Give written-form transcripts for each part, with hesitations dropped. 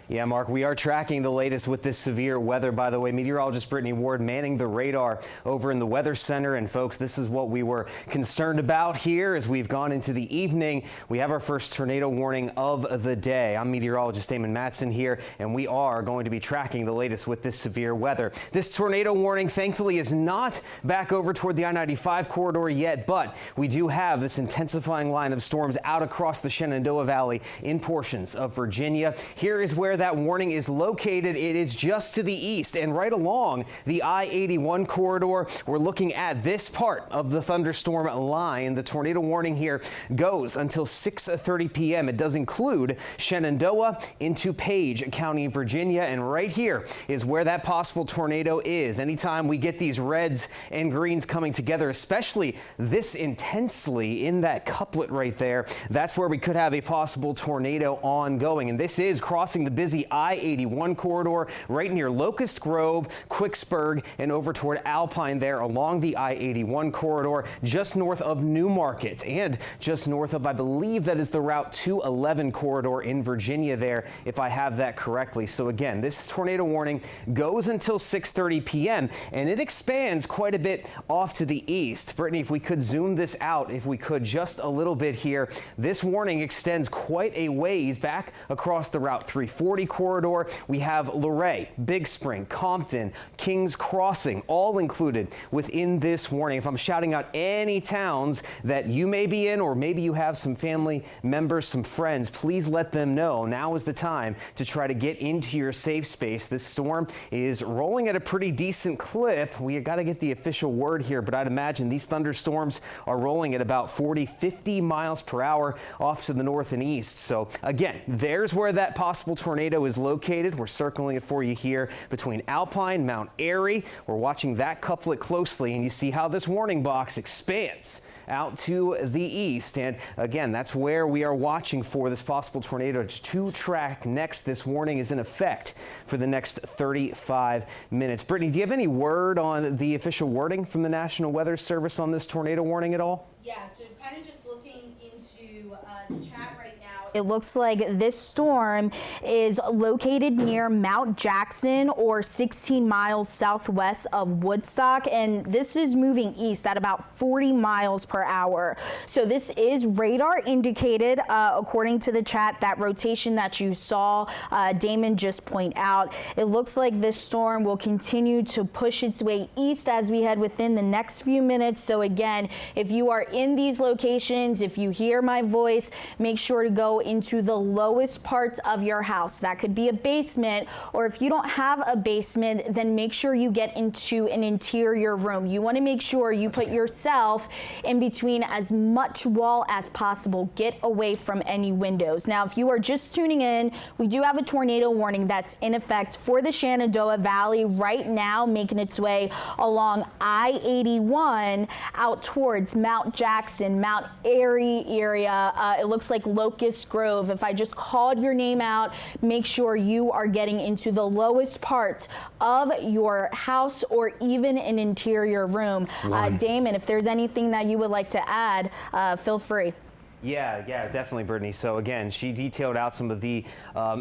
Yeah, Mark, we are tracking the latest with this severe weather. By the way, meteorologist Brittany Ward manning the radar over in the Weather Center. And folks, this is what we were concerned about here as we've gone into the evening. We have our first tornado warning of the day. I'm meteorologist Damon Matson here, and we are going to be tracking the latest with this severe weather. This tornado warning, thankfully, is not back over toward the I-95 corridor yet, but we do have this intensifying line of storms out across the Shenandoah Valley in portions of Virginia. Here is where that warning is located. It is just to the east and right along the I-81 corridor. We're looking at this part of the thunderstorm line. The tornado warning here goes until 6:30 p.m. It does include Shenandoah into Page County, Virginia, and right here is where that possible tornado is. Anytime we get these reds and greens coming together, especially this intensely in that couplet right there, that's where we could have a possible tornado ongoing. And this is crossing the busy I-81 corridor right near Locust Grove, Quicksburg, and over toward Alpine there along the I-81 corridor, just north of Newmarket and just north of, I believe that is the Route 211 corridor in Virginia there, if I have that correctly. So again, this tornado warning goes until 6:30 p.m. and it expands quite a bit off to the east. Brittany, if we could zoom this out, if we could just a little bit here, this warning extends quite a ways back across the Route 340 corridor. We have Luray, Big Spring, Compton, Kings Crossing, all included within this warning. If I'm shouting out any towns that you may be in, or maybe you have some family members, some friends, please let them know. Now is the time to try to get into your safe space. This storm is rolling at a pretty decent clip. We got to get the official word here, but I'd imagine these thunderstorms are rolling at about 40, 50 miles per hour off to the north and east. So again, there's where that possible tornado is located. We're circling it for you here between Alpine, Mount Airy. We're watching that couplet closely, and you see how this warning box expands out to the east. And again, that's where we are watching for this possible tornado to track next. This warning is in effect for the next 35 minutes. Brittany, do you have any word on the official wording from the National Weather Service on this tornado warning at all? Yeah, so kind of just looking into the chat right now, it looks like this storm is located near Mount Jackson, or 16 miles southwest of Woodstock, and this is moving east at about 40 miles per hour. So this is radar indicated, according to the chat. That rotation that you saw Damon just point out, it looks like this storm will continue to push its way east as we head within the next few minutes. So again, if you are in these locations, if you hear my voice, make sure to go into the lowest parts of your house. That could be a basement, or if you don't have a basement, then make sure you get into an interior room. You want to make sure you put yourself in between as much wall as possible. Get away from any windows. Now, if you are just tuning in, we do have a tornado warning that's in effect for the Shenandoah Valley right now, making its way along I-81 out towards Mount Jackson, Mount Airy area. It looks like Locust Grove. If I just called your name out, make sure you are getting into the lowest part of your house or even an interior room. Damon, if there's anything that you would like to add, feel free. Yeah, definitely, Brittany. So again, she detailed out some of the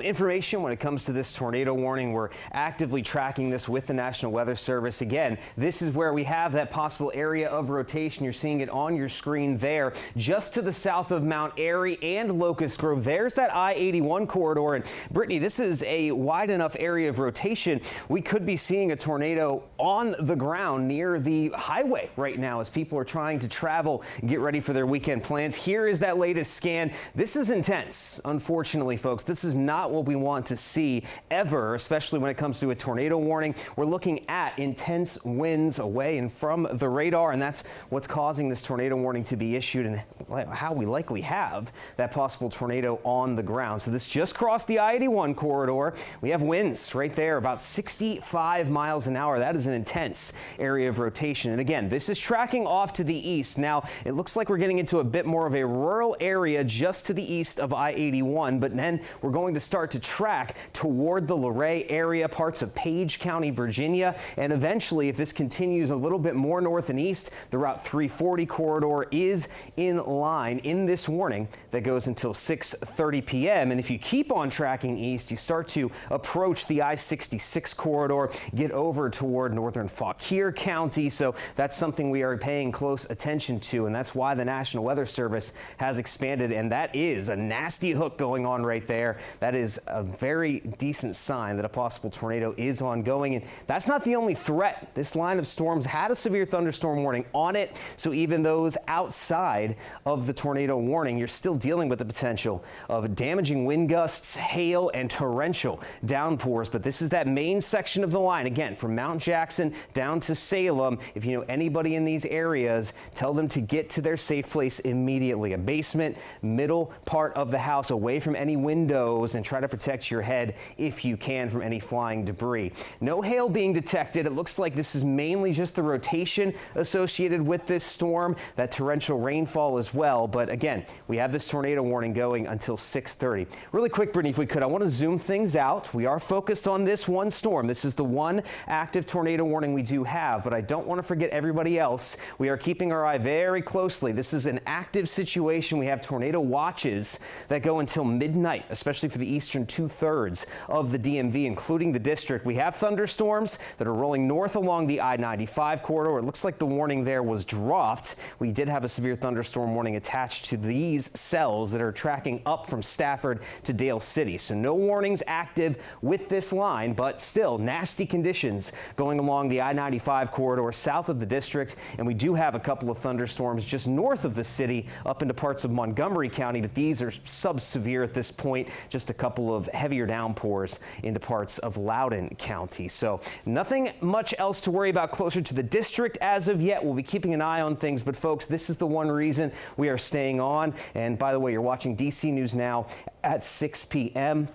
information when it comes to this tornado warning. We're actively tracking this with the National Weather Service. Again, this is where we have that possible area of rotation. You're seeing it on your screen there, just to the south of Mount Airy and Locust Grove. There's that I-81 corridor. And Brittany, this is a wide enough area of rotation. We could be seeing a tornado on the ground near the highway right now as people are trying to travel, get ready for their weekend plans. Here is that latest scan. This is intense. Unfortunately, folks, this is not what we want to see ever, especially when it comes to a tornado warning. We're looking at intense winds away and from the radar, and that's what's causing this tornado warning to be issued and how we likely have that possible tornado on the ground. So this just crossed the I-81 corridor. We have winds right there, about 65 miles an hour. That is an intense area of rotation. And again, this is tracking off to the east. Now, it looks like we're getting into a bit more of a rural area just to the east of I-81, but then we're going to start to track toward the Luray area, parts of Page County, Virginia, and eventually, if this continues a little bit more north and east, the Route 340 corridor is in line in this warning that goes until 6:30 p.m. And if you keep on tracking east, you start to approach the I-66 corridor, get over toward northern Fauquier County. So that's something we are paying close attention to, and that's why the National Weather Service has expanded, and that is a nasty hook going on right there. That is a very decent sign that a possible tornado is ongoing, and that's not the only threat. This line of storms had a severe thunderstorm warning on it, so even those outside of the tornado warning, you're still dealing with the potential of damaging wind gusts, hail, and torrential downpours. But this is that main section of the line, again, from Mount Jackson down to Salem. If you know anybody in these areas, tell them to get to their safe place immediately. A basement, middle part of the house, away from any windows, and try to protect your head if you can from any flying debris. No hail being detected. It looks like this is mainly just the rotation associated with this storm, that torrential rainfall as well. But again, we have this tornado warning going until 6:30. Really quick, Brittany, if we could, I want to zoom things out. We are focused on this one storm. This is the one active tornado warning we do have, but I don't want to forget everybody else. We are keeping our eye very closely. This is an active situation. We have tornado watches that go until midnight, especially for the eastern 2/3 of the DMV, including the district. We have thunderstorms that are rolling north along the I-95 corridor. It looks like the warning there was dropped. We did have a severe thunderstorm warning attached to these cells that are tracking up from Stafford to Dale City. So no warnings active with this line, but still nasty conditions going along the I-95 corridor south of the district. And we do have a couple of thunderstorms just north of the city up into parts of Montgomery County, but these are sub-severe at this point. Just a couple of heavier downpours into parts of Loudoun County. So nothing much else to worry about closer to the district as of yet. We'll be keeping an eye on things, but folks, this is the one reason we are staying on. And by the way, you're watching DC News Now at 6 p.m.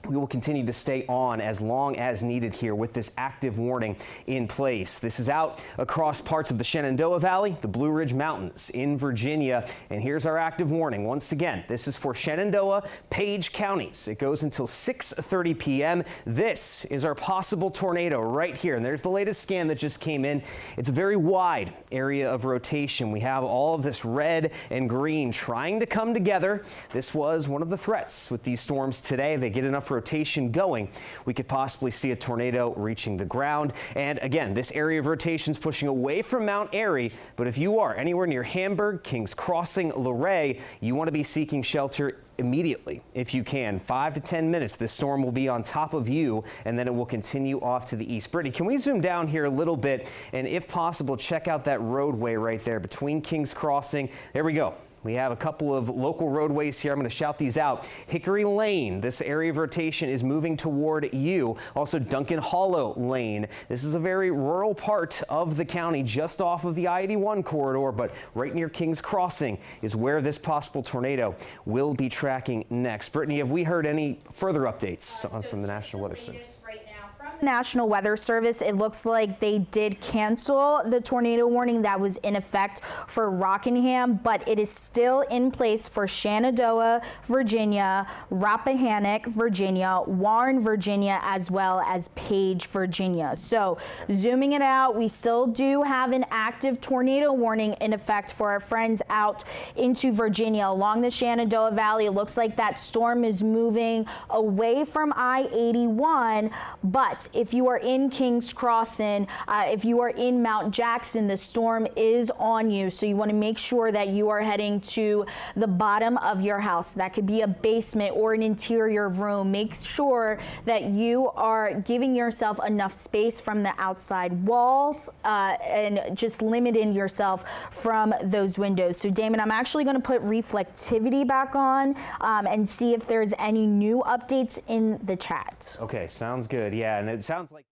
We will continue to stay on as long as needed here with this active warning in place. This is out across parts of the Shenandoah Valley, the Blue Ridge Mountains in Virginia. And here's our active warning. Once again, this is for Shenandoah, Page counties. It goes until 6:30 p.m. This is our possible tornado right here. And there's the latest scan that just came in. It's a very wide area of rotation. We have all of this red and green trying to come together. This was one of the threats with these storms today. They get enough rotation going, we could possibly see a tornado reaching the ground. And again, this area of rotation is pushing away from Mount Airy, but if you are anywhere near Hamburg, Kings Crossing, Luray, you want to be seeking shelter immediately if you can. 5 to 10 minutes, this storm will be on top of you, and then it will continue off to the east. Brittany, can we zoom down here a little bit and, if possible, check out that roadway right there between Kings Crossing? There we go. We have a couple of local roadways here. I'm going to shout these out. Hickory Lane, this area of rotation is moving toward you. Also Duncan Hollow Lane. This is a very rural part of the county just off of the I-81 corridor, but right near Kings Crossing is where this possible tornado will be tracking next. Brittany, have we heard any further updates from the National Weather Service? National Weather Service, it looks like they did cancel the tornado warning that was in effect for Rockingham, but it is still in place for Shenandoah, Virginia, Rappahannock, Virginia, Warren, Virginia, as well as Page, Virginia. So zooming it out, we still do have an active tornado warning in effect for our friends out into Virginia along the Shenandoah Valley. It looks like that storm is moving away from I-81, but if you are in Kings Crossing, if you are in Mount Jackson, the storm is on you. So you want to make sure that you are heading to the bottom of your house. That could be a basement or an interior room. Make sure that you are giving yourself enough space from the outside walls and just limiting yourself from those windows. So Damon, I'm actually going to put reflectivity back on and see if there's any new updates in the chat. Okay, sounds good. Yeah, and it sounds like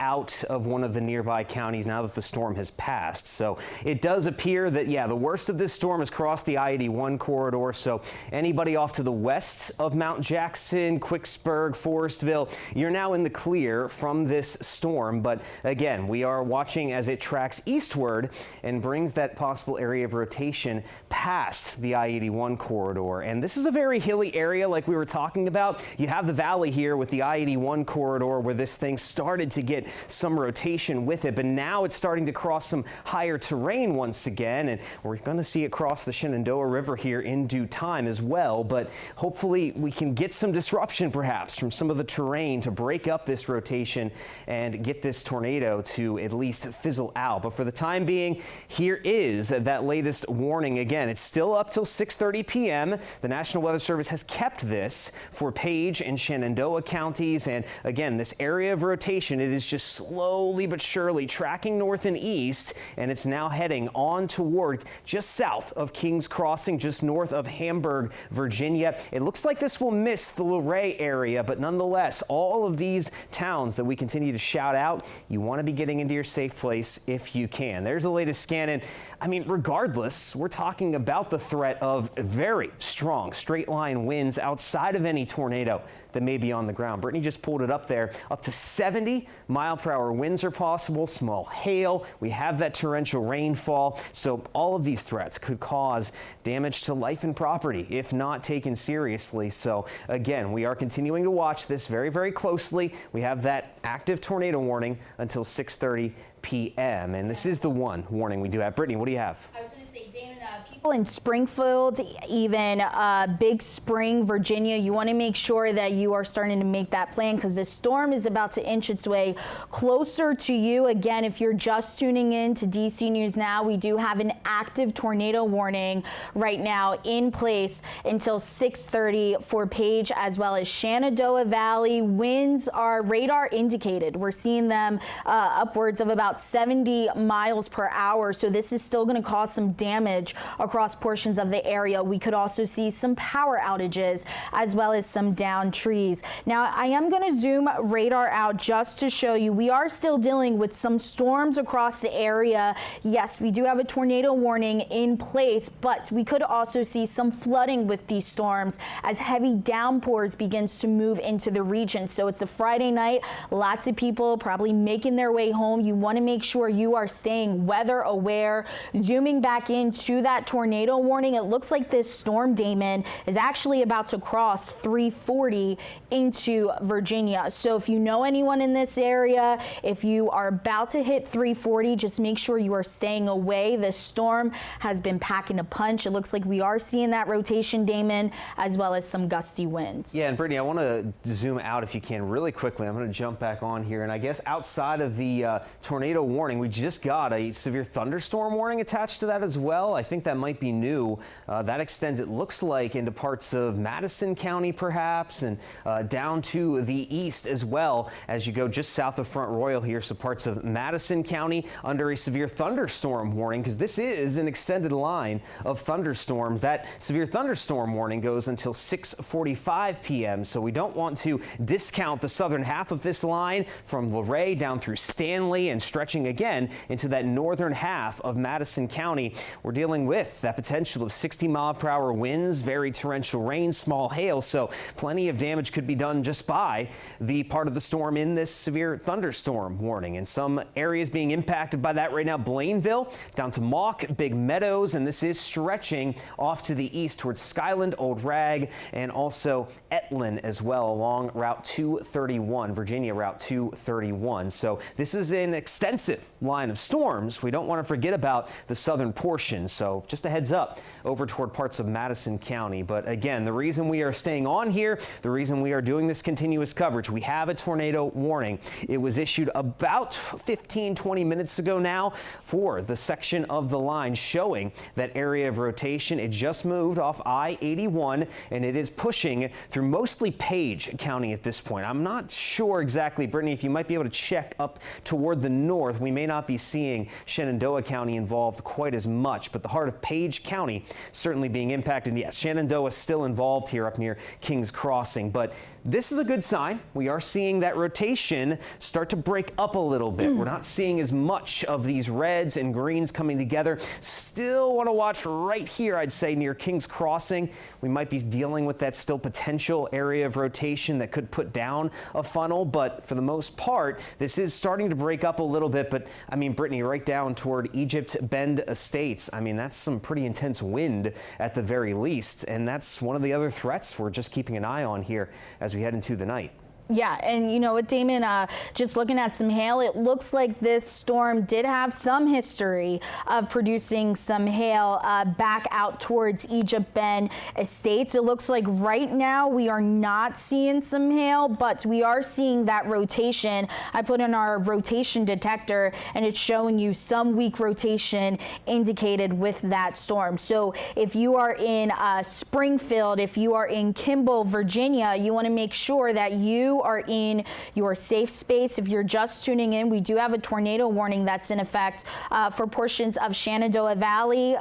out of one of the nearby counties now that the storm has passed. So it does appear that, yeah, the worst of this storm has crossed the I-81 corridor. So anybody off to the west of Mount Jackson, Quicksburg, Forestville, you're now in the clear from this storm. But again, we are watching as it tracks eastward and brings that possible area of rotation past the I-81 corridor. And this is a very hilly area like we were talking about. You have the valley here with the I-81 corridor where this thing started to get some rotation with it, but now it's starting to cross some higher terrain once again, and we're going to see it cross the Shenandoah River here in due time as well. But hopefully we can get some disruption perhaps from some of the terrain to break up this rotation and get this tornado to at least fizzle out. But for the time being, here is that latest warning. Again, it's still up till 6:30 p.m. The National Weather Service has kept this for Page and Shenandoah counties, and again, this area of rotation, it is just slowly but surely tracking north and east, and it's now heading on toward just south of Kings Crossing, just north of Hamburg, Virginia. It looks like this will miss the Luray area, but nonetheless, all of these towns that we continue to shout out, you want to be getting into your safe place if you can. There's the latest scan, and I mean, regardless, we're talking about the threat of very strong straight line winds outside of any tornado that may be on the ground. Brittany just pulled it up there. Up to 70-mile-per-hour winds are possible, small hail. We have that torrential rainfall. So all of these threats could cause damage to life and property if not taken seriously. So again, we are continuing to watch this very, very closely. We have that active tornado warning until 6:30 p.m. And this is the one warning we do have. Brittany, what do you have? I was going to say, Damon, people in Springfield, even Big Spring, Virginia, you want to make sure that you are starting to make that plan because this storm is about to inch its way closer to you. Again, if you're just tuning in to DC News Now, we do have an active tornado warning right now in place until 6:30 for Page as well as Shenandoah Valley. Winds are radar indicated. We're seeing them upwards of about 70 miles per hour. So this is still going to cause some damage across portions of the area. We could also see some power outages as well as some downed trees. Now, I am going to zoom radar out just to show you we are still dealing with some storms across the area. Yes, we do have a tornado warning in place, but we could also see some flooding with these storms as heavy downpours begins to move into the region. So it's a Friday night. Lots of people probably making their way home. You want to make sure you are staying weather aware. Zooming back into that tornado warning, it looks like this storm, Damon, is actually about to cross 340 into Virginia. So if you know anyone in this area, if you are about to hit 340, just make sure you are staying away. This storm has been packing a punch. It looks like we are seeing that rotation, Damon, as well as some gusty winds. Yeah, and Brittany, I want to zoom out if you can really quickly. I'm going to jump back on here, and I guess outside of the tornado warning, we just got a severe thunderstorm warning attached to that as well. I think that might be new. That extends, it looks like, into parts of Madison County perhaps, and down to the east as well as you go just south of Front Royal here. So parts of Madison County under a severe thunderstorm warning, because this is an extended line of thunderstorms. That severe thunderstorm warning goes until 6:45 p.m. So we don't want to discount the southern half of this line from Luray down through Stanley and stretching again into that northern half of Madison County. We're dealing with that potential of 60-mile-per-hour winds, very torrential rain, small hail. So plenty of damage could be done just by the part of the storm in this severe thunderstorm warning. And some areas being impacted by that right now: Blainville down to Mock, Big Meadows, and this is stretching off to the east towards Skyland, Old Rag, and also Etlin as well along Route 231, Virginia Route 231. So this is an extensive line of storms. We don't want to forget about the southern portion. So just a heads up over toward parts of Madison County. But again, the reason we are staying on here, the reason we are doing this continuous coverage, we have a tornado warning. It was issued about 15-20 minutes ago now for the section of the line showing that area of rotation. It just moved off I-81 and it is pushing through mostly Page County at this point. I'm not sure exactly, Brittany, if you might be able to check up toward the north. We may not be seeing Shenandoah County involved quite as much, but the heart of Page Page County certainly being impacted. Yes, Shenandoah still involved here up near Kings Crossing, but this is a good sign. We are seeing that rotation start to break up a little bit. We're not seeing as much of these reds and greens coming together. Still want to watch right here, I'd say, near Kings Crossing. We might be dealing with that still potential area of rotation that could put down a funnel, but for the most part, this is starting to break up a little bit. But I mean, Brittany, right down toward Egypt Bend Estates, I mean, that's some pretty intense wind at the very least, and that's one of the other threats we're just keeping an eye on here as we head into the night. Yeah, and you know what, Damon, just looking at some hail, it looks like this storm did have some history of producing some hail back out towards Egypt Bend Estates. It looks like right now we are not seeing some hail, but we are seeing that rotation. I put in our rotation detector and it's showing you some weak rotation indicated with that storm. So if you are in Springfield, if you are in Kimball, Virginia, you want to make sure that you are in your safe space. If you're just tuning in, we do have a tornado warning that's in effect for portions of Shenandoah Valley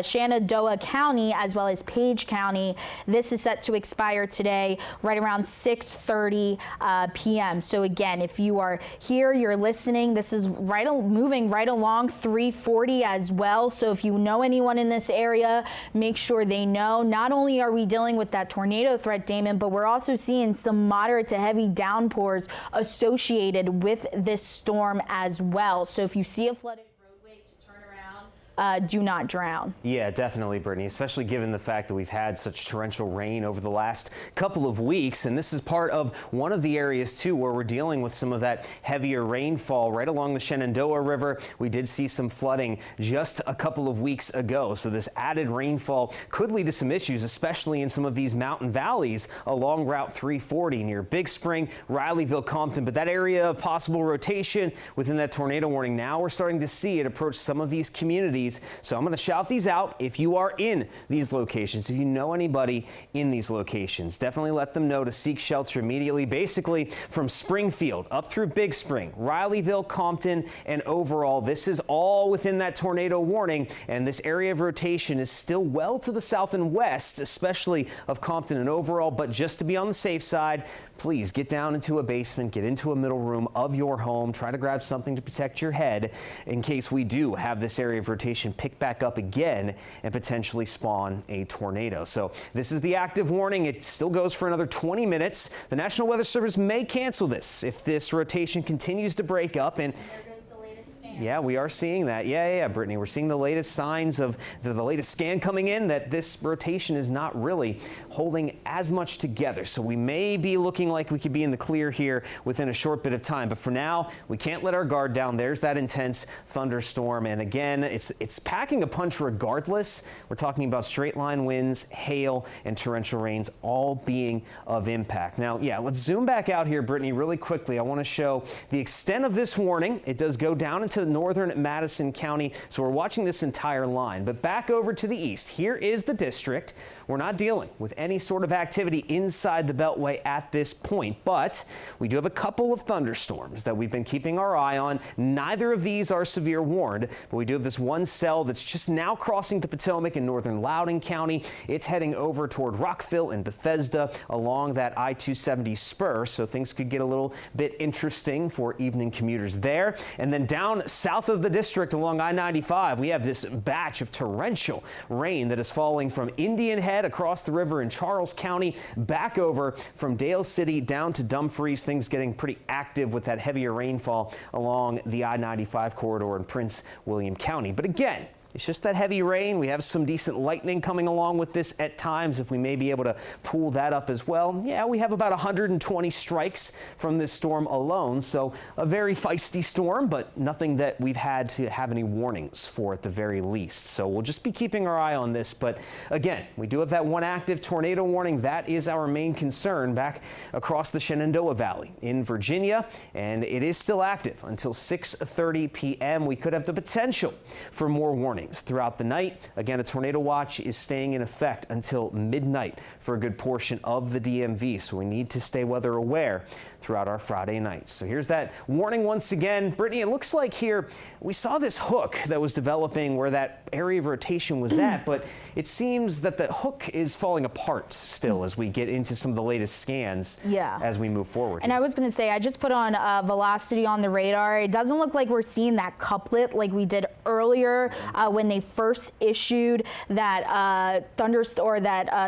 Shenandoah County as well as Page County. This is set to expire today right around 6:30 p.m. So again, if you are here, you're listening, this is moving right along 340 as well. So if you know anyone in this area, make sure they know. Not only are we dealing with that tornado threat, Damon, but we're also seeing some moderate to heavy downpours associated with this storm as well. So if you see a flooded roadway, to turn around, do not drown. Yeah, definitely, Brittany, especially given the fact that we've had such torrential rain over the last couple of weeks. And this is part of one of the areas, too, where we're dealing with some of that heavier rainfall right along the Shenandoah River. We did see some flooding just a couple of weeks ago. So this added rainfall could lead to some issues, especially in some of these mountain valleys along Route 340 near Big Spring, Rileyville, Compton. But that area of possible rotation within that tornado warning, now we're starting to see it approach some of these communities. So I'm going to shout these out. If you are in these locations, if you know anybody in these locations, definitely let them know to seek shelter immediately. Basically from Springfield up through Big Spring, Rileyville, Compton, and overall, this is all within that tornado warning. And this area of rotation is still well to the south and west, especially of Compton and overall. But just to be on the safe side, please get down into a basement, get into a middle room of your home, try to grab something to protect your head in case we do have this area of rotation pick back up again and potentially spawn a tornado. So this is the active warning. It still goes for another 20 minutes. The National Weather Service may cancel this if this rotation continues to break up. And there goes the latest scan. Yeah, we are seeing that. Yeah, Brittany, we're seeing the latest signs of the latest scan coming in that this rotation is not really holding as much together. So we may be looking like we could be in the clear here within a short bit of time. But for now, we can't let our guard down. There's that intense thunderstorm. And again, it's packing a punch regardless. We're talking about straight line winds, hail, and torrential rains all being of impact. Now, yeah, let's zoom back out here, Brittany, really quickly. I want to show the extent of this warning. It does go down into northern Madison County. So we're watching this entire line. But back over to the east, here is the district. We're not dealing with any sort of activity inside the Beltway at this point, but we do have a couple of thunderstorms that we've been keeping our eye on. Neither of these are severe warned, but we do have this one cell that's just now crossing the Potomac in northern Loudoun County. It's heading over toward Rockville and Bethesda along that I-270 spur, so things could get a little bit interesting for evening commuters there. And then down south of the district along I-95, we have this batch of torrential rain that is falling from Indian Head across the river in Charles County, back over from Dale City down to Dumfries. Things getting pretty active with that heavier rainfall along the I-95 corridor in Prince William County. But again, it's just that heavy rain. We have some decent lightning coming along with this at times, if we may be able to pull that up as well. Yeah, we have about 120 strikes from this storm alone, so a very feisty storm, but nothing that we've had to have any warnings for at the very least. So we'll just be keeping our eye on this. But again, we do have that one active tornado warning. That is our main concern back across the Shenandoah Valley in Virginia, and it is still active until 6:30 p.m. We could have the potential for more warnings warnings throughout the night. Again, a tornado watch is staying in effect until midnight for a good portion of the DMV, so we need to stay weather aware throughout our Friday nights. So here's that warning once again. Brittany, it looks like here we saw this hook that was developing where that area of rotation was at, but it seems that the hook is falling apart still as we get into some of the latest scans as we move forward. And I was going to say, I just put on velocity on the radar. It doesn't look like we're seeing that couplet like we did earlier when they first issued that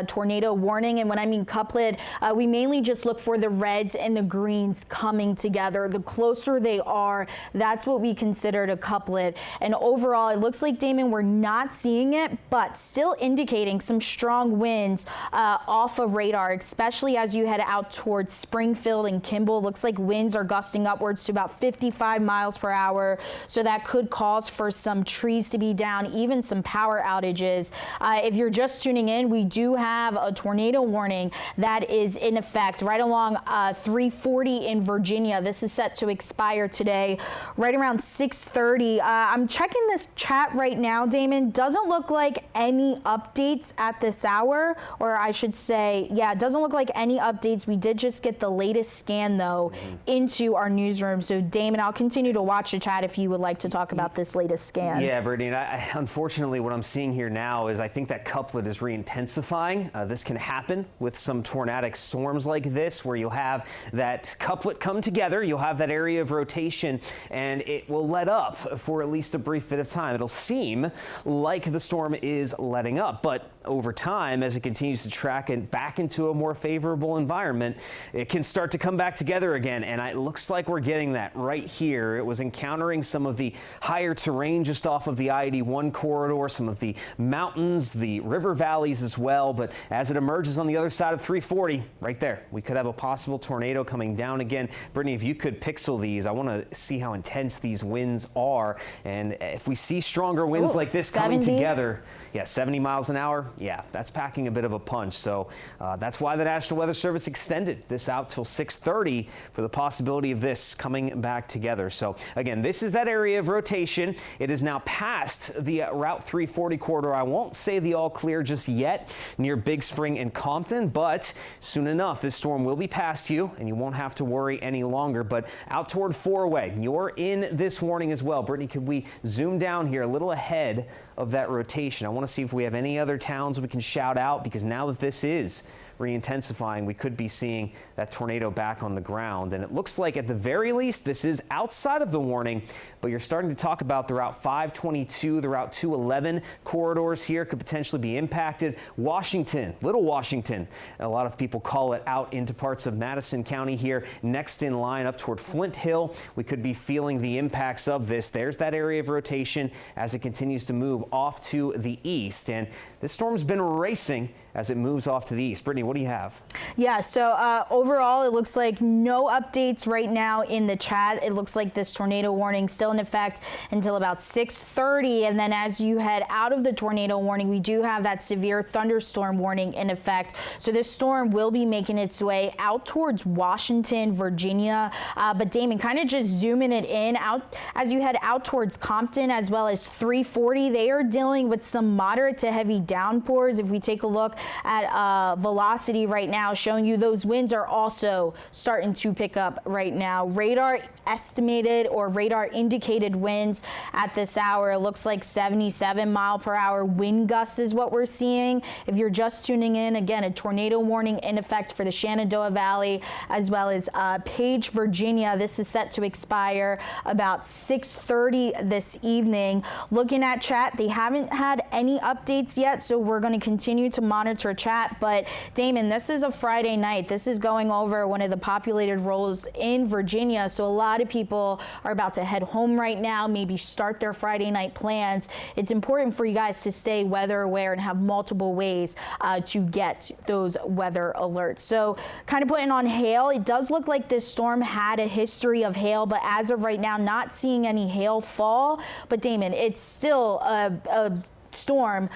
tornado warning. And when I mean couplet, we mainly just look for the reds and the greens coming together. The closer they are, that's what we considered a couplet. And overall, it looks like, Damon, we're not seeing it, but still indicating some strong winds off of radar, especially as you head out towards Springfield and Kimball. Looks like winds are gusting upwards to about 55 miles per hour. So that could cause for some trees to be down, even some power outages. If you're just tuning in, we do have a tornado warning that is in effect right along 340 in Virginia. This is set to expire today, right around 6:30. I'm checking this chat right now, Damon. Doesn't look like any updates at this hour, or I should say, yeah, it doesn't look like any updates. We did just get the latest scan, though, into our newsroom. So, Damon, I'll continue to watch the chat if you would like to talk about this latest scan. Yeah, Brittany, and unfortunately, what I'm seeing here now is I think that couplet is re-intensifying. This can happen with some tornadic storms like this, where you'll have that couplet come together, you'll have that area of rotation, and it will let up for at least a brief bit of time. It'll seem like the storm is letting up, but over time, as it continues to track it back into a more favorable environment, it can start to come back together again, and it looks like we're getting that right here. It was encountering some of the higher terrain just off of the I-81 corridor, some of the mountains, the river valleys as well, but as it emerges on the other side of 340, right there, we could have a possible tornado coming down again. Brittany, if you could pixel these, I want to see how intense these winds are, and if we see stronger winds like this coming together, 70 miles an hour, that's packing a bit of a punch. So that's why the National Weather Service extended this out till 6:30 for the possibility of this coming back together. So again, this is that area of rotation. It is now past the Route 340 corridor. I won't say the all clear just yet near Big Spring and Compton, but soon enough, this storm will be past you and you won't have to worry any longer. But out toward 4-way, you're in this warning as well. Brittany, could we zoom down here a little ahead of that rotation? I want to see if we have any other towns we can shout out, because now that this is re-intensifying, we could be seeing that tornado back on the ground. And it looks like at the very least this is outside of the warning, but you're starting to talk about the Route 522, the Route 211 corridors here could potentially be impacted. Washington, Little Washington, a lot of people call it, out into parts of Madison County here, next in line up toward Flint Hill. We could be feeling the impacts of this. There's that area of rotation as it continues to move off to the east, and this storm's been racing as it moves off to the east. Brittany, what do you have? Yeah, so overall, it looks like no updates right now in the chat. It looks like this tornado warning still in effect until about 6:30. And then as you head out of the tornado warning, we do have that severe thunderstorm warning in effect. So this storm will be making its way out towards Washington, Virginia. But Damon, kind of just zooming it in out as you head out towards Compton as well as 340, they are dealing with some moderate to heavy downpours. If we take a look at velocity right now, showing you those winds are also starting to pick up right now. Radar estimated or radar indicated winds at this hour, it looks like 77 mile per hour wind gusts is what we're seeing. If you're just tuning in, again, a tornado warning in effect for the Shenandoah Valley as well as Page, Virginia. This is set to expire about 6:30 this evening. Looking at chat, they haven't had any updates yet, so we're going to continue to monitor chat. But Damon, this is a Friday night. This is going over one of the populated roads in Virginia, so a lot of people are about to head home right now, maybe start their Friday night plans. It's important for you guys to stay weather aware and have multiple ways to get those weather alerts. So kind of putting on hail, it does look like this storm had a history of hail, but as of right now, not seeing any hail fall. But Damon, it's still a storm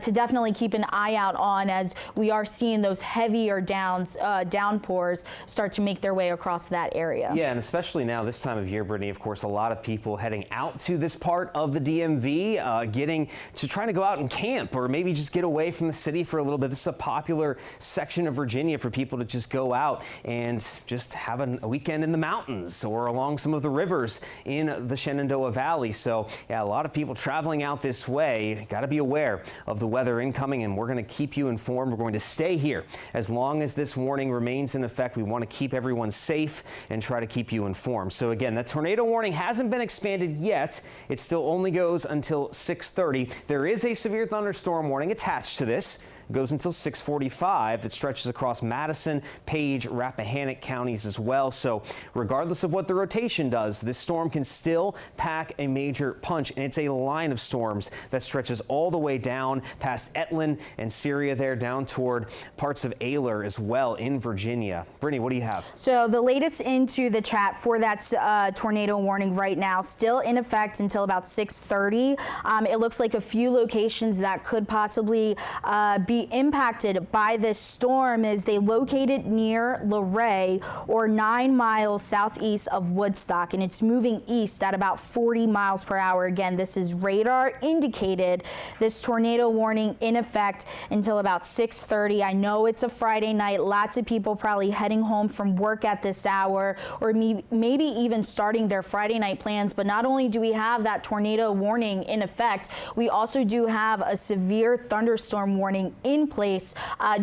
to definitely keep an eye out on, as we are seeing those heavier downpours start to make their way across that area. Yeah, and especially now this time of year, Brittany, of course, a lot of people heading out to this part of the DMV, getting to trying to go out and camp or maybe just get away from the city for a little bit. This is a popular section of Virginia for people to just go out and just have a weekend in the mountains or along some of the rivers in the Shenandoah Valley. So yeah, a lot of people traveling out this way. Got to be aware of the weather incoming, and we're going to keep you informed. We're going to stay here as long as this warning remains in effect. We want to keep everyone safe and try to keep you informed. So again, that tornado warning hasn't been expanded yet. It still only goes until 6:30. There is a severe thunderstorm warning attached to this. Goes until 6:45. That stretches across Madison, Page, Rappahannock counties as well. So regardless of what the rotation does, this storm can still pack a major punch. And it's a line of storms that stretches all the way down past Etlin and Syria there, down toward parts of Ayler as well in Virginia. Brittany, what do you have? So the latest into the chat for that tornado warning right now, still in effect until about 6:30. It looks like a few locations that could possibly be impacted by this storm is they located near Luray, or 9 miles southeast of Woodstock, and it's moving east at about 40 miles per hour. Again, this is radar indicated. This tornado warning in effect until about 6:30. I know it's a Friday night. Lots of people probably heading home from work at this hour, or maybe even starting their Friday night plans. But not only do we have that tornado warning in effect, we also do have a severe thunderstorm warning in place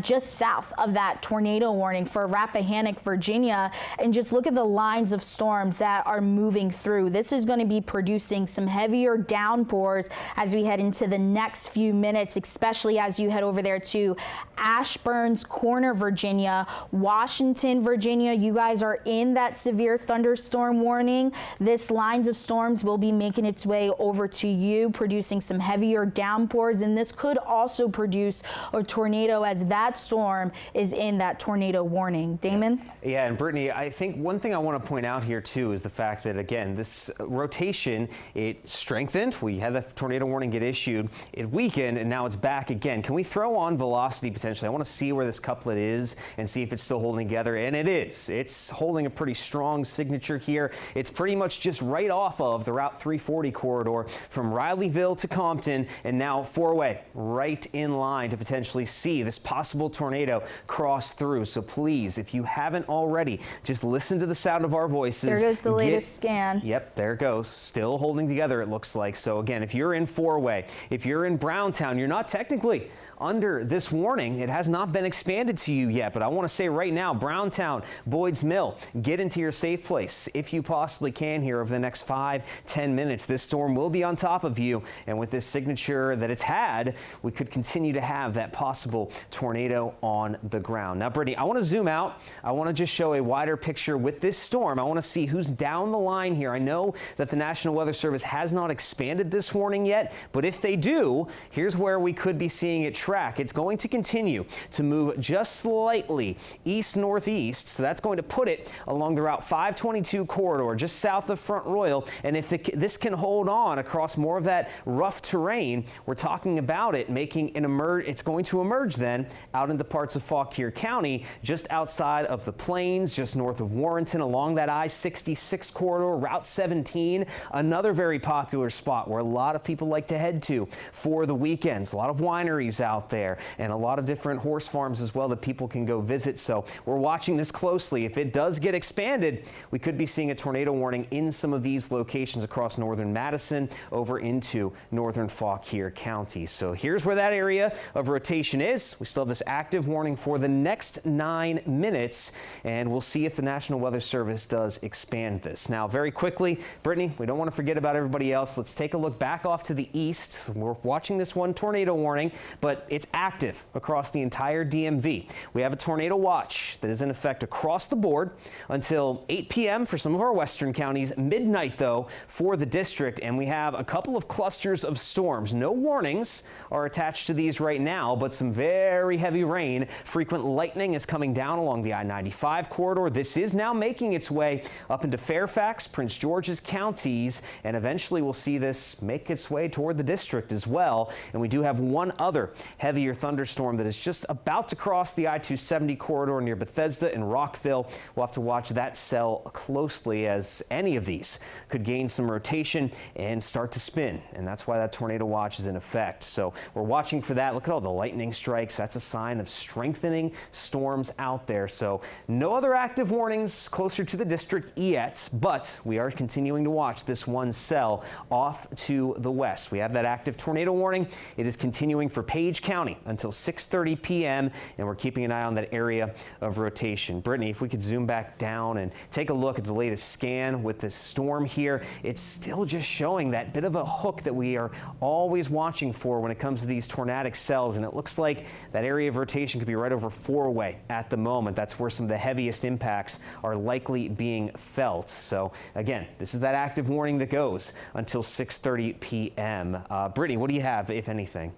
just south of that tornado warning for Rappahannock, Virginia. And just look at the lines of storms that are moving through. This is going to be producing some heavier downpours as we head into the next few minutes, especially as you head over there to Ashburns Corner, Virginia, Washington, Virginia. You guys are in that severe thunderstorm warning. This lines of storms will be making its way over to you, producing some heavier downpours, and this could also produce a tornado as that storm is in that tornado warning. Damon? Yeah, and Brittany, I think one thing I want to point out here too is the fact that, again, this rotation, it strengthened. We had the tornado warning get issued, it weakened, and now it's back again. Can we throw on velocity potentially? I want to see where this couplet is and see if it's still holding together, and it is. It's holding a pretty strong signature here. It's pretty much just right off of the Route 340 corridor from Rileyville to Compton, and now four-way right in line to potentially see this possible tornado cross through. So please, if you haven't already, just listen to the sound of our voices. There goes the latest scan. Yep, there it goes. Still holding together, it looks like. So again, if you're in four-way, if you're in Browntown, you're not technically under this warning. It has not been expanded to you yet, but I want to say right now, Browntown, Boyd's Mill, get into your safe place if you possibly can here over the next 5-10 minutes. This storm will be on top of you, and with this signature that it's had, we could continue to have that possible tornado on the ground. Now, Brittany, I want to zoom out. I want to just show a wider picture with this storm. I want to see who's down the line here. I know that the National Weather Service has not expanded this warning yet, but if they do, here's where we could be seeing it track. It's going to continue to move just slightly east-northeast, so that's going to put it along the Route 522 corridor just south of Front Royal. And if this can hold on across more of that rough terrain, we're talking about it making an emerge. It's going to emerge then out into parts of Fauquier County, just outside of the Plains, just north of Warrenton, along that I-66 corridor, Route 17, another very popular spot where a lot of people like to head to for the weekends. A lot of wineries out there and a lot of different horse farms as well that people can go visit. So we're watching this closely. If it does get expanded, we could be seeing a tornado warning in some of these locations across northern Madison over into northern Fauquier County. So here's where that area of rotation is. We still have this active warning for the next 9 minutes, and we'll see if the National Weather Service does expand this. Now, very quickly, Brittany, we don't want to forget about everybody else. Let's take a look back off to the east. We're watching this one tornado warning, but it's active across the entire DMV. We have a tornado watch that is in effect across the board until 8 p.m. for some of our western counties, midnight though for the district, and we have a couple of clusters of storms. No warnings are attached to these right now, but some very heavy rain. Frequent lightning is coming down along the I-95 corridor. This is now making its way up into Fairfax, Prince George's counties, and eventually we'll see this make its way toward the district as well. And we do have one other heavier thunderstorm that is just about to cross the I-270 corridor near Bethesda and Rockville. We'll have to watch that cell closely, as any of these could gain some rotation and start to spin, and that's why that tornado watch is in effect. So we're watching for that. Look at all the lightning strikes. That's a sign of strengthening storms out there. So no other active warnings closer to the district yet, but we are continuing to watch this one cell off to the west. We have that active tornado warning. It is continuing for Page County until 6:30 p.m. and we're keeping an eye on that area of rotation. Brittany, if we could zoom back down and take a look at the latest scan with this storm here, it's still just showing that bit of a hook that we are always watching for when it comes to these tornadic cells, and it looks like that area of rotation could be right over Four-Way at the moment. That's where some of the heaviest impacts are likely being felt. So again, this is that active warning that goes until 6:30 p.m. Brittany, what do you have, if anything?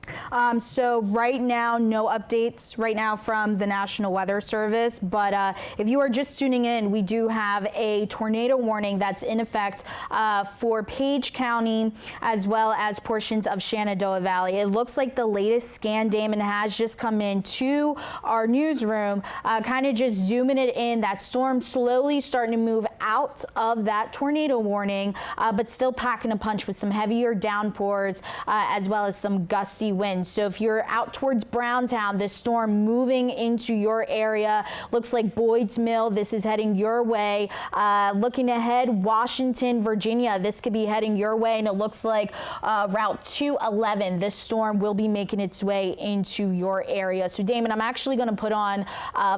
So right now, no updates right now from the National Weather Service, but if you are just tuning in, we do have a tornado warning that's in effect for Page County as well as portions of Shenandoah Valley. It looks like the latest scan, Damon, has just come into our newsroom, kind of just zooming it in. That storm slowly starting to move out of that tornado warning, but still packing a punch with some heavier downpours as well as some gusty winds. So if you're out towards Browntown, this storm moving into your area. Looks like Boyd's Mill, this is heading your way. Looking ahead, Washington, Virginia, this could be heading your way, and it looks like Route 211, this storm will be making its way into your area. So Damon, I'm actually going to put on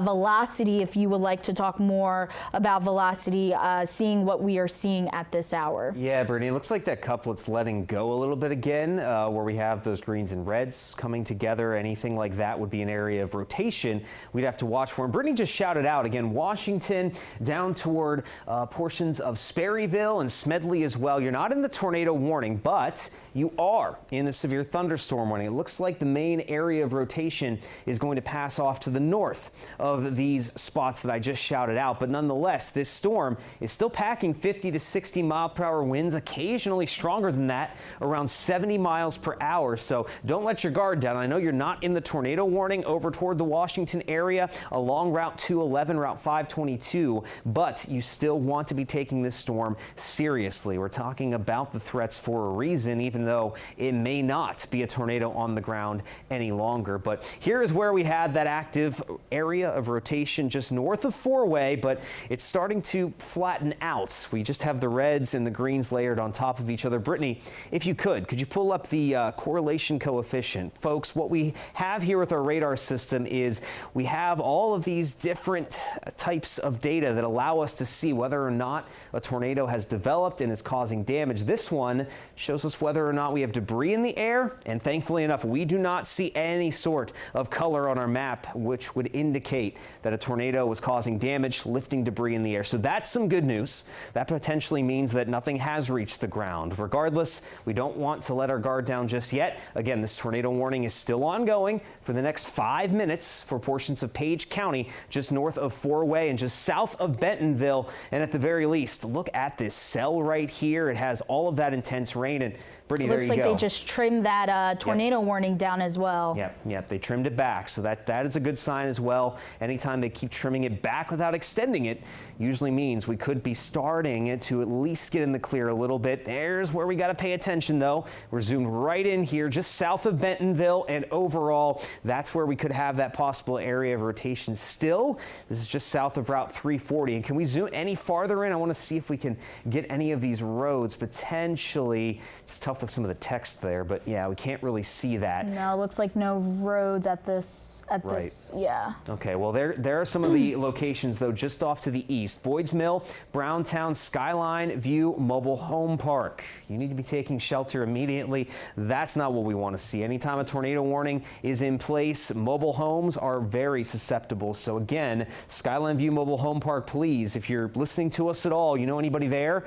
velocity if you would like to talk more about velocity, seeing what we are seeing at this hour. Yeah, Brittany, it looks like that couplet's letting go a little bit again, where we have those greens and reds coming together. Anything like that would be an area of rotation we'd have to watch for. And Brittany just shouted out again, Washington down toward portions of Sperryville and Smedley as well. You're not in the tornado warning, but you are in the severe thunderstorm warning. It looks like the main area of rotation is going to pass off to the north of these spots that I just shouted out. But nonetheless, this storm is still packing 50 to 60 mile per hour winds, occasionally stronger than that, around 70 miles per hour. So don't let your guard down. I know you're not in the tornado warning over toward the Washington area along Route 211, Route 522, but you still want to be taking this storm seriously. We're talking about the threats for a reason, even though it may not be a tornado on the ground any longer. But here is where we had that active area of rotation just north of Four-Way, but it's starting to flatten out. We just have the reds and the greens layered on top of each other. Brittany, if you could you pull up the correlation coefficient? Folks, what we have here with our radar system is we have all of these different types of data that allow us to see whether or not a tornado has developed and is causing damage. This one shows us whether or not we have debris in the air, and thankfully enough, we do not see any sort of color on our map which would indicate that a tornado was causing damage, lifting debris in the air. So that's some good news. That potentially means that nothing has reached the ground. Regardless, we don't want to let our guard down just yet. Again, this tornado warning is still ongoing for the next 5 minutes for portions of Page County, just north of Four-Way and just south of Bentonville. And at the very least, look at this cell right here. It has all of that intense rain, and Brittany, there you go. Looks like they just trimmed that tornado warning down as well. Yep, they trimmed it back. So that is a good sign as well. Anytime they keep trimming it back without extending it, usually means we could be starting it to at least get in the clear a little bit. There's where we got to pay attention, though. We're zoomed right in here, just south of Bentonville, and overall, that's where we could have that possible area of rotation still. This is just south of Route 340. And can we zoom any farther in? I want to see if we can get any of these roads. Potentially, it's tough with with some of the text there, but yeah, we can't really see that. No, it looks like no roads at this. Right. Yeah. Okay, well, there are some of the locations, though, just off to the east. Boyd's Mill, Browntown, Skyline View Mobile Home Park. You need to be taking shelter immediately. That's not what we want to see. Anytime a tornado warning is in place, mobile homes are very susceptible. So again, Skyline View Mobile Home Park, please, if you're listening to us at all, you know anybody there,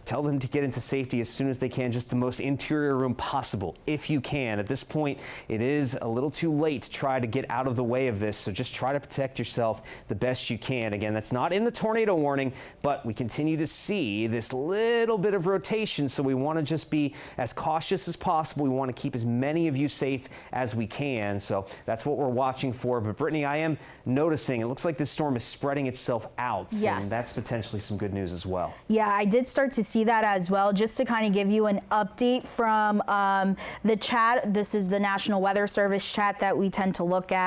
tell them to get into safety as soon as they can, just the most interior room possible, if you can. At this point, it is a little too late to try to get out of the way of this, so just try to protect yourself the best you can. Again, that's not in the tornado warning, but we continue to see this little bit of rotation, so we want to just be as cautious as possible. We want to keep as many of you safe as we can, so that's what we're watching for. But Brittany, I am noticing it looks like this storm is spreading itself out, yes, and that's potentially some good news as well. Yeah, I did start to see that as well. Just to kind of give you an update from the chat, this is the National Weather Service chat that we tend to look at.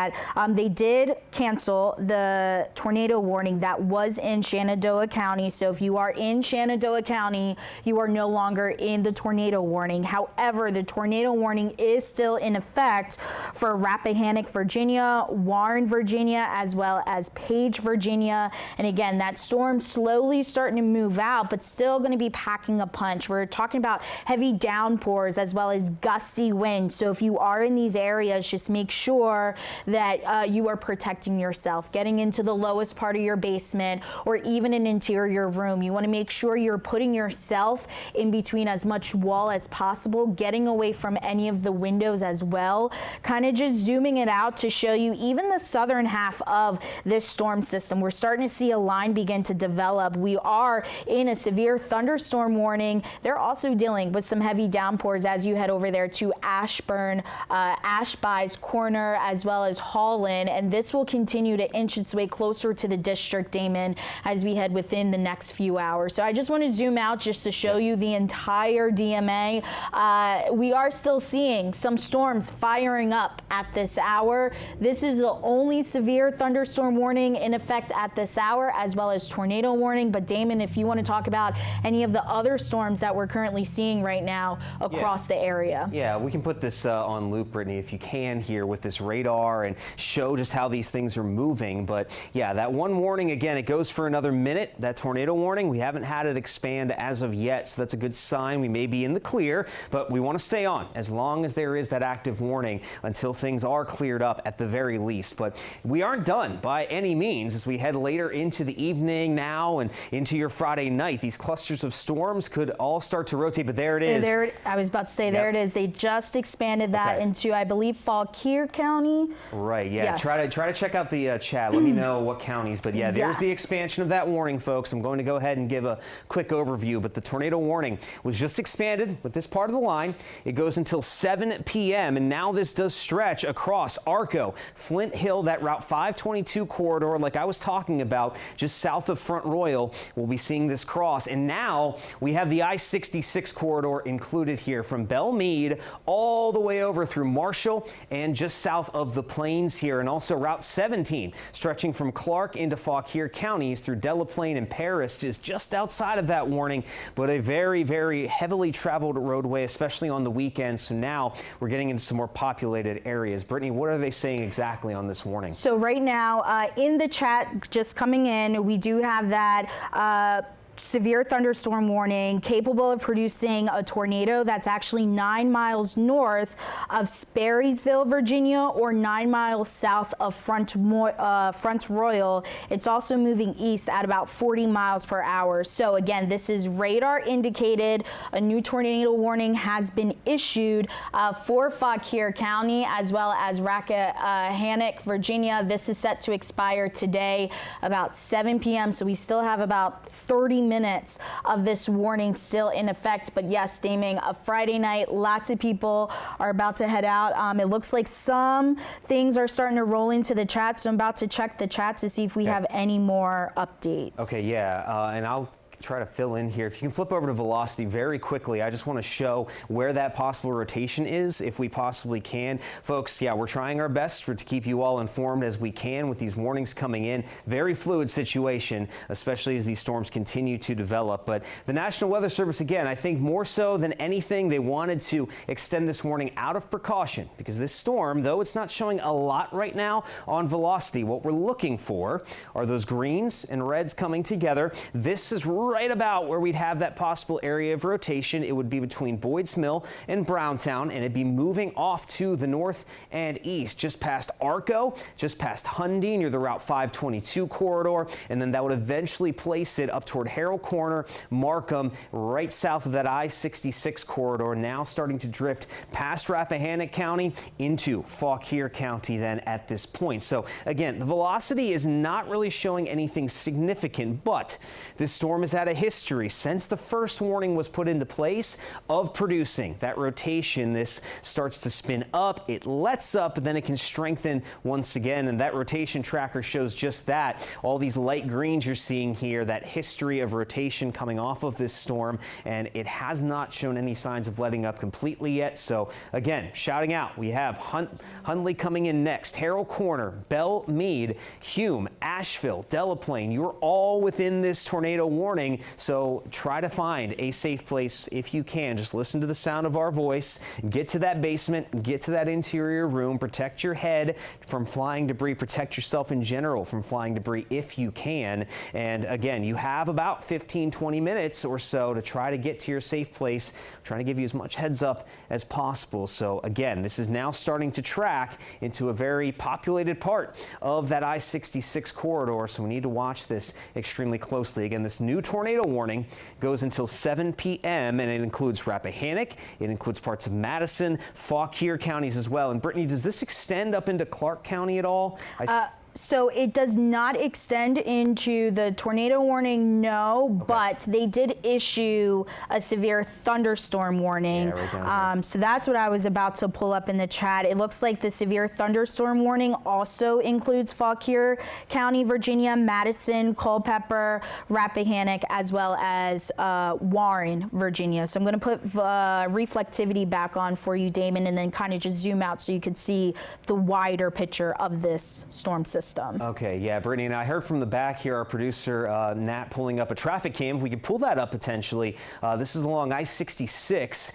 They did cancel the tornado warning that was in Shenandoah County. So if you are in Shenandoah County, you are no longer in the tornado warning. However, the tornado warning is still in effect for Rappahannock, Virginia, Warren, Virginia, as well as Page, Virginia. And again, that storm slowly starting to move out, but still going to be packing a punch. We're talking about heavy downpours as well as gusty winds. So if you are in these areas, just make sure that you are protecting yourself, getting into the lowest part of your basement or even an interior room. You want to make sure you're putting yourself in between as much wall as possible, getting away from any of the windows as well. Kind of just zooming it out to show you even the southern half of this storm system. We're starting to see a line begin to develop. We are in a severe thunderstorm warning. They're also dealing with some heavy downpours as you head over there to Ashburn, Ashby's Corner, as well as Holland, and this will continue to inch its way closer to the district, Damon, as we head within the next few hours. So I just want to zoom out just to show you the entire DMA. We are still seeing some storms firing up at this hour. This is the only severe thunderstorm warning in effect at this hour, as well as tornado warning. But Damon, if you want to talk about any of the other storms that we're currently seeing right now across the area. Yeah, we can put this on loop, Brittany, if you can here with this radar and show just how these things are moving. But yeah, that one warning, again, it goes for another minute. That tornado warning, we haven't had it expand as of yet, so that's a good sign. We may be in the clear, but we want to stay on as long as there is that active warning until things are cleared up at the very least. But we aren't done by any means as we head later into the evening now and into your Friday night. These clusters of storms could all start to rotate, but there it is. I was about to say, there it is. They just expanded that into, I believe, Fauquier County. Right, yeah. Yes. Try to check out the chat. Let me know what counties. But yeah, there's the expansion of that warning, folks. I'm going to go ahead and give a quick overview. But the tornado warning was just expanded with this part of the line. It goes until 7 p.m. And now this does stretch across Arco, Flint Hill, that Route 522 corridor, like I was talking about, just south of Front Royal. We'll be seeing this cross. And now we have the I-66 corridor included here from Belmead all the way over through Marshall and just south of the Plains here, and also Route 17 stretching from Clark into Fauquier counties through Delaplane and Paris is just outside of that warning, but a very, very heavily traveled roadway, especially on the weekend. So now we're getting into some more populated areas. Brittany, what are they saying exactly on this warning? So right now in the chat just coming in, we do have that severe thunderstorm warning capable of producing a tornado that's actually 9 miles north of Sperrysville, Virginia, or 9 miles south of Front Royal. It's also moving east at about 40 miles per hour. So again, this is radar indicated. A new tornado warning has been issued for Fauquier County as well as Rappahannock, Virginia. This is set to expire today about 7 p.m. So we still have about 30 minutes of this warning still in effect. But yes, Damon, a Friday night, lots of people are about to head out. It looks like some things are starting to roll into the chat, so I'm about to check the chat to see if we have any more updates. Okay, yeah, and I'll try to fill in here. If you can flip over to velocity very quickly, I just want to show where that possible rotation is, if we possibly can. Folks, yeah, we're trying our best to keep you all informed as we can with these warnings coming in. Very fluid situation, especially as these storms continue to develop. But the National Weather Service, again, I think more so than anything, they wanted to extend this warning out of precaution, because this storm, though it's not showing a lot right now on velocity, what we're looking for are those greens and reds coming together. This is right about where we'd have that possible area of rotation. It would be between Boyd's Mill and Browntown, and it'd be moving off to the north and east, just past Arco, just past Hundy near the Route 522 corridor, and then that would eventually place it up toward Harold Corner, Markham, right south of that I-66 corridor, now starting to drift past Rappahannock County into Fauquier County then at this point. So again, the velocity is not really showing anything significant, but this storm has had a history since the first warning was put into place of producing that rotation. This starts to spin up, it lets up, but then it can strengthen once again, and that rotation tracker shows just that. All these light greens you're seeing here, that history of rotation coming off of this storm, and it has not shown any signs of letting up completely yet. So again, shouting out, we have Hundley coming in next, Harold Corner, Belle Meade, Hume, Asheville, Delaplane. You're all within this tornado warning, so try to find a safe place if you can. Just listen to the sound of our voice, get to that basement, get to that interior room, protect your head from flying debris, protect yourself in general from flying debris if you can. And again, you have about 15-20 minutes or so to try to get to your safe place. I'm trying to give you as much heads up as possible. So again, this is now starting to track into a very populated part of that I-66 corridor, so we need to watch this extremely closely. Again, this new tornado warning goes until 7 p.m. and it includes Rappahannock, it includes parts of Madison, Fauquier counties as well. And Brittany, does this extend up into Clark County at all? So it does not extend into the tornado warning, no, okay. But they did issue a severe thunderstorm warning. Yeah, right down here. So that's what I was about to pull up in the chat. It looks like the severe thunderstorm warning also includes Fauquier County, Virginia, Madison, Culpeper, Rappahannock, as well as Warren, Virginia. So I'm going to put reflectivity back on for you, Damon, and then kind of just zoom out so you could see the wider picture of this storm system. Okay, yeah, Brittany, and I heard from the back here, our producer, Nat, pulling up a traffic cam. If we could pull that up potentially. This is along I-66.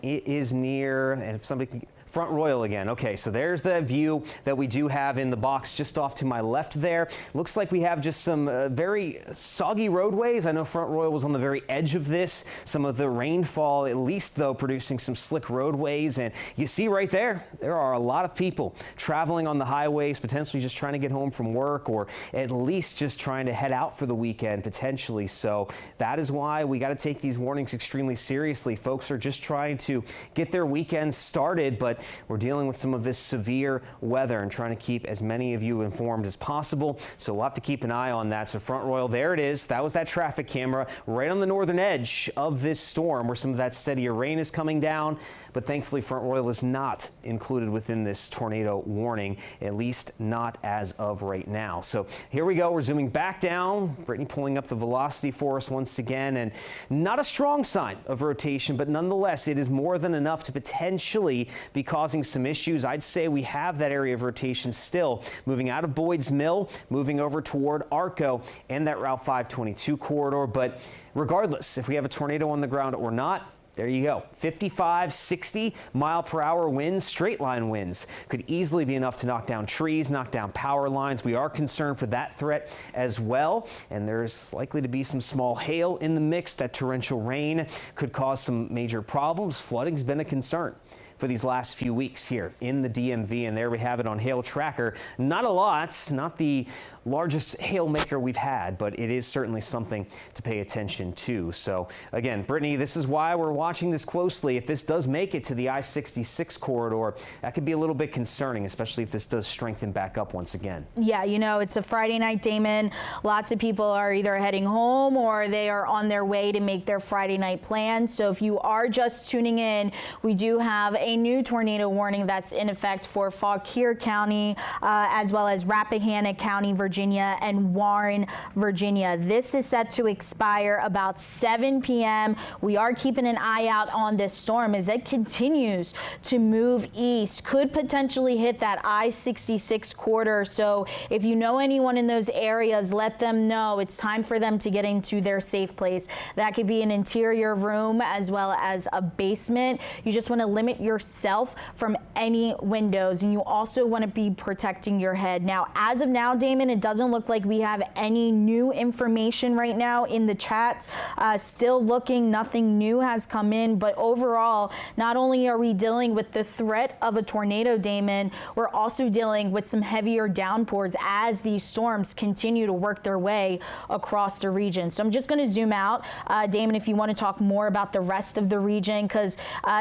It is near, and if somebody can, Front Royal again. Okay, so there's the view that we do have in the box just off to my left there. Looks like we have just some very soggy roadways. I know Front Royal was on the very edge of this. Some of the rainfall, at least though, producing some slick roadways. And you see right there are a lot of people traveling on the highways, potentially just trying to get home from work, or at least just trying to head out for the weekend potentially. So that is why we got to take these warnings extremely seriously. Folks are just trying to get their weekend started, but we're dealing with some of this severe weather and trying to keep as many of you informed as possible. So we'll have to keep an eye on that. So Front Royal, there it is. That was that traffic camera right on the northern edge of this storm where some of that steadier rain is coming down. But thankfully, Front Royal is not included within this tornado warning, at least not as of right now. So here we go. We're zooming back down. Brittany pulling up the velocity for us once again, and not a strong sign of rotation, but nonetheless, it is more than enough to potentially be causing some issues. I'd say we have that area of rotation still moving out of Boyd's Mill, moving over toward Arco and that Route 522 corridor. But regardless, if we have a tornado on the ground or not, there you go. 55, 60 mile per hour winds, straight line winds could easily be enough to knock down trees, knock down power lines. We are concerned for that threat as well. And there's likely to be some small hail in the mix. That torrential rain could cause some major problems. Flooding's been a concern for these last few weeks here in the DMV, and there we have it on Hail Tracker. Not a lot, not the largest hail maker we've had, but it is certainly something to pay attention to. So again, Brittany, this is why we're watching this closely. If this does make it to the I-66 corridor, that could be a little bit concerning, especially if this does strengthen back up once again. Yeah, you know, it's a Friday night, Damon. Lots of people are either heading home or they are on their way to make their Friday night plans. So if you are just tuning in, we do have a new tornado warning that's in effect for Fauquier County, as well as Rappahannock County, Virginia, Virginia, and Warren, Virginia. This is set to expire about 7 p.m. We are keeping an eye out on this storm as it continues to move east. Could potentially hit that I-66 corridor. So if you know anyone in those areas, let them know it's time for them to get into their safe place. That could be an interior room as well as a basement. You just want to limit yourself from any windows, and you also want to be protecting your head. Now, as of now, Damon, it doesn't look like we have any new information right now in the chat. Still looking, nothing new has come in, but overall, not only are we dealing with the threat of a tornado, Damon, we're also dealing with some heavier downpours as these storms continue to work their way across the region. So I'm just going to zoom out, Damon, if you want to talk more about the rest of the region, because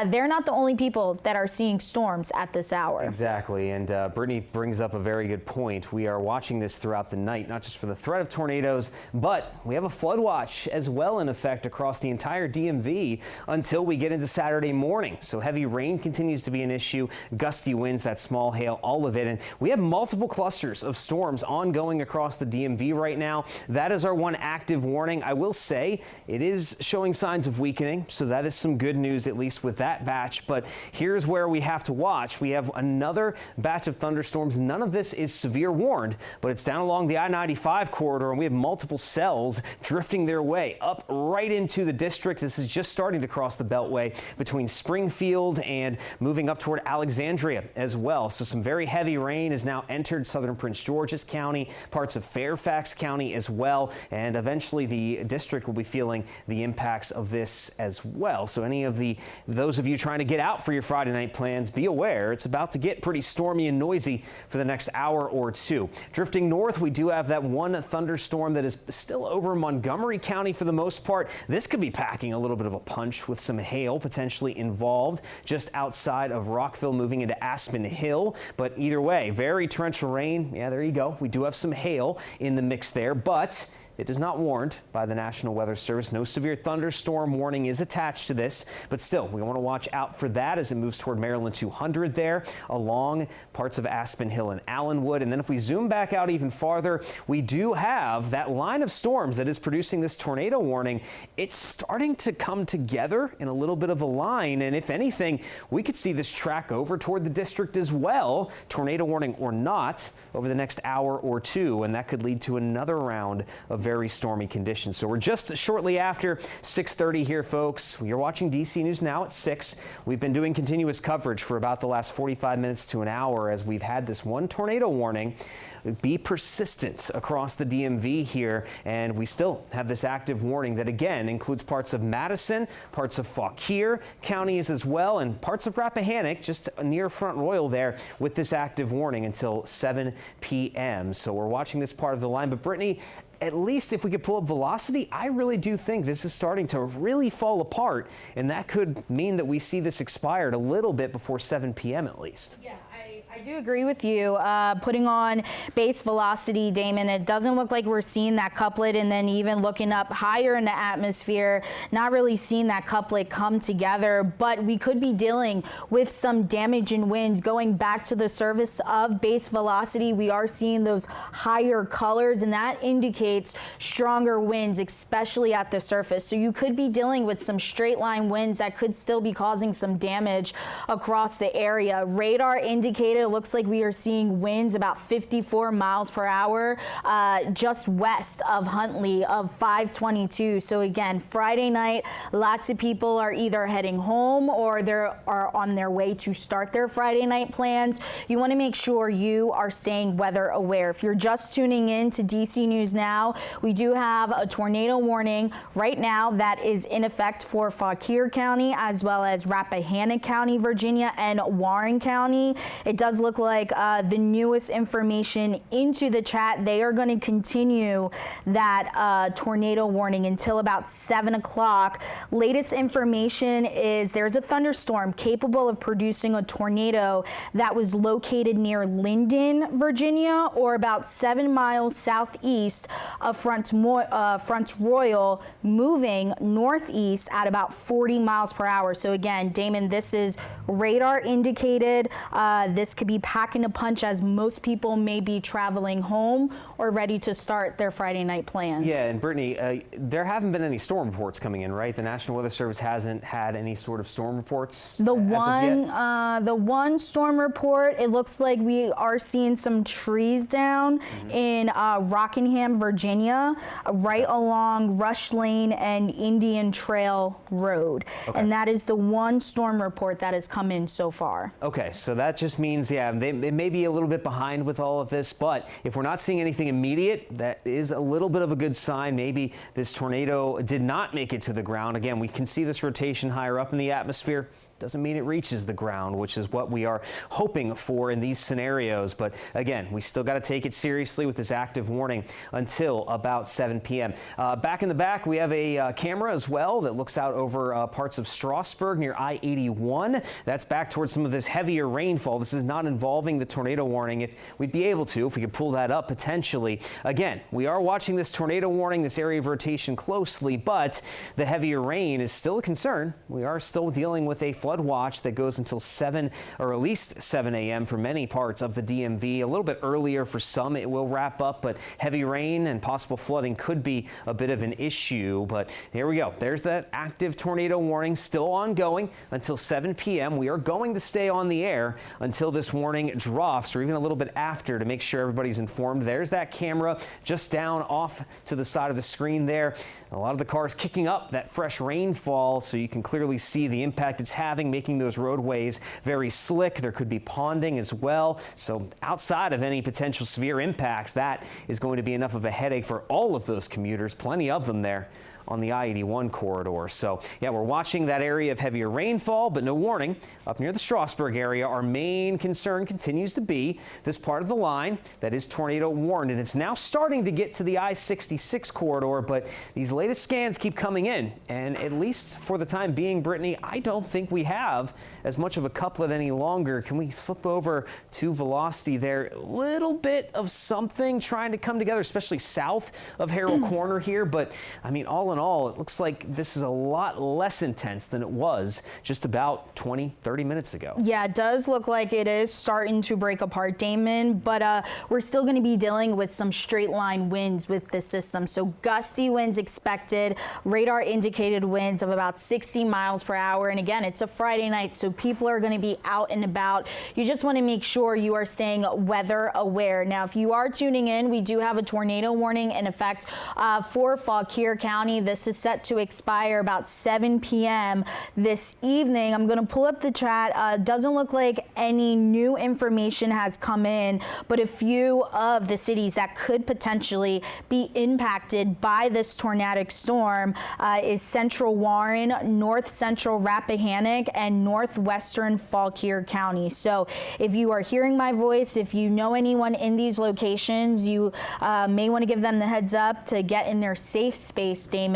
they're not the only people that are seeing storms at this hour. Exactly, and Brittany brings up a very good point. We are watching this throughout the night, not just for the threat of tornadoes, but we have a flood watch as well in effect across the entire DMV until we get into Saturday morning. So heavy rain continues to be an issue, gusty winds, that small hail, all of it. And we have multiple clusters of storms ongoing across the DMV right now. That is our one active warning. I will say it is showing signs of weakening, so that is some good news, at least with that batch. But here's where we have to watch. We have another batch of thunderstorms. None of this is severe warned, but it's down along the I-95 corridor, and we have multiple cells drifting their way up right into the district. This is just starting to cross the beltway between Springfield and moving up toward Alexandria as well. So some very heavy rain has now entered southern Prince George's County, parts of Fairfax County as well, and eventually the district will be feeling the impacts of this as well. So any of those of you trying to get out for your Friday night plans, be aware it's about to get pretty stormy and noisy for the next hour or two. Drifting north, we do have that one thunderstorm that is still over Montgomery County for the most part. This could be packing a little bit of a punch with some hail potentially involved just outside of Rockville, moving into Aspen Hill. But either way, very torrential rain. Yeah, there you go. We do have some hail in the mix there, but it is not warned by the National Weather Service. No severe thunderstorm warning is attached to this, but still, we want to watch out for that as it moves toward Maryland 200 there along parts of Aspen Hill and Allenwood. And then if we zoom back out even farther, we do have that line of storms that is producing this tornado warning. It's starting to come together in a little bit of a line. And if anything, we could see this track over toward the district as well, tornado warning or not, over the next hour or two. And that could lead to another round of very stormy conditions. So we're just shortly after 6:30 here, folks. You're watching DC News Now at 6. We've been doing continuous coverage for about the last 45 minutes to an hour as we've had this one tornado warning be persistent across the DMV here, and we still have this active warning that again includes parts of Madison, parts of Fauquier counties as well, and parts of Rappahannock just near Front Royal there with this active warning until 7 p.m. So we're watching this part of the line. But Brittany, at least if we could pull up velocity, I really do think this is starting to really fall apart, and that could mean that we see this expired a little bit before 7 p.m. at least. Yeah, I do agree with you. Putting on base velocity, Damon, it doesn't look like we're seeing that couplet, and then even looking up higher in the atmosphere, not really seeing that couplet come together, but we could be dealing with some damage in winds. Going back to the surface of base velocity, we are seeing those higher colors, and that indicates stronger winds, especially at the surface. So you could be dealing with some straight line winds that could still be causing some damage across the area. Radar indicated it looks like we are seeing winds about 54 miles per hour just west of Huntley of 522. So again, Friday night, lots of people are either heading home or they are on their way to start their Friday night plans. You want to make sure you are staying weather aware. If you're just tuning in to DC News Now, we do have a tornado warning right now that is in effect for Fauquier County as well as Rappahannock County, Virginia, and Warren County. It does look like the newest information into the chat. They are going to continue that tornado warning until about 7 o'clock. Latest information is there's a thunderstorm capable of producing a tornado that was located near Linden, Virginia, or about 7 miles southeast of Front Royal, moving northeast at about 40 miles per hour. So again, Damon, this is radar indicated. This could be packing a punch as most people may be traveling home or ready to start their Friday night plans. Yeah, and Brittany, there haven't been any storm reports coming in, right? The National Weather Service hasn't had any sort of storm reports. The one storm report, it looks like we are seeing some trees down in Rockingham, Virginia, right along Rush Lane and Indian Trail Road. Okay. And that is the one storm report that has come in so far. Okay, so that just means, yeah, they may be a little bit behind with all of this, but if we're not seeing anything immediate, that is a little bit of a good sign. Maybe this tornado did not make it to the ground. Again, we can see this rotation higher up in the atmosphere. Doesn't mean it reaches the ground, which is what we are hoping for in these scenarios. But again, we still got to take it seriously with this active warning until about 7 p.m. Back in the back, we have a camera as well that looks out over parts of Strasburg near I-81. That's back towards some of this heavier rainfall. This is not involving the tornado warning. If we'd be able to, if we could pull that up potentially. Again, we are watching this tornado warning, this area of rotation closely, but the heavier rain is still a concern. We are still dealing with a flood watch that goes until 7 or at least 7 a.m. for many parts of the DMV. A little bit earlier for some, it will wrap up, but heavy rain and possible flooding could be a bit of an issue. But here we go. There's that active tornado warning still ongoing until 7 p.m. We are going to stay on the air until this warning drops, or even a little bit after, to make sure everybody's informed. There's that camera just down off to the side of the screen there. A lot of the cars kicking up that fresh rainfall, so you can clearly see the impact it's having, making those roadways very slick. There could be ponding as well. So outside of any potential severe impacts, that is going to be enough of a headache for all of those commuters, plenty of them there on the I-81 corridor. So yeah, we're watching that area of heavier rainfall, but no warning up near the Strasburg area. Our main concern continues to be this part of the line that is tornado warned, and it's now starting to get to the I-66 corridor, but these latest scans keep coming in, and at least for the time being, Brittany, I don't think we have as much of a couplet any longer. Can we flip over to velocity there? A little bit of something trying to come together, especially south of Harold Corner here, but I mean, all in all, it looks like this is a lot less intense than it was just about 20-30 minutes ago. Yeah, it does look like it is starting to break apart, Damon, but we're still going to be dealing with some straight line winds with this system. So gusty winds expected, radar indicated winds of about 60 miles per hour. And again, it's a Friday night, so people are going to be out and about. You just want to make sure you are staying weather aware. Now, if you are tuning in, we do have a tornado warning in effect for Fauquier County. This is set to expire about 7 p.m. this evening. I'm going to pull up the chat. Doesn't look like any new information has come in, but a few of the cities that could potentially be impacted by this tornadic storm is Central Warren, North Central Rappahannock, and Northwestern Fauquier County. So if you are hearing my voice, if you know anyone in these locations, you may want to give them the heads up to get in their safe space, Damon.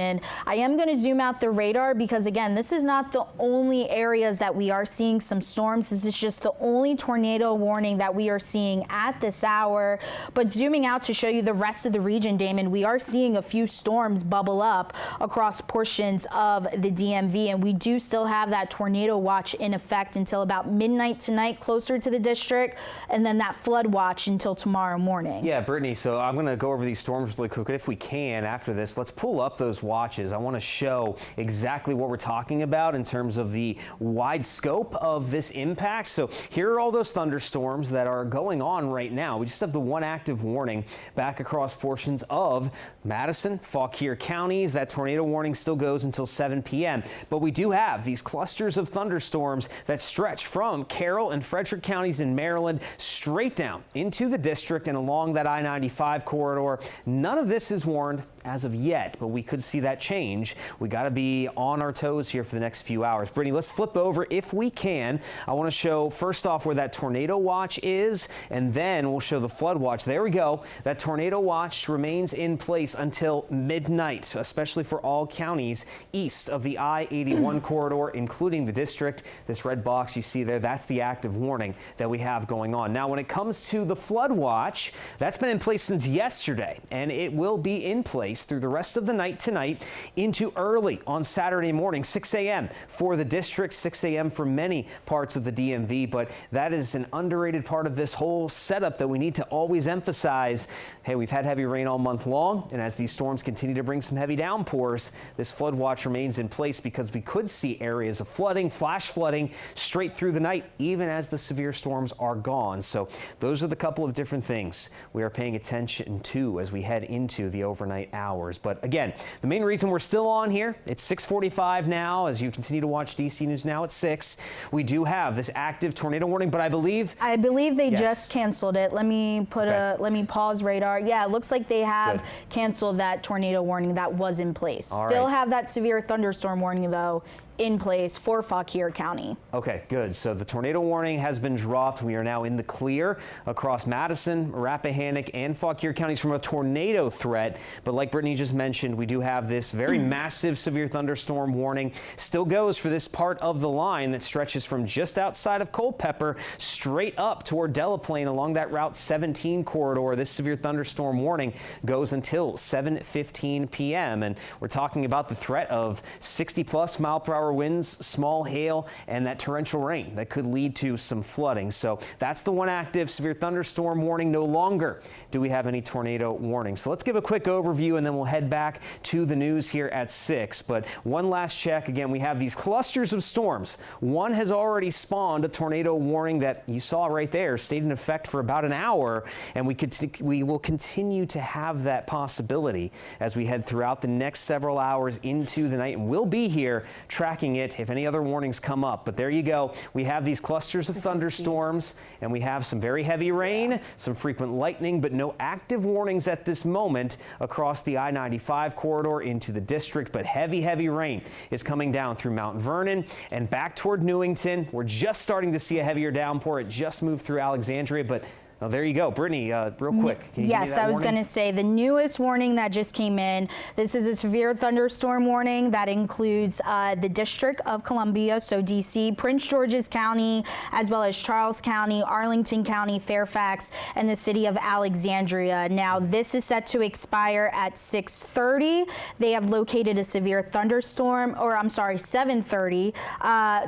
I am going to zoom out the radar because, again, this is not the only areas that we are seeing some storms. This is just the only tornado warning that we are seeing at this hour. But zooming out to show you the rest of the region, Damon, we are seeing a few storms bubble up across portions of the DMV, and we do still have that tornado watch in effect until about midnight tonight, closer to the district, and then that flood watch until tomorrow morning. Yeah, Brittany, so I'm going to go over these storms really quick. If we can, after this, let's pull up those watches. I want to show exactly what we're talking about in terms of the wide scope of this impact. So here are all those thunderstorms that are going on right now. We just have the one active warning back across portions of Madison, Fauquier counties. That tornado warning still goes until 7 p.m. But we do have these clusters of thunderstorms that stretch from Carroll and Frederick counties in Maryland straight down into the district and along that I-95 corridor. None of this is warned as of yet, but we could see that change. We got to be on our toes here for the next few hours. Brittany, let's flip over if we can. I want to show first off where that tornado watch is, and then we'll show the flood watch. There we go. That tornado watch remains in place until midnight, especially for all counties east of the I-81 corridor, including the district. This red box you see there, that's the active warning that we have going on. Now, when it comes to the flood watch, that's been in place since yesterday, and it will be in place place through the rest of the night tonight into early on Saturday morning, 6 a.m. for the district, 6 a.m. for many parts of the DMV. But that is an underrated part of this whole setup that we need to always emphasize. Hey, we've had heavy rain all month long, and as these storms continue to bring some heavy downpours, this flood watch remains in place because we could see areas of flooding, flash flooding straight through the night, even as the severe storms are gone. So those are the couple of different things we are paying attention to as we head into the overnight hours. But again, the main reason we're still on here, it's 6:45 now as you continue to watch DC News Now at 6. We do have this active tornado warning, but I believe they yes. just canceled it. Let me pause radar. Yeah, it looks like they have canceled that tornado warning that was in place. Still have that severe thunderstorm warning though in place for Fauquier County. Okay, good. So the tornado warning has been dropped. We are now in the clear across Madison, Rappahannock, and Fauquier counties from a tornado threat. But like Brittany just mentioned, we do have this very massive severe thunderstorm warning. Still goes for this part of the line that stretches from just outside of Culpeper straight up toward Delaplane along that Route 17 corridor. This severe thunderstorm warning goes until 7:15 p.m. And we're talking about the threat of 60+ mile-per-hour winds, small hail, and that torrential rain that could lead to some flooding. So that's the one active severe thunderstorm warning. No longer do we have any tornado warning. So let's give a quick overview and then we'll head back to the news here at 6. But one last check. Again, we have these clusters of storms. One has already spawned a tornado warning that you saw right there, stayed in effect for about an hour, and we will continue to have that possibility as we head throughout the next several hours into the night, and we'll be here tracking it if any other warnings come up. But there you go. We have these clusters of thunderstorms, and we have some very heavy rain, some frequent lightning, but no active warnings at this moment across the I-95 corridor into the district. But heavy rain is coming down through Mount Vernon and back toward Newington. We're just starting to see a heavier downpour. It just moved through Alexandria, but oh, there you go. Brittany, real quick. Can you give me that I was going to say the newest warning that just came in. This is a severe thunderstorm warning that includes the District of Columbia, so DC, Prince George's County, as well as Charles County, Arlington County, Fairfax, and the city of Alexandria. Now, this is set to expire at 6:30. They have located a severe thunderstorm, or I'm sorry, 7:30.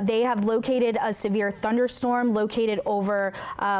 They have located a severe thunderstorm located over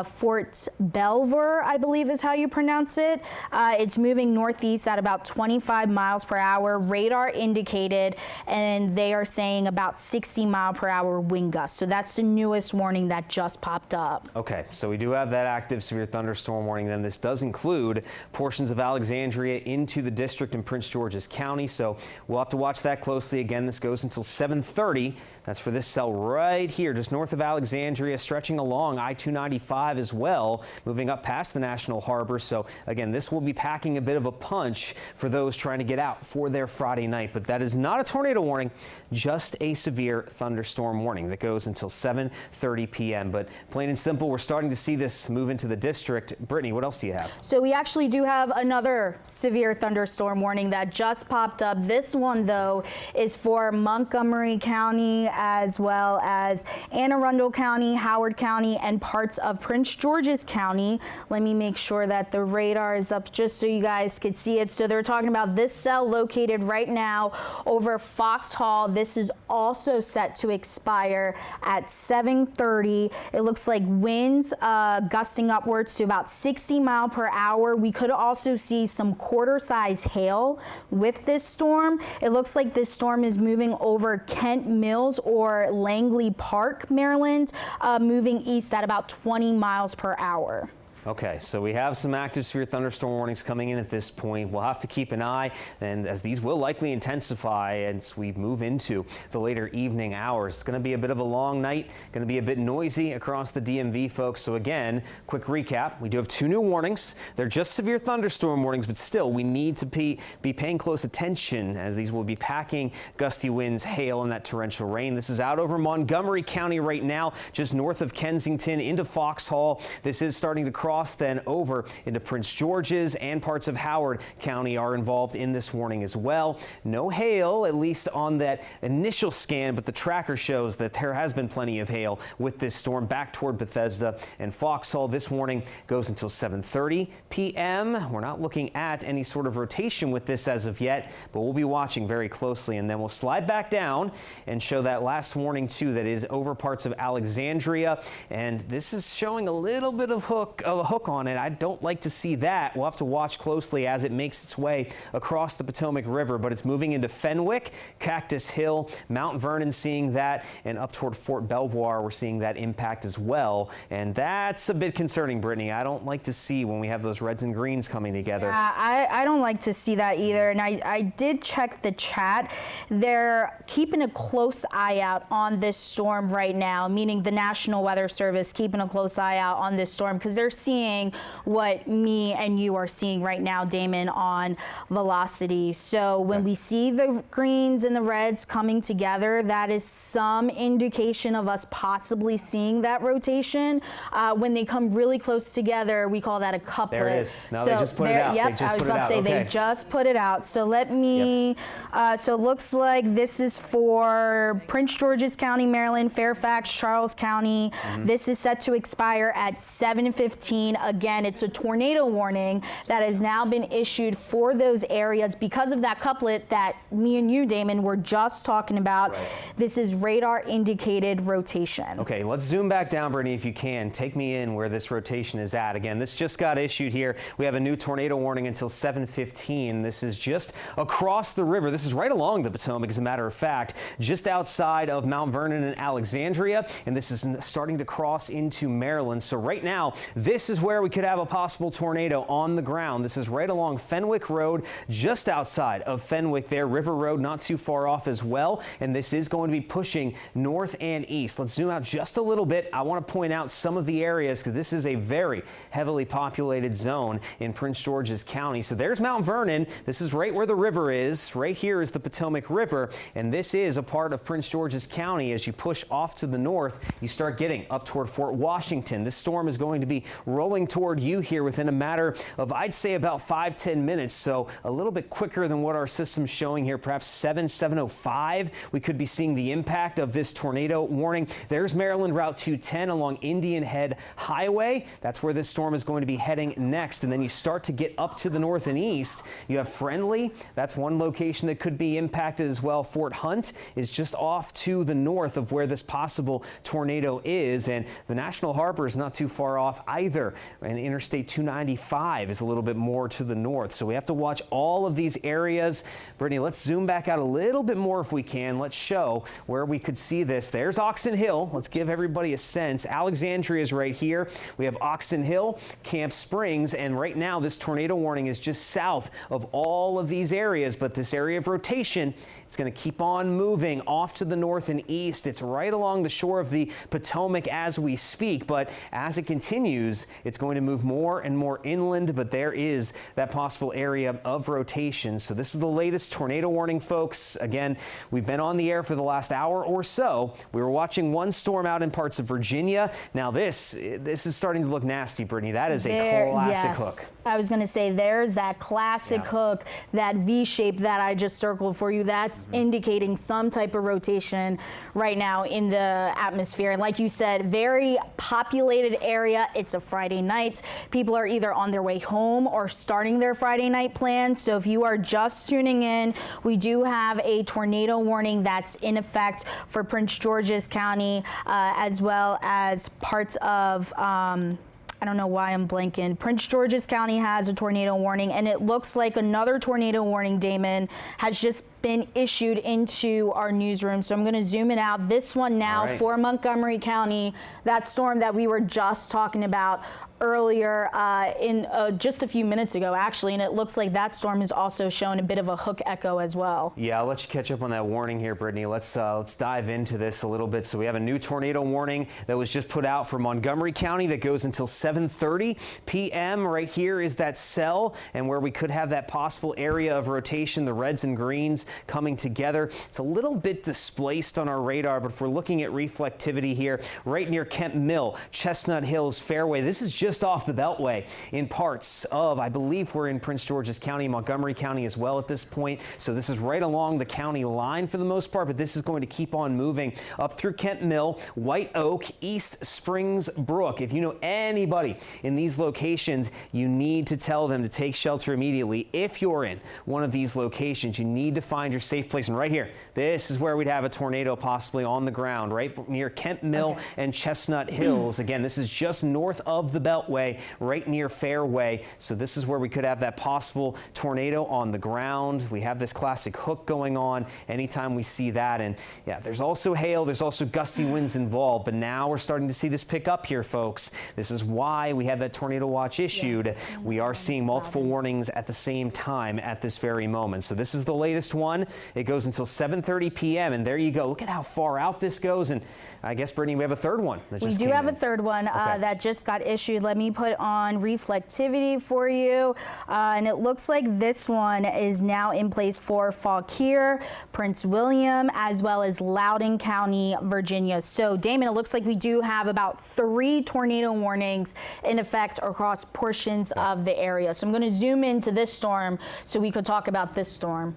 Fort Belvoir, I believe is how you pronounce it. It's moving northeast at about 25 miles per hour, radar indicated, and they are saying about 60 mile per hour wind gusts. So that's the newest warning that just popped up. Okay, so we do have that active severe thunderstorm warning. Then this does include portions of Alexandria into the district in Prince George's County. So we'll have to watch that closely. Again, this goes until 7:30. That's for this cell right here, just north of Alexandria, stretching along I-295 as well, moving up past the National Harbor. So again, this will be packing a bit of a punch for those trying to get out for their Friday night. But that is not a tornado warning, just a severe thunderstorm warning that goes until 7:30 p.m. But plain and simple, we're starting to see this move into the district. Brittany, what else do you have? So we actually do have another severe thunderstorm warning that just popped up. This one, though, is for Montgomery County, as well as Anne Arundel County, Howard County, and parts of Prince George's County. Let me make sure that the radar is up just so you guys could see it. So they're talking about this cell located right now over Foxhall. This is also set to expire at 7:30. It looks like winds gusting upwards to about 60 mile per hour. We could also see some quarter-size hail with this storm. It looks like this storm is moving over Kent Mills or Langley Park, Maryland, moving east at about 20 miles per hour. Okay, so we have some active severe thunderstorm warnings coming in at this point. We'll have to keep an eye, and as these will likely intensify as we move into the later evening hours. It's going to be a bit of a long night, going to be a bit noisy across the DMV, folks. So again, quick recap. We do have two new warnings. They're just severe thunderstorm warnings, but still we need to be paying close attention as these will be packing gusty winds, hail, and that torrential rain. This is out over Montgomery County right now, just north of Kensington into Foxhall. This is starting to cross across then over into Prince George's, and parts of Howard County are involved in this warning as well. No hail, at least on that initial scan, but the tracker shows that there has been plenty of hail with this storm back toward Bethesda and Foxhall. This warning goes until 7:30 p.m. We're not looking at any sort of rotation with this as of yet, but we'll be watching very closely, and then we'll slide back down and show that last warning too that is over parts of Alexandria, and this is showing a little bit of a hook on it. I don't like to see that. We'll have to watch closely as it makes its way across the Potomac River, but it's moving into Fenwick, Cactus Hill, Mount Vernon, seeing that, and up toward Fort Belvoir we're seeing that impact as well, and that's a bit concerning, Brittany. I don't like to see when we have those reds and greens coming together. Yeah, I don't like to see that either, and I did check the chat. They're keeping a close eye out on this storm right now, meaning the National Weather Service keeping a close eye out on this storm because they're seeing what me and you are seeing right now, Damon, on velocity. So when we see the greens and the reds coming together, that is some indication of us possibly seeing that rotation. When they come really close together, we call that a couplet. There it is. No, they just put it out. Yep, They just I was put it about out. to say Okay. they just put it out. So let me, so it looks like this is for Prince George's County, Maryland, Fairfax, Charles County. This is set to expire at 7:15. Again, it's a tornado warning that has now been issued for those areas because of that couplet that me and you, Damon, were just talking about. Right. This is radar indicated rotation. Okay, let's zoom back down, Brittany, if you can. Take me in where this rotation is at. Again, this just got issued here. We have a new tornado warning until 7:15. This is just across the river. This is right along the Potomac, as a matter of fact, just outside of Mount Vernon and Alexandria, and this is starting to cross into Maryland. So right now, this is where we could have a possible tornado on the ground. This is right along Fenwick Road, just outside of Fenwick there. River Road not too far off as well, and this is going to be pushing north and east. Let's zoom out just a little bit. I want to point out some of the areas because this is a very heavily populated zone in Prince George's County. So there's Mount Vernon. This is right where the river is. Right here is the Potomac River, and this is a part of Prince George's County. As you push off to the north, you start getting up toward Fort Washington. This storm is going to be rolling toward you here within a matter of, I'd say, about 5-10 minutes. So a little bit quicker than what our system's showing here, perhaps 7:05. We could be seeing the impact of this tornado warning. There's Maryland Route 210 along Indian Head Highway. That's where this storm is going to be heading next. And then you start to get up to the north and east. You have Friendly. That's one location that could be impacted as well. Fort Hunt is just off to the north of where this possible tornado is. And the National Harbor is not too far off either. And Interstate 295 is a little bit more to the north. So we have to watch all of these areas. Brittany, let's zoom back out a little bit more if we can. Let's show where we could see this. There's Oxon Hill. Let's give everybody a sense. Alexandria is right here. We have Oxon Hill, Camp Springs, and right now this tornado warning is just south of all of these areas, but this area of rotation, it's going to keep on moving off to the north and east. It's right along the shore of the Potomac as we speak, but as it continues, it's going to move more and more inland, but there is that possible area of rotation. So this is the latest tornado warning, folks. Again, we've been on the air for the last hour or so. We were watching one storm out in parts of Virginia. Now this is starting to look nasty, Brittany. That is a classic hook. I was going to say there's that classic hook, that V shape that I just circled for you. That's indicating some type of rotation right now in the atmosphere. And like you said, very populated area. It's a Friday night. People are either on their way home or starting their Friday night plans. So if you are just tuning in, we do have a tornado warning that's in effect for Prince George's County, as well as parts of I don't know why I'm blanking. Prince George's County has a tornado warning, and it looks like another tornado warning, Damon, has just been issued into our newsroom. So I'm going to zoom it out. This one now for Montgomery County, that storm that we were just talking about earlier in just a few minutes ago, actually, and it looks like that storm is also showing a bit of a hook echo as well. Yeah, I'll let you catch up on that warning here, Brittany. Let's dive into this a little bit. So we have a new tornado warning that was just put out for Montgomery County that goes until 7:30 p.m. Right here is that cell, and where we could have that possible area of rotation, the reds and greens coming together. It's a little bit displaced on our radar, but if we're looking at reflectivity here, right near Kemp Mill, Chestnut Hills, Fairway, this is just off the Beltway in parts of, I believe we're in Prince George's County, Montgomery County as well at this point. So this is right along the county line for the most part, but this is going to keep on moving up through Kemp Mill, White Oak, East Springs Brook. If you know anybody in these locations, you need to tell them to take shelter immediately. If you're in one of these locations, you need to find your safe place. And right here, this is where we'd have a tornado possibly on the ground, right near Kemp Mill and Chestnut Hills. Again, this is just north of the Beltway, right near Fairway. So this is where we could have that possible tornado on the ground. We have this classic hook going on anytime we see that. And yeah, there's also hail, there's also gusty winds involved, but now we're starting to see this pick up here, folks. This is why we have that tornado watch issued. We are seeing multiple warnings at the same time at this very moment. So this is the latest one. It goes until 7:30 p.m. and there you go. Look at how far out this goes. And I guess, Brittany, we have a third one. We do have a third one that just got issued. Let me put on reflectivity for you. And it looks like this one is now in place for Fauquier, Prince William, as well as Loudoun County, Virginia. So, Damon, it looks like we do have about 3 tornado warnings in effect across portions of the area. So I'm going to zoom into this storm so we could talk about this storm.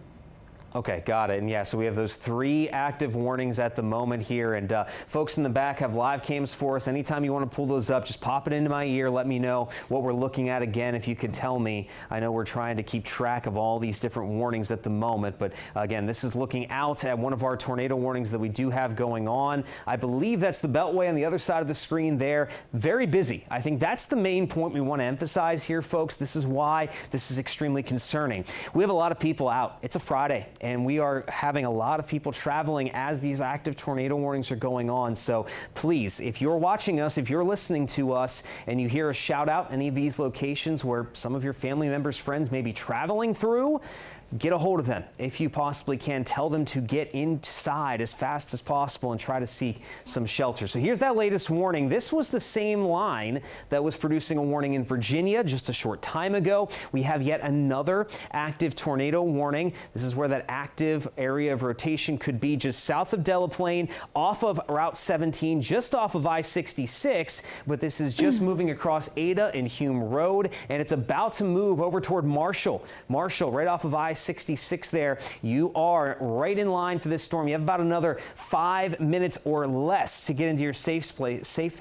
Okay, got it. And yeah, so we have those 3 active warnings at the moment here. And folks in the back have live cams for us. Anytime you want to pull those up, just pop it into my ear. Let me know what we're looking at again, if you could tell me. I know we're trying to keep track of all these different warnings at the moment. But again, this is looking out at one of our tornado warnings that we do have going on. I believe that's the Beltway on the other side of the screen there. Very busy. I think that's the main point we want to emphasize here, folks. This is why this is extremely concerning. We have a lot of people out. It's a Friday, and we are having a lot of people traveling as these active tornado warnings are going on. So please, if you're watching us, if you're listening to us and you hear a shout out any of these locations where some of your family members, friends may be traveling through, get a hold of them. If you possibly can, tell them to get inside as fast as possible and try to seek some shelter. So here's that latest warning. This was the same line that was producing a warning in Virginia just a short time ago. We have yet another active tornado warning. This is where that active area of rotation could be just south of Delaplane, off of Route 17, just off of I-66, but this is just moving across Ada and Hume Road, and it's about to move over toward Marshall. Marshall, right off of I-66 there. You are right in line for this storm. You have about another 5 minutes or less to get into your safe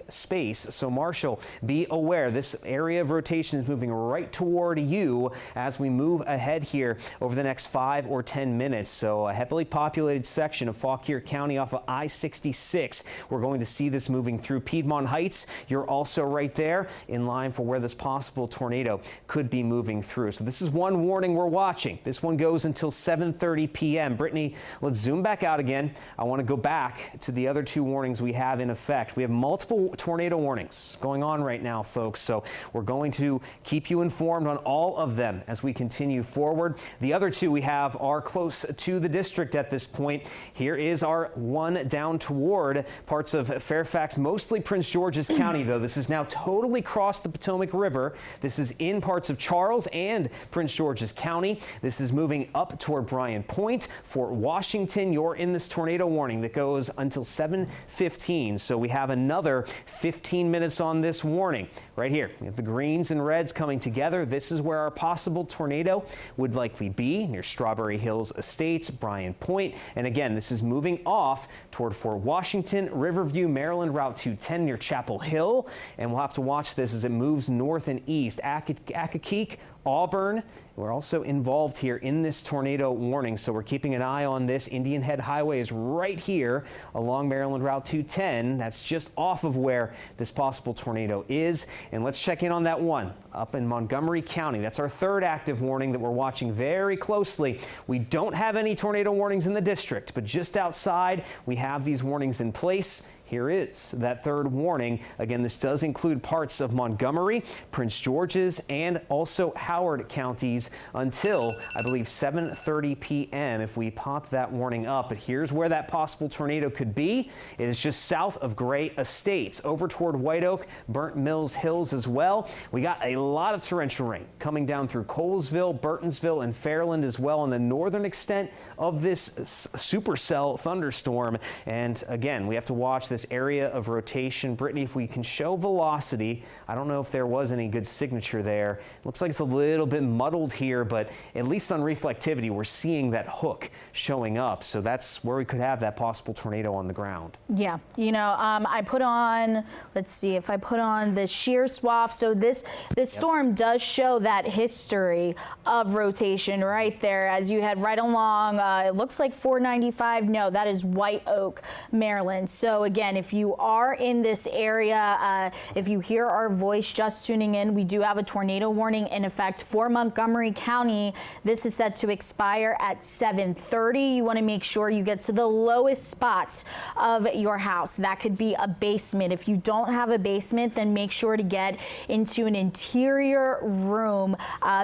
space. So Marshall, be aware this area of rotation is moving right toward you as we move ahead here over the next 5 or 10 minutes. So a heavily populated section of Fauquier County off of I-66. We're going to see this moving through Piedmont Heights. You're also right there in line for where this possible tornado could be moving through. So this is one warning we're watching. This one goes until 7:30 p.m. Brittany, let's zoom back out again. I want to go back to the other 2 warnings we have in effect. We have multiple tornado warnings going on right now, folks. So we're going to keep you informed on all of them as we continue forward. The other 2 we have are close to the district at this point. Here is our one down toward parts of Fairfax, mostly Prince George's County, though. This is now totally crossed the Potomac River. This is in parts of Charles and Prince George's County. This is moving up toward Bryan Point. Fort Washington, you're in this tornado warning that goes until 7:15. So we have another 15 minutes on this warning. Right here, we have the greens and reds coming together. This is where our possible tornado would likely be, near Strawberry Hills Estates, Bryan Point. And again, this is moving off toward Fort Washington, Riverview, Maryland, Route 210 near Chapel Hill. And we'll have to watch this as it moves north and east. Accokeek, Auburn. We're also involved here in this tornado warning, so we're keeping an eye on this. Indian Head Highway is right here along Maryland Route 210. That's just off of where this possible tornado is. And let's check in on that one up in Montgomery County. That's our 3rd active warning that we're watching very closely. We don't have any tornado warnings in the district, but just outside we have these warnings in place. here is that third warning. Again, this does include parts of Montgomery, Prince George's, and also Howard counties until, I believe, 7:30 p.m. if we pop that warning up. But here's where that possible tornado could be. It is just south of Gray Estates, over toward White Oak, Burnt Mills Hills as well. We got a lot of torrential rain coming down through Colesville, Burtonsville, and Fairland as well on the northern extent of this supercell thunderstorm. And again, we have to watch this area of rotation. Brittany, if we can show velocity, I don't know if there was any good signature there. It looks like it's a little bit muddled here, but at least on reflectivity, we're seeing that hook showing up. So that's where we could have that possible tornado on the ground. Yeah, you know, I put on, let's see if I put on the shear swath. So this storm does show that history of rotation right there as you head right along. It looks like 495. No, that is White Oak, Maryland. So again, if you are in this area, if you hear our voice just tuning in, we do have a tornado warning in effect for Montgomery County. This is set to expire at 7:30. You want to make sure you get to the lowest spot of your house. That could be a basement. If you don't have a basement, then make sure to get into an interior room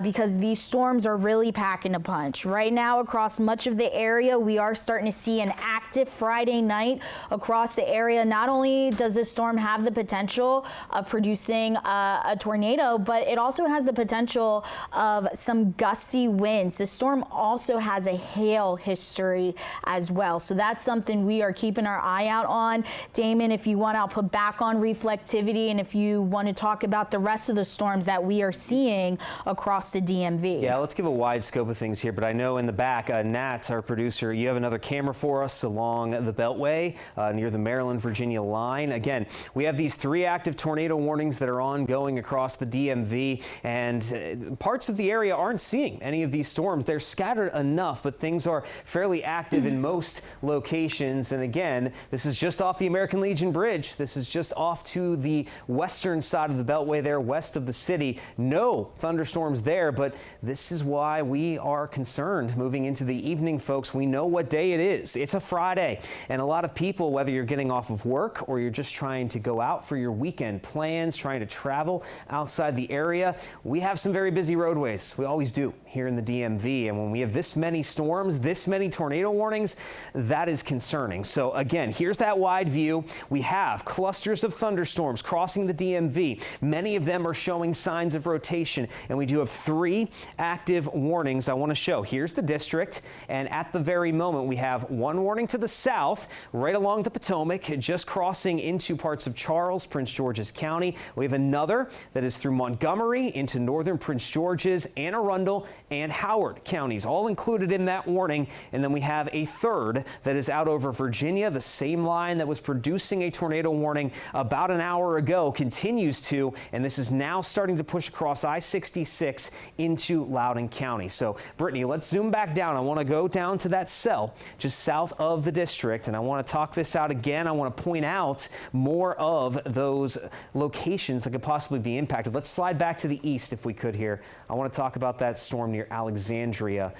because these storms are really packing a punch. Right now, across much of the area, we are starting to see an active Friday night across the area. Not only does this storm have the potential of producing a tornado, but it also has the potential of some gusty winds. The storm also has a hail history as well. So that's something we are keeping our eye out on. Damon, if you want, I'll put back on reflectivity, and if you want to talk about the rest of the storms that we are seeing across the DMV. Yeah, let's give a wide scope of things here, but I know in the back, Nat, our producer, you have another camera for us along the Beltway near the Maryland-Virginia line. Again, we have these 3 active tornado warnings that are ongoing across the DMV, and parts of the area aren't seeing any of these storms. They're scattered enough, but things are fairly active in most locations. And again, this is just off the American Legion Bridge. This is just off to the western side of the Beltway there, west of the city. No thunderstorms there, but this is why we are concerned moving into the evening, folks. We know what day it is. It's a Friday, and a lot of people, whether you're getting off of work or you're just trying to go out for your weekend plans, trying to travel outside the area, we have some very busy roadways. We always do here in the DMV, and when we have this many storms, this many tornado warnings, that is concerning. So again, here's that wide view. We have clusters of thunderstorms crossing the DMV. Many of them are showing signs of rotation, and we do have 3 active warnings I want to show. Here's the district, and at the very moment, we have 1 warning to the south, right along the Potomac, just crossing into parts of Charles, Prince George's County. We have another that is through Montgomery into northern Prince George's, Anne Arundel, and Howard counties, all included in that warning. And then we have a third that is out over Virginia. The same line that was producing a tornado warning about an hour ago continues to, and this is now starting to push across I-66 into Loudoun County. So, Brittany, let's zoom back down. I want to go down to that cell just south of the district, and I want to talk this out again. I want to point out more of those locations that could possibly be impacted. Let's slide back to the east if we could here. I want to talk about that storm near Alexandria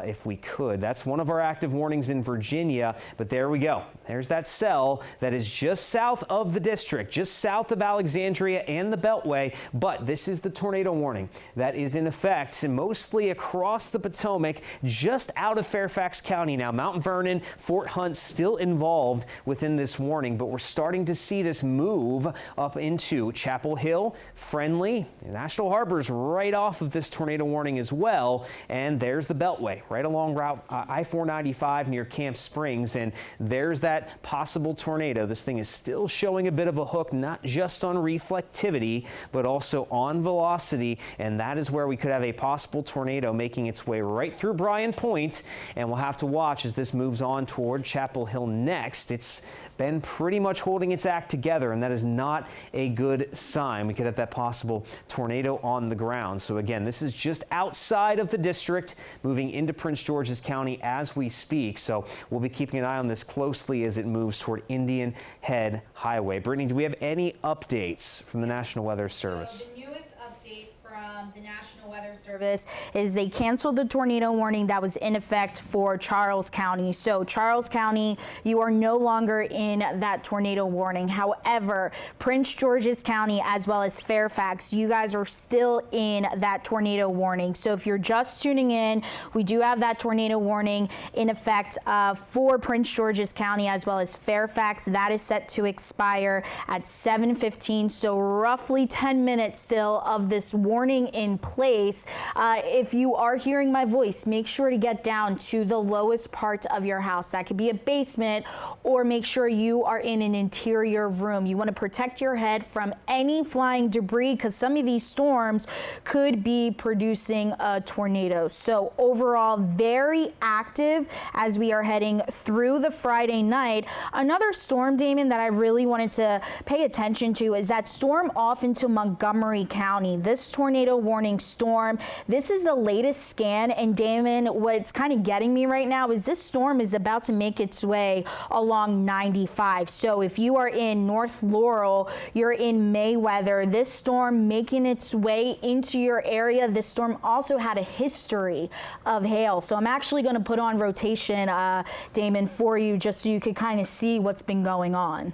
if we could. That's one of our active warnings in Virginia, but there we go. There's that cell that is just south of the district, just south of Alexandria and the Beltway, but this is the tornado warning that is in effect mostly across the Potomac, just out of Fairfax County now. Mount Vernon, Fort Hunt still involved within this warning, but we're starting to see this move up into Chapel Hill, Friendly, National Harbor's right off of this tornado warning as well, and there's the Beltway right along Route I-495 near Camp Springs, and there's that possible tornado. This thing is still showing a bit of a hook, not just on reflectivity, but also on velocity, and that is where we could have a possible tornado making its way right through Bryan Point, and we'll have to watch as this moves on toward Chapel Hill next. It's been pretty much holding its act together, and that is not a good sign. We could have that possible tornado on the ground. So again, this is just outside of the district, moving into Prince George's County as we speak. So we'll be keeping an eye on this closely as it moves toward Indian Head Highway. Brittany, do we have any updates from the National Weather Service? So the newest update from the National Weather Service is they canceled the tornado warning that was in effect for Charles County. So Charles County, you are no longer in that tornado warning. However, Prince George's County as well as Fairfax, you guys are still in that tornado warning. So if you're just tuning in, we do have that tornado warning in effect for Prince George's County as well as Fairfax. That is set to expire at 7:15. So roughly 10 minutes still of this warning in place. If you are hearing my voice, make sure to get down to the lowest part of your house. That could be a basement, or make sure you are in an interior room. You want to protect your head from any flying debris because some of these storms could be producing a tornado. So overall, very active as we are heading through the Friday night. Another storm, Damon, that I really wanted to pay attention to is that storm off into Montgomery County. This tornado warning storm, this is the latest scan. And Damon, what's kind of getting me right now is this storm is about to make its way along 95. So if you are in North Laurel, you're in Mayweather, this storm making its way into your area. This storm also had a history of hail. So I'm actually going to put on rotation, Damon, for you just so you could kind of see what's been going on.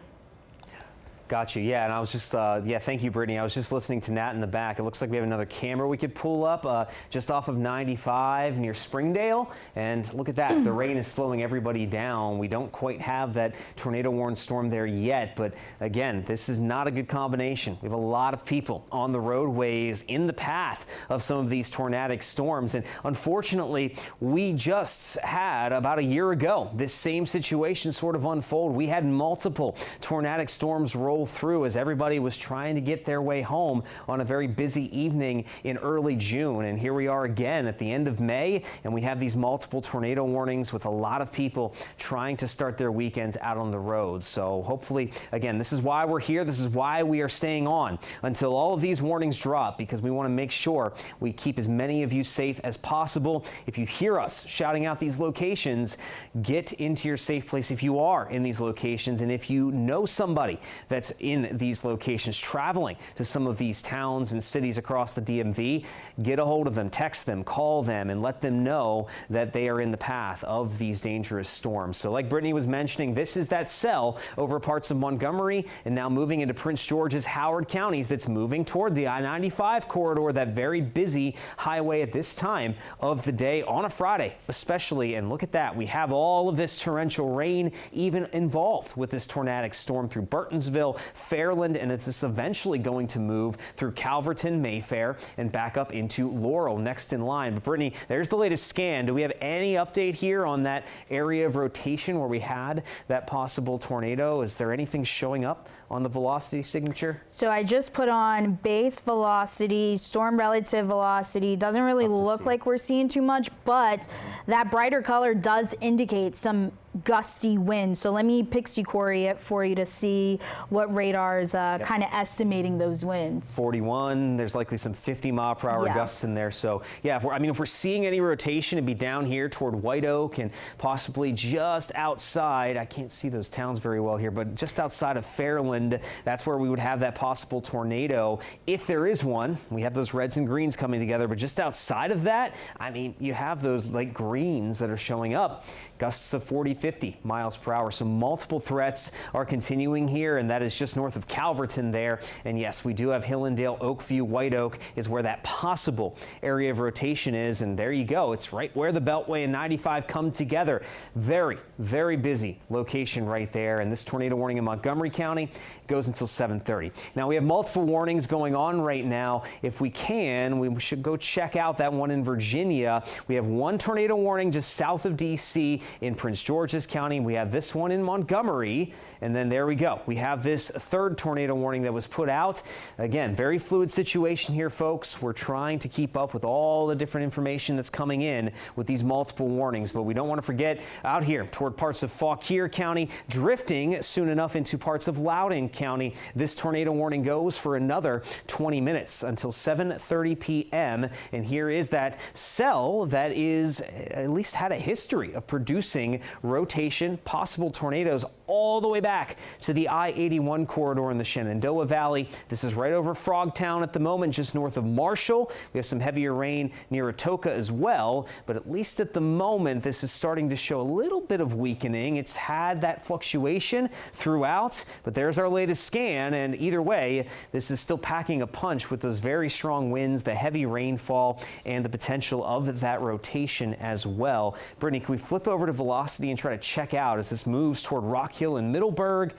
Gotcha. Yeah, and I was just, yeah, thank you, Brittany. I was just listening to Nat in the back. It looks like we have another camera we could pull up just off of 95 near Springdale. And look at that. The rain is slowing everybody down. We don't quite have that tornado warning storm there yet. But again, this is not a good combination. We have a lot of people on the roadways in the path of some of these tornadic storms. And unfortunately, we just had about a year ago this same situation sort of unfold. We had multiple tornadic storms roll through as everybody was trying to get their way home on a very busy evening in early June. And here we are again at the end of May, and we have these multiple tornado warnings with a lot of people trying to start their weekends out on the road. So hopefully, again, this is why we're here. This is why we are staying on until all of these warnings drop, because we want to make sure we keep as many of you safe as possible. If you hear us shouting out these locations, get into your safe place if you are in these locations. And if you know somebody that's in these locations traveling to some of these towns and cities across the DMV, get a hold of them, text them, call them, and let them know that they are in the path of these dangerous storms. So like Brittany was mentioning, this is that cell over parts of Montgomery and now moving into Prince George's, Howard counties that's moving toward the I-95 corridor, that very busy highway at this time of the day on a Friday especially. And look at that. We have all of this torrential rain even involved with this tornadic storm through Burtonsville, Fairland, and it's eventually going to move through Calverton, Mayfair, and back up into Laurel next in line. But Brittany, there's the latest scan. Do we have any update here on that area of rotation where we had that possible tornado? Is there anything showing up on the velocity signature? So I just put on base velocity, storm relative velocity. Doesn't really look like we're seeing too much, but that brighter color does indicate some gusty wind. So let me pixie query it for you to see what radar is kind of estimating those winds. 41, there's likely some 50-mile-per-hour gusts in there. So yeah, if we're seeing any rotation, it'd be down here toward White Oak and possibly just outside. I can't see those towns very well here, but just outside of Fairland, that's where we would have that possible tornado. If there is one, we have those reds and greens coming together, but just outside of that, I mean, you have those light greens that are showing up. Gusts of 40, 50 miles per hour. So multiple threats are continuing here, and that is just north of Calverton there. And yes, we do have Hillendale, Oakview, White Oak is where that possible area of rotation is. And there you go. It's right where the Beltway and 95 come together. Very, very busy location right there. And this tornado warning in Montgomery County goes until 7:30. Now we have multiple warnings going on right now. If we can, we should go check out that one in Virginia. We have one tornado warning just south of DC in Prince George's County. We have this one in Montgomery, and then there we go. We have this third tornado warning that was put out. Again, very fluid situation here, folks. We're trying to keep up with all the different information that's coming in with these multiple warnings, but we don't want to forget out here toward parts of Fauquier County, drifting soon enough into parts of Loudoun County. This tornado warning goes for another 20 minutes until 7:30 p.m. And here is that cell that is at least had a history of producing rotation, possible tornadoes all the way back to the I-81 corridor in the Shenandoah Valley. This is right over Frogtown at the moment, just north of Marshall. We have some heavier rain near Atoka as well, but at least at the moment, this is starting to show a little bit of weakening. It's had that fluctuation throughout, but there's our latest scan, and either way, this is still packing a punch with those very strong winds, the heavy rainfall, and the potential of that rotation as well. Brittany, can we flip over to velocity and try to check out as this moves toward Rock Hill and Middleburg?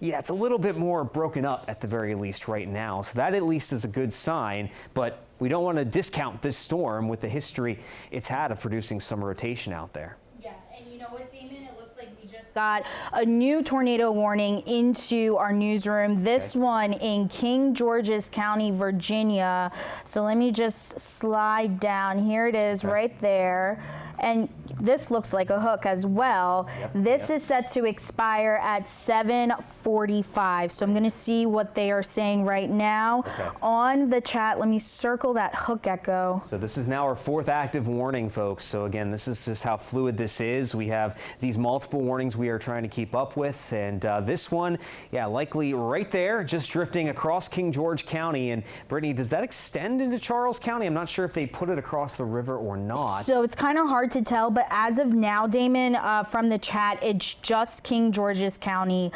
Yeah, it's a little bit more broken up at the very least right now, so that at least is a good sign, but we don't want to discount this storm with the history it's had of producing some rotation out there. Yeah, and you know what, Damon? It looks like we just got a new tornado warning into our newsroom. This one in King George's County, Virginia. So let me just slide down. Here it is right there. And this looks like a hook as well. This is set to expire at 7:45. So I'm going to see what they are saying right now on the chat. Let me circle that hook echo. So this is now our 4th active warning, folks. So again, this is just how fluid this is. We have these multiple warnings we are trying to keep up with. And this one, yeah, likely right there, just drifting across King George County. And Brittany, does that extend into Charles County? I'm not sure if they put it across the river or not. So it's kind of hard to tell, but as of now, Damon, from the chat, it's just King George's County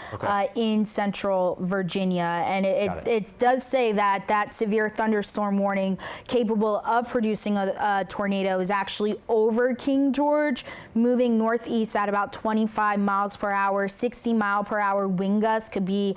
in central Virginia. And it does say that that severe thunderstorm warning capable of producing a tornado is actually over King George, moving northeast at about 25 miles per hour. 60-mile-per-hour wind gusts could be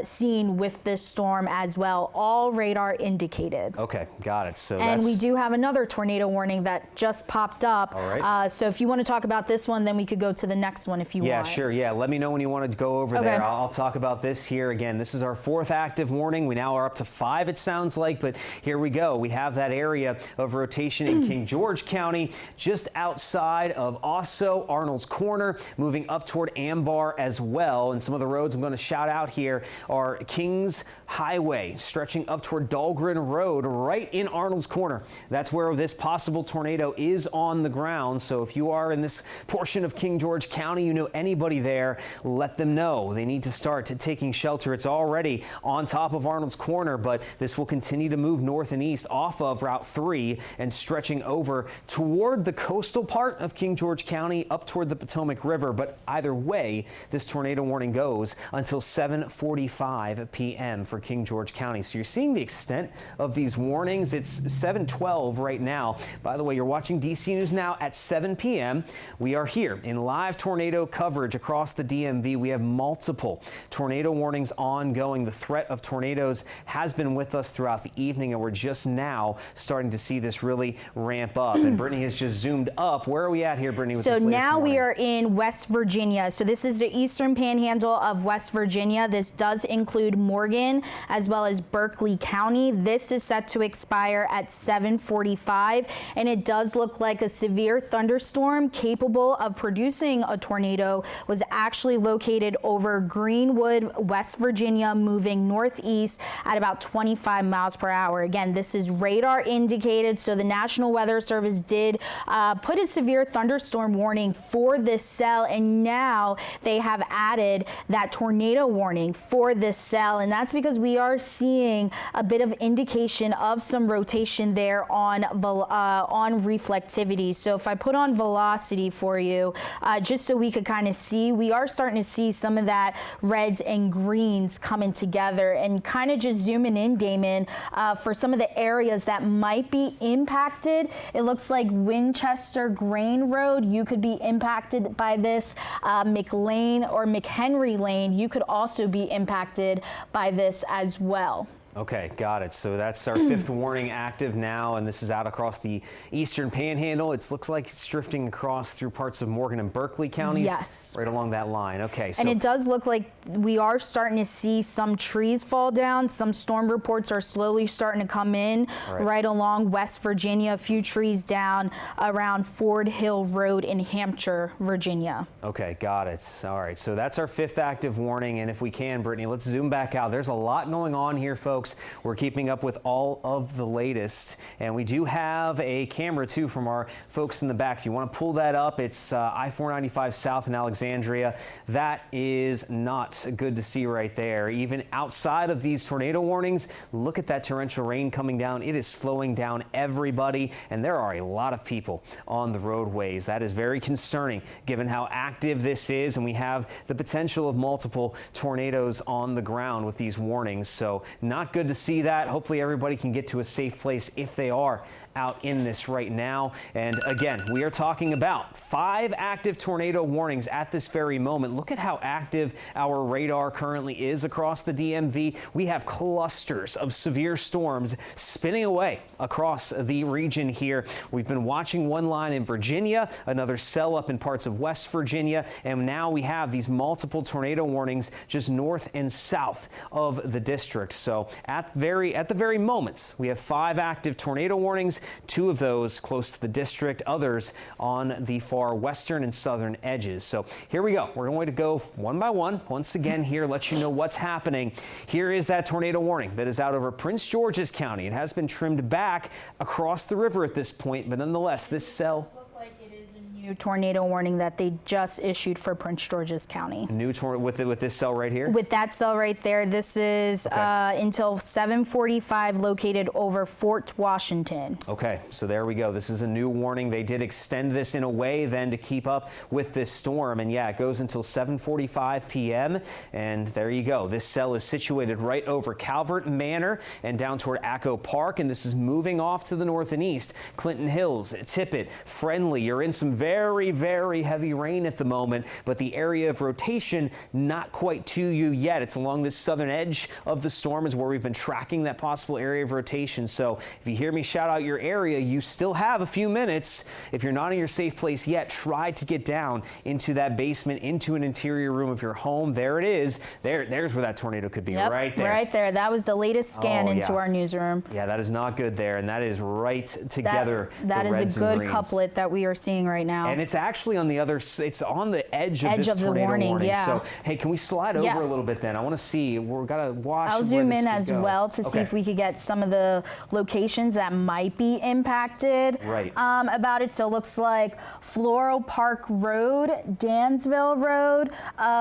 seen with this storm as well. All radar indicated. Okay, got it. So and we do have another tornado warning that just popped up. All right. So if you want to talk about this one, then we could go to the next one if you want. Yeah, sure. Yeah, let me know when you want to go over there. I'll talk about this here. Again, this is our 4th active warning. We now are up to 5, it sounds like, but here we go. We have that area of rotation in King George County, just outside of Osso, Arnold's Corner, moving up toward Ambar as well. And some of the roads I'm going to shout out here are Kings Highway, stretching up toward Dahlgren Road, right in Arnold's Corner. That's where this possible tornado is on the ground. So if you are in this portion of King George County, you know anybody there, let them know. They need to start taking shelter. It's already on top of Arnold's Corner, but this will continue to move north and east off of Route 3 and stretching over toward the coastal part of King George County up toward the Potomac River. But either way, this tornado warning goes until 7:45 p.m. for King George County. So you're seeing the extent of these warnings. It's 7:12 right now. By the way, you're watching DC News Now at 7 p.m. We are here in live tornado coverage across the DMV. We have multiple tornado warnings ongoing. The threat of tornadoes has been with us throughout the evening, and we're just now starting to see this really ramp up. And Brittany has just zoomed up. Where are we at here, Brittany? So now we are in West Virginia. So this is the eastern panhandle of West Virginia. This does include Morgan as well as Berkeley County. This is set to expire at 7:45, and it does look like a severe thunderstorm capable of producing a tornado was actually located over Greenwood, West Virginia, moving northeast at about 25 miles per hour. Again, this is radar indicated, so the National Weather Service did put a severe thunderstorm warning for this cell, and now they have added that tornado warning for this cell, and that's because we are seeing a bit of indication of some rotation there on reflectivity. So if I put on velocity for you, just so we could kind of see, we are starting to see some of that reds and greens coming together, and kind of just zooming in, Damon, for some of the areas that might be impacted. It looks like Winchester Grain Road, you could be impacted by this. McLean or McHenry Lane, you could also be impacted by this as well. Okay, got it. So that's our 5th warning active now, and this is out across the eastern panhandle. It looks like it's drifting across through parts of Morgan and Berkeley counties. Yes. Right along that line. Okay. So and it does look like we are starting to see some trees fall down. Some storm reports are slowly starting to come in right along West Virginia. A few trees down around Ford Hill Road in Hampshire, Virginia. Okay, got it. All right. So that's our 5th active warning. And if we can, Brittany, let's zoom back out. There's a lot going on here, folks. folks. We're keeping up with all of the latest, and we do have a camera too from our folks in the back. If you want to pull that up, it's I-495 South in Alexandria. That is not good to see right there. Even outside of these tornado warnings, look at that torrential rain coming down. It is slowing down everybody, and there are a lot of people on the roadways. That is very concerning given how active this is, and we have the potential of multiple tornadoes on the ground with these warnings. So not good to see that. Hopefully everybody can get to a safe place if they are out in this right now. And again, we are talking about 5 active tornado warnings at this very moment. Look at how active our radar currently is across the DMV. We have clusters of severe storms spinning away across the region here. We've been watching one line in Virginia, another cell up in parts of West Virginia, and now we have these multiple tornado warnings just north and south of the district. So at the very moments, we have 5 active tornado warnings. 2 of those close to the district, others on the far western and southern edges. So here we go. We're going to go one by one. Once again here, let you know what's happening. Here is that tornado warning that is out over Prince George's County. It has been trimmed back across the river at this point, but nonetheless, this cell Like it is a new tornado warning that they just issued for Prince George's County. New tornado with this cell right here? With that cell right there, this is until 7:45 located over Fort Washington. Okay, so there we go. This is a new warning. They did extend this in a way then to keep up with this storm. And yeah, it goes until 7:45 p.m. And there you go. This cell is situated right over Calvert Manor and down toward Acco Park. And this is moving off to the north and east. Clinton Hills, Tippett, Friendly. You're in some very, very heavy rain at the moment, but the area of rotation not quite to you yet. It's along this southern edge of the storm is where we've been tracking that possible area of rotation. So if you hear me shout out your area, you still have a few minutes. If you're not in your safe place yet, try to get down into that basement, into an interior room of your home. There it is. There's where that tornado could be. Yep, right there. Right there. That was the latest scan into our newsroom. Yeah, that is not good there, and that is right together. That the is reds a good and greens. couplet that we are seeing right now. And it's actually on the other, it's on the edge of this tornado warning. Yeah. So, hey, can we slide over a little bit then? I want to see, we've got to watch. I'll zoom in as well to see if we could get some of the locations that might be impacted about it. So it looks like Floral Park Road, Dansville Road,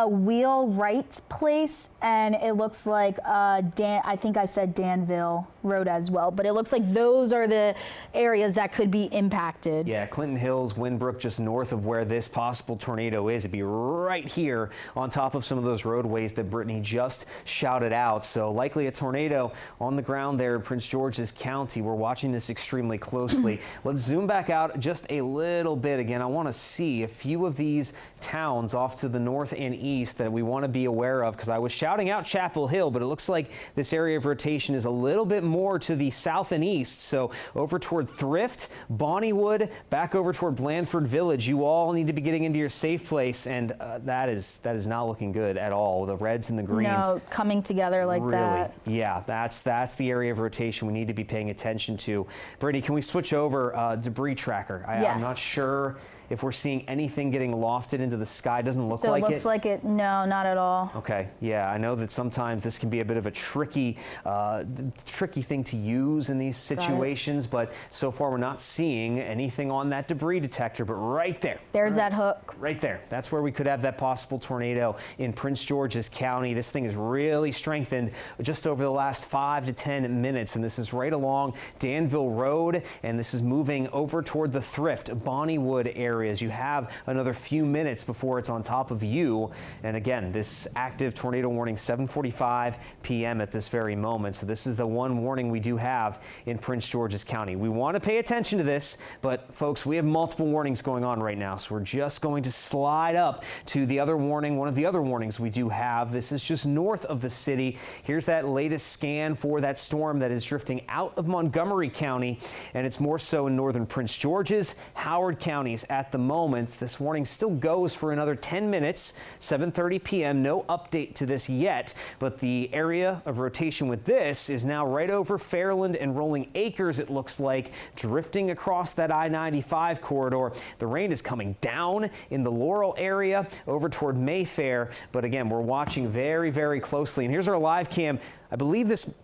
Wheelwright Place, and it looks like I think I said Danville Road as well. But it looks like those are the areas that could be impacted. Yeah, Clinton Hills, Winbrook, just north of where this possible tornado is. It'd be right here on top of some of those roadways that Brittany just shouted out. So likely a tornado on the ground there in Prince George's County. We're watching this extremely closely. Let's zoom back out just a little bit. Again, I want to see a few of these towns off to the north and east that we want to be aware of, because I was shouting out Chapel Hill, but it looks like this area of rotation is a little bit more to the south and east. So over toward Thrift, Bonnywood, back over toward Blandford Village. You all need to be getting into your safe place, and that is not looking good at all. The reds and the greens. No, coming together like that. Yeah, that's the area of rotation we need to be paying attention to. Brittany, can we switch over debris tracker? I'm not sure if we're seeing anything getting lofted into the sky. Doesn't look like it. So it looks like it. No, not at all. Okay. Yeah, I know that sometimes this can be a bit of a tricky thing to use in these situations, but so far we're not seeing anything on that debris detector. But right there. There's that hook. Right there. That's where we could have that possible tornado in Prince George's County. This thing has really strengthened just over the last 5 to 10 minutes, and this is right along Danville Road, and this is moving over toward the Thrift, Bonnywood area. You have another few minutes before it's on top of you. And again, this active tornado warning, 7:45 p.m. at this very moment. So this is the one warning we do have in Prince George's County. We want to pay attention to this, but folks, we have multiple warnings going on right now. So we're just going to slide up to the other warning, one of the other warnings we do have. This is just north of the city. Here's that latest scan for that storm that is drifting out of Montgomery County, and it's more so in northern Prince George's, Howard counties at the moment. This warning still goes for another 10 minutes, 7:30 p.m. No update to this yet, but the area of rotation with this is now right over Fairland and Rolling Acres, it looks like, drifting across that I-95 corridor. The rain is coming down in the Laurel area over toward Mayfair, but again, we're watching very, very closely. And here's our live cam. I believe this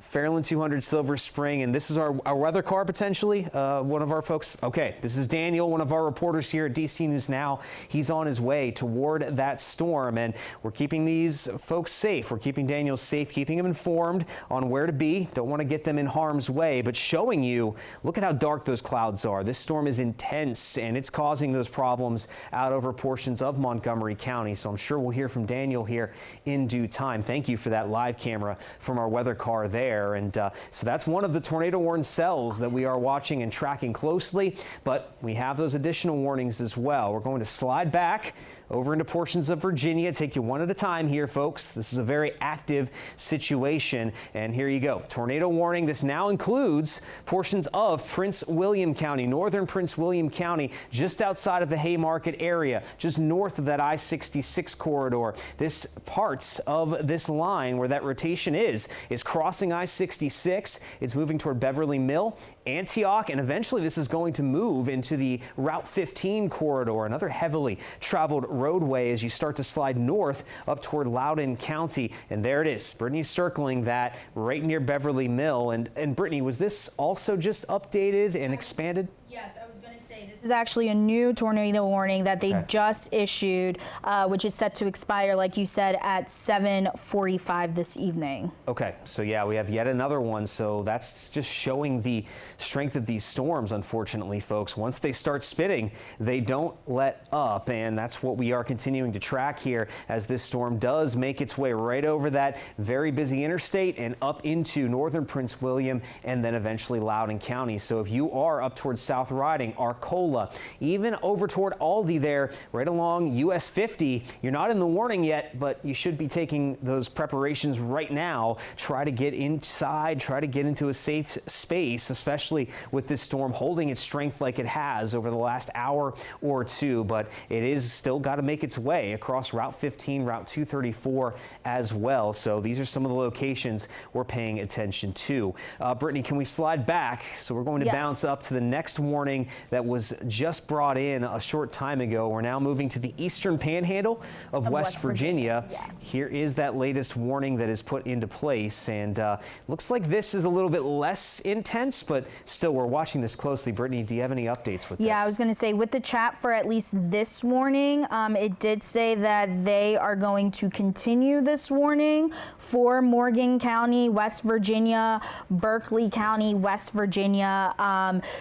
Fairland 200 Silver Spring, and this is our weather car potentially, one of our folks. Okay, this is Daniel, one of our reporters here at DC News Now. He's on his way toward that storm, and we're keeping these folks safe. We're keeping Daniel safe, keeping him informed on where to be. Don't want to get them in harm's way, but showing you, look at how dark those clouds are. This storm is intense, and it's causing those problems out over portions of Montgomery County, so I'm sure we'll hear from Daniel here in due time. Thank you for that live camera from our weather car there. And so that's one of the tornado warning cells that we are watching and tracking closely, but we have those additional warnings as well. We're going to slide back over into portions of Virginia, take you one at a time here, folks. This is a very active situation, and here you go. Tornado warning. This now includes portions of Prince William County, northern Prince William County, just outside of the Haymarket area, just north of that I-66 corridor. This parts of this line where that rotation is crossing I-66. It's moving toward Beverly Mill, Antioch, and eventually this is going to move into the Route 15 corridor, another heavily traveled roadway as you start to slide north up toward Loudoun County. And there it is. Brittany's circling that right near Beverly Mill. And Brittany, was this also just updated and expanded? Yes, I was going to say this is actually a new tornado warning that they just issued, which is set to expire, like you said, at 7:45 this evening. Okay, so yeah, we have yet another one. So that's just showing the strength of these storms, unfortunately, folks. Once they start spinning, they don't let up. And that's what we are continuing to track here as this storm does make its way right over that very busy interstate and up into northern Prince William and then eventually Loudoun County. So if you are up towards South Riding, Arcola, even over toward Aldie there, right along US 50, you're not in the warning yet, but you should be taking those preparations right now. Try to get inside, try to get into a safe space, especially with this storm holding its strength like it has over the last hour or two. But it is still got to make its way across Route 15, Route 234 as well. So these are some of the locations we're paying attention to. Brittany, can we slide back? So we're going to bounce up to the next warning that was just brought in a short time ago. We're now moving to the eastern panhandle of West Virginia. Here is that latest warning that is put into place, and looks like this is a little bit less intense, but still we're watching this closely. Brittany, do you have any updates with this? Yeah, I was going to say with the chat for at least this warning, it did say that they are going to continue this warning for Morgan County, West Virginia, Berkeley County, West Virginia.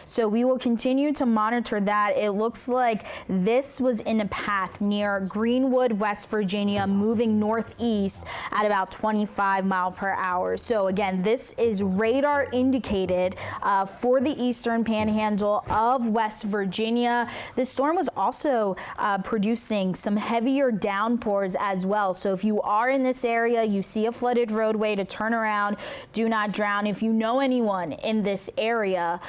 So we will continue to monitor that. It looks like this was in a path near Greenwood, West Virginia, moving northeast at about 25 miles per hour. So again, this is radar indicated for the eastern panhandle of West Virginia. This storm was also producing some heavier downpours as well. So if you are in this area, you see a flooded roadway, to turn around, do not drown. If you know anyone in this area,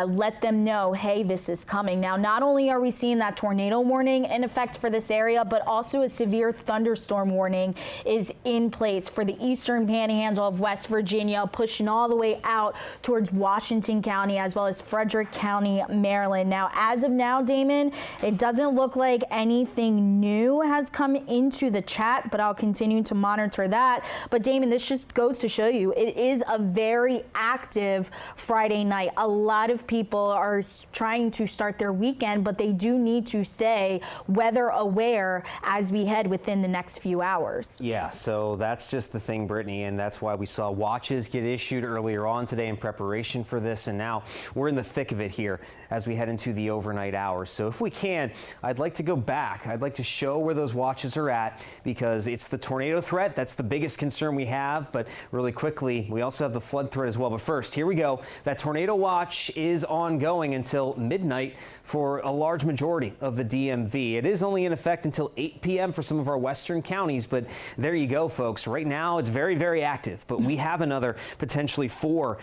let them know, hey, this is coming. Now, not only are we seeing that tornado warning in effect for this area, but also a severe thunderstorm warning is in place for the eastern panhandle of West Virginia, pushing all the way out towards Washington County as well as Frederick County, Maryland. Now, as of now, Damon, it doesn't look like anything new has come into the chat, but I'll continue to monitor that. But Damon, this just goes to show you it is a very active Friday night. A lot of people are trying to start their weekend, but they do need to stay weather aware as we head within the next few hours. Yeah, so that's just the thing, Brittany, and that's why we saw watches get issued earlier on today in preparation for this, and now we're in the thick of it here as we head into the overnight hours. So if we can, I'd like to go back. I'd like to show where those watches are at, because it's the tornado threat. That's the biggest concern we have, but really quickly, we also have the flood threat as well. But first, here we go. That tornado watch is ongoing until midnight for a large majority of the DMV. It is only in effect until 8 p.m. for some of our western counties, but there you go, folks. Right now, it's very, very active, but we have another potentially 4-5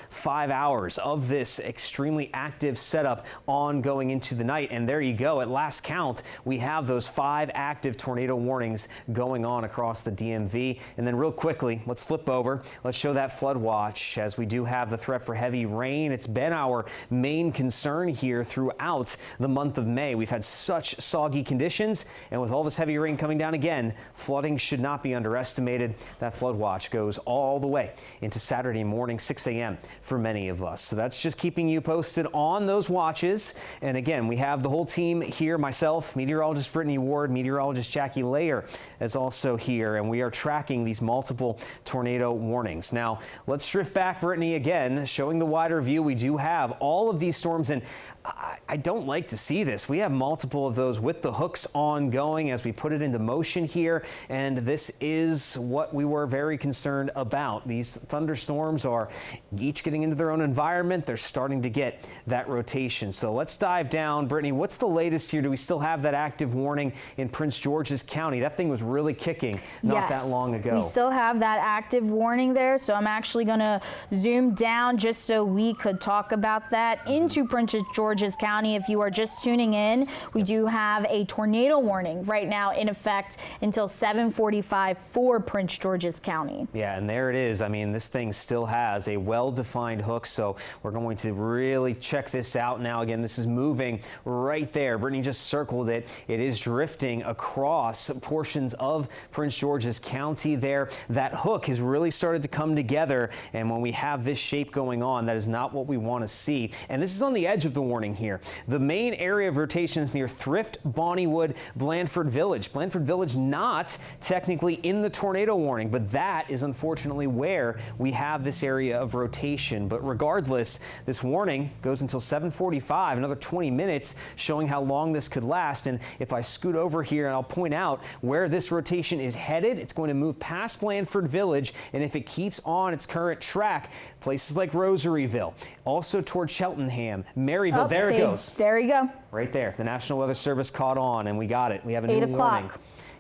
hours of this extremely active setup on going into the night. And there you go. At last count, we have those 5 active tornado warnings going on across the DMV. And then real quickly, let's flip over. Let's show that flood watch, as we do have the threat for heavy rain. It's been our main concern here throughout throughout the month of May. We've had such soggy conditions, and with all this heavy rain coming down again, flooding should not be underestimated. That flood watch goes all the way into Saturday morning, 6 a.m. for many of us. So that's just keeping you posted on those watches. And again, we have the whole team here. Myself, meteorologist Brittany Ward, meteorologist Jackie Layer is also here, and we are tracking these multiple tornado warnings. Now, let's drift back, Brittany, again, showing the wider view. We do have all of these storms, and I don't like to see this. We have multiple of those with the hooks ongoing as we put it into motion here, and this is what we were very concerned about. These thunderstorms are each getting into their own environment. They're starting to get that rotation. So let's dive down. Brittany, what's the latest here? Do we still have that active warning in Prince George's County? That thing was really kicking not that long ago. We still have that active warning there, so I'm actually going to zoom down just so we could talk about that into Prince George's County. If you are just tuning in, we do have a tornado warning right now in effect until 7:45 for Prince George's County. Yeah, and there it is. I mean, this thing still has a well-defined hook, so we're going to really check this out now. Again, this is moving right there. Brittany just circled it. It is drifting across portions of Prince George's County there. That hook has really started to come together, and when we have this shape going on, that is not what we want to see. And this is on the edge of the warning here. The main area of rotation is near Thrift, Bonnywood, Blandford Village. Blandford Village not technically in the tornado warning, but that is unfortunately where we have this area of rotation. But regardless, this warning goes until 7:45, another 20 minutes, showing how long this could last. And if I scoot over here, and I'll point out where this rotation is headed, it's going to move past Blandford Village, and if it keeps on its current track, places like Rosaryville, also toward Cheltenham, Maryville, there it goes. There you go. Right there. The National Weather Service caught on, and we got it. We have a new 8 o'clock. warning.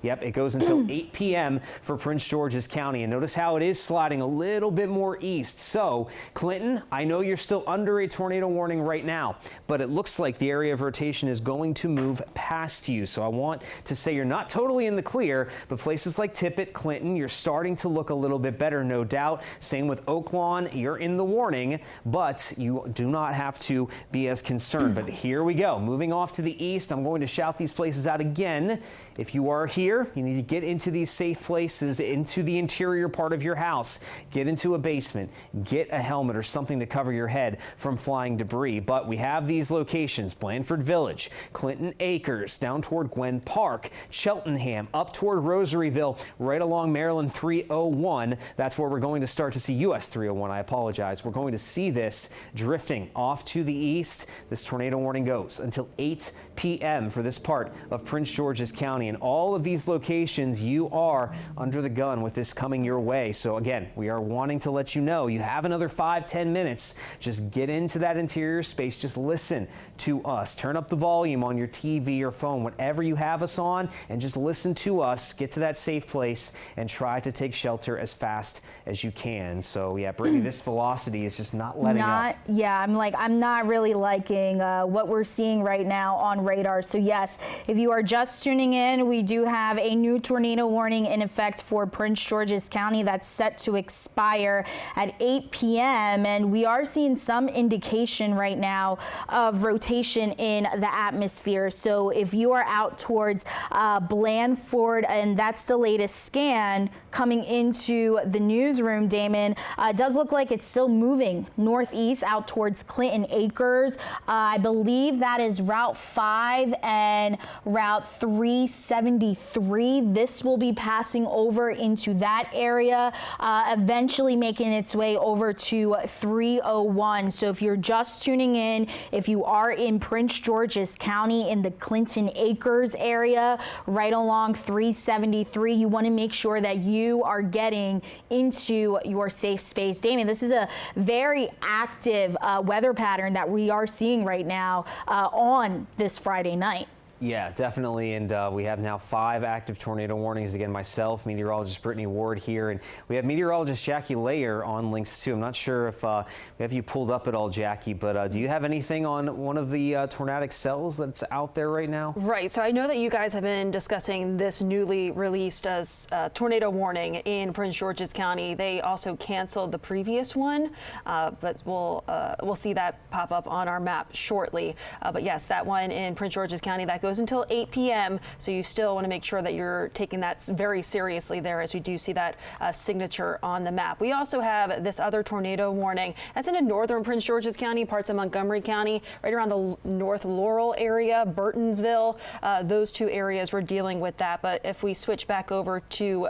Yep, it goes until 8 p.m. for Prince George's County. And notice how it is sliding a little bit more east. So, Clinton, I know you're still under a tornado warning right now, but it looks like the area of rotation is going to move past you. So I want to say you're not totally in the clear, but places like Tippett, Clinton, you're starting to look a little bit better, no doubt. Same with Oak Lawn, you're in the warning, but you do not have to be as concerned. But here we go. Moving off to the east, I'm going to shout these places out again. If you are here, you need to get into these safe places, into the interior part of your house, get into a basement, get a helmet or something to cover your head from flying debris. But we have these locations: Blandford Village, Clinton Acres, down toward Gwen Park, Cheltenham, up toward Rosaryville, right along Maryland 301. That's where we're going to start to see US 301. I apologize. We're going to see this drifting off to the east. This tornado warning goes until 8 p.m. for this part of Prince George's County. And all of these locations, you are under the gun with this coming your way. So again, we are wanting to let you know you have another 5-10 minutes. Just get into that interior space. Just listen to us. Turn up the volume on your TV or phone, whatever you have us on, and just listen to us. Get to that safe place and try to take shelter as fast as you can. So yeah, Brittany, this velocity is just not letting up. Yeah, I'm not really liking what we're seeing right now on radar. So yes, if you are just tuning in, we do have a new tornado warning in effect for Prince George's County that's set to expire at 8 p.m. And we are seeing some indication right now of rotation in the atmosphere. So if you are out towards Blandford, and that's the latest scan coming into the newsroom, Damon, it does look like it's still moving northeast out towards Clinton Acres. I believe that is Route 5 and Route 373. This will be passing over into that area, eventually making its way over to 301. So if you're just tuning in, if you are in Prince George's County in the Clinton Acres area, right along 373, you want to make sure that you are getting into your safe space. Damien, this is a very active weather pattern that we are seeing right now on this Friday night. Yeah, definitely. And we have now 5 active tornado warnings. Again, myself, meteorologist Brittany Ward here, and we have meteorologist Jackie Layer on links too. I'm not sure if we have you pulled up at all, Jackie, but do you have anything on one of the tornadic cells that's out there right now? Right. So I know that you guys have been discussing this newly released tornado warning in Prince George's County. They also canceled the previous one, but we'll see that pop up on our map shortly. But yes, that one in Prince George's County, that goes until 8 p.m. So you still want to make sure that you're taking that very seriously there, as we do see that signature on the map. We also have this other tornado warning that's in northern Prince George's County, parts of Montgomery County, right around the North Laurel area, Burtonsville. Those 2 areas we're dealing with that. But if we switch back over to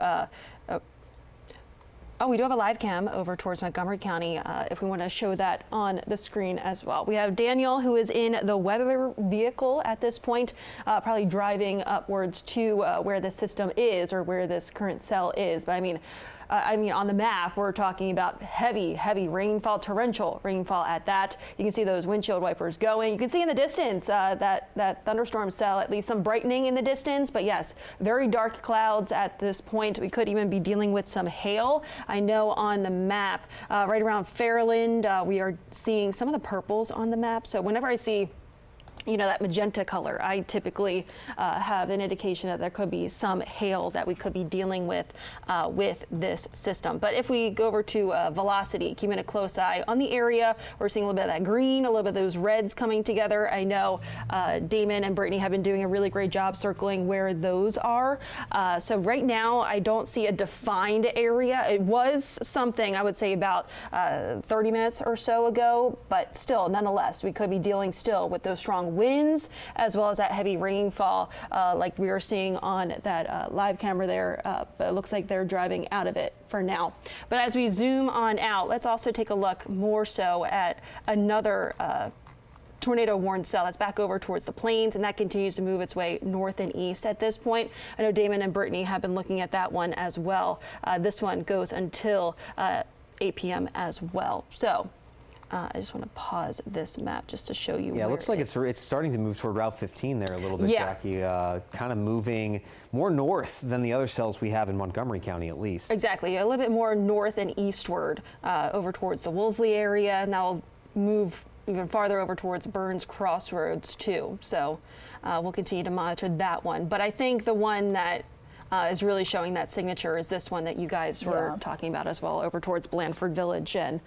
oh, we do have a live cam over towards Montgomery County if we want to show that on the screen as well. We have Daniel, who is in the weather vehicle at this point, probably driving upwards to where the system is or where this current cell is. But I mean, on the map, we're talking about heavy rainfall, torrential rainfall at that. You can see those windshield wipers going. You can see in the distance that thunderstorm cell, at least some brightening in the distance. But yes, very dark clouds at this point. We could even be dealing with some hail. I know on the map, right around Fairland, we are seeing some of the purples on the map. So whenever I see that magenta color, I typically have an indication that there could be some hail that we could be dealing with this system. But if we go over to velocity, keeping a close eye on the area, we're seeing a little bit of that green, a little bit of those reds coming together. I know Damon and Brittany have been doing a really great job circling where those are. So right now, I don't see a defined area. It was something, I would say, about 30 minutes or so ago, but still, nonetheless, we could be dealing still with those strong winds as well as that heavy rainfall like we were seeing on that live camera there. But it looks like they're driving out of it for now. But as we zoom on out, let's also take a look more so at another tornado warned cell that's back over towards the plains, and that continues to move its way north and east at this point. I know Damon and Brittany have been looking at that one as well. This one goes until 8 p.m. as well. So I just want to pause this map just to show you. Yeah, it looks like it's starting to move toward Route 15 there a little bit, yeah. Jackie. Kind of moving more north than the other cells we have in Montgomery County, at least. Exactly, a little bit more north and eastward over towards the Wolseley area, and that'll move even farther over towards Burns Crossroads too. So we'll continue to monitor that one. But I think the one that is really showing that signature is this one that you guys were talking about as well, over towards Blandford Village and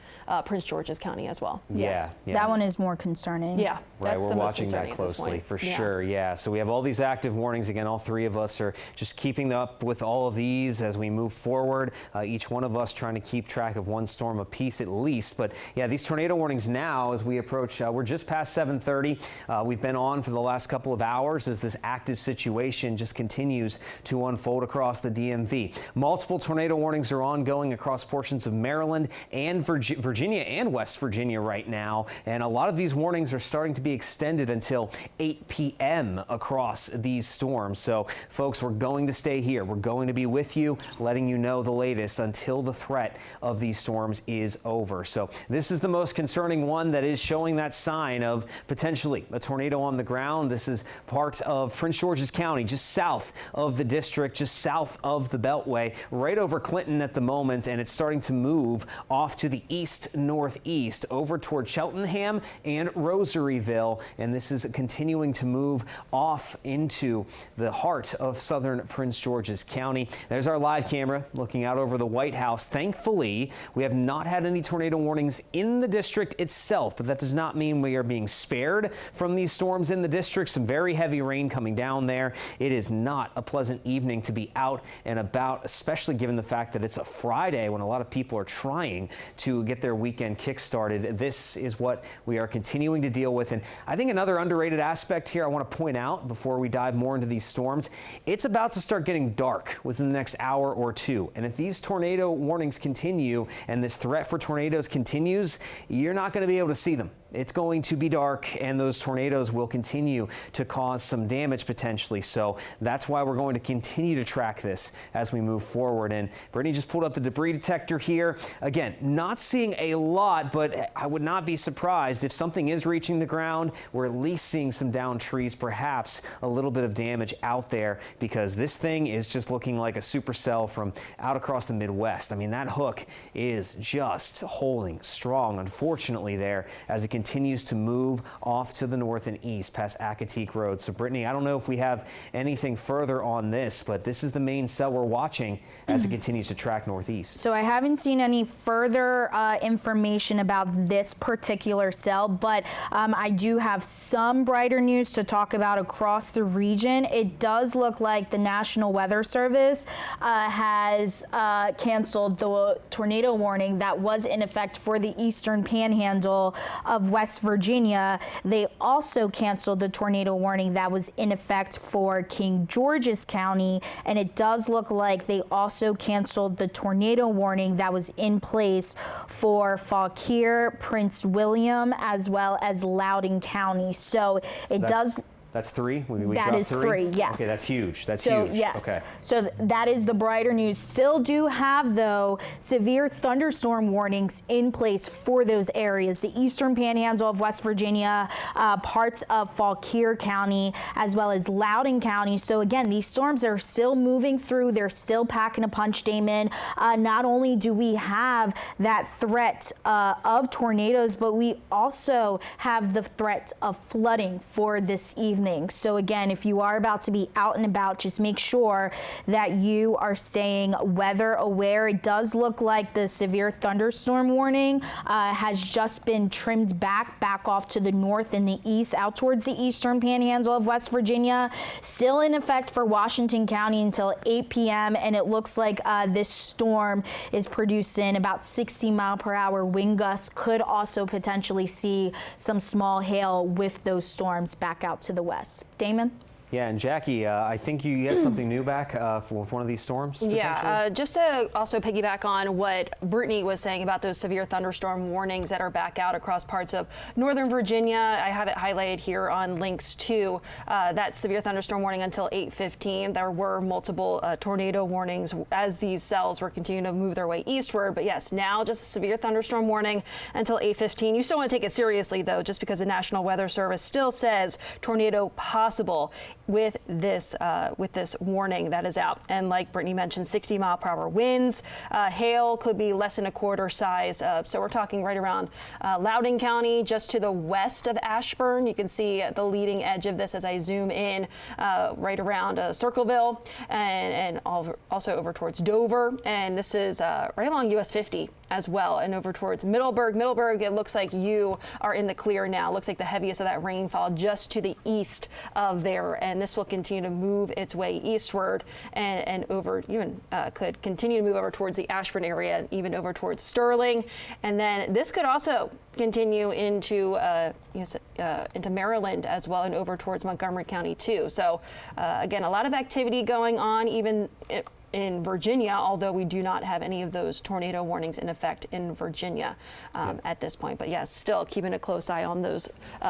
Prince George's County as well. Yeah, yes. That one is more concerning. Yeah, right. We're watching that closely for sure. Yeah. So we have all these active warnings. Again, all 3 of us are just keeping up with all of these as we move forward. Each one of us trying to keep track of one storm apiece at least. But yeah, these tornado warnings now, as we approach, we're just past 7:30. We've been on for the last couple of hours as this active situation just continues to unfold across the DMV. Multiple tornado warnings are ongoing across portions of Maryland and Virginia and West Virginia right now. And a lot of these warnings are starting to be extended until 8 p.m. across these storms. So folks, we're going to stay here. We're going to be with you, letting you know the latest until the threat of these storms is over. So this is the most concerning one that is showing that sign of potentially a tornado on the ground. This is part of Prince George's County, just south of the district, just south of the Beltway, right over Clinton at the moment, and it's starting to move off to the east-northeast over toward Cheltenham and Rosaryville, and this is continuing to move off into the heart of southern Prince George's County. There's our live camera looking out over the White House. Thankfully, we have not had any tornado warnings in the district itself, but that does not mean we are being spared from these storms in the district. Some very heavy rain coming down there. It is not a pleasant evening to be out and about, especially given the fact that it's a Friday when a lot of people are trying to get their weekend kick-started. This is what we are continuing to deal with. And I think another underrated aspect here I want to point out before we dive more into these storms, it's about to start getting dark within the next hour or 2. And if these tornado warnings continue and this threat for tornadoes continues, you're not going to be able to see them it's going to be dark, and those tornadoes will continue to cause some damage potentially. So that's why we're going to continue to track this as we move forward. And Brittany just pulled up the debris detector here. Again, not seeing a lot, but I would not be surprised if something is reaching the ground. We're at least seeing some downed trees, perhaps a little bit of damage out there, because this thing is just looking like a supercell from out across the Midwest. I mean, that hook is just holding strong, unfortunately, there as it continues to move off to the north and east past Akateek Road. So Brittany, I don't know if we have anything further on this, but this is the main cell we're watching as it continues to track northeast. So I haven't seen any further information about this particular cell, but I do have some brighter news to talk about across the region. It does look like the National Weather Service has canceled the tornado warning that was in effect for the eastern panhandle of West Virginia. They also canceled the tornado warning that was in effect for King George's County, and it does look like they also canceled the tornado warning that was in place for Fauquier, Prince William, as well as Loudoun County. So That's three? We that dropped is three, yes. Okay, that's huge. That's so, huge. Yes. Okay. So that is the brighter news. Still do have, though, severe thunderstorm warnings in place for those areas. The eastern panhandle of West Virginia, parts of Fauquier County, as well as Loudoun County. So again, these storms are still moving through. They're still packing a punch, Damon. Not only do we have that threat of tornadoes, but we also have the threat of flooding for this evening. So again, if you are about to be out and about, just make sure that you are staying weather aware. It does look like the severe thunderstorm warning has just been trimmed back off to the north and the east, out towards the eastern panhandle of West Virginia. Still in effect for Washington County until 8 p.m. And it looks like this storm is producing about 60-mile-per-hour wind gusts. Could also potentially see some small hail with those storms back out to the west. Damon? Yeah, and Jackie, I think you had something new back with one of these storms? Yeah, just to also piggyback on what Brittany was saying about those severe thunderstorm warnings that are back out across parts of Northern Virginia. I have it highlighted here on links to that severe thunderstorm warning until 8:15. There were multiple tornado warnings as these cells were continuing to move their way eastward. But yes, now just a severe thunderstorm warning until 8:15. You still want to take it seriously, though, just because the National Weather Service still says tornado possible with this warning that is out. And like Brittany mentioned, 60-mile-per-hour winds. Hail could be less than a quarter size. So we're talking right around Loudoun County, just to the west of Ashburn. You can see the leading edge of this as I zoom in right around Circleville and also over towards Dover. And this is right along US 50 as well, and over towards Middleburg. Middleburg, it looks like you are in the clear now. Looks like the heaviest of that rainfall just to the east of there, and this will continue to move its way eastward and over, even could continue to move over towards the Ashburn area and even over towards Sterling. And then this could also continue into Maryland as well, and over towards Montgomery County too. So again, a lot of activity going on even in Virginia, although we do not have any of those tornado warnings in effect in Virginia at this point. But yes, still keeping a close eye on those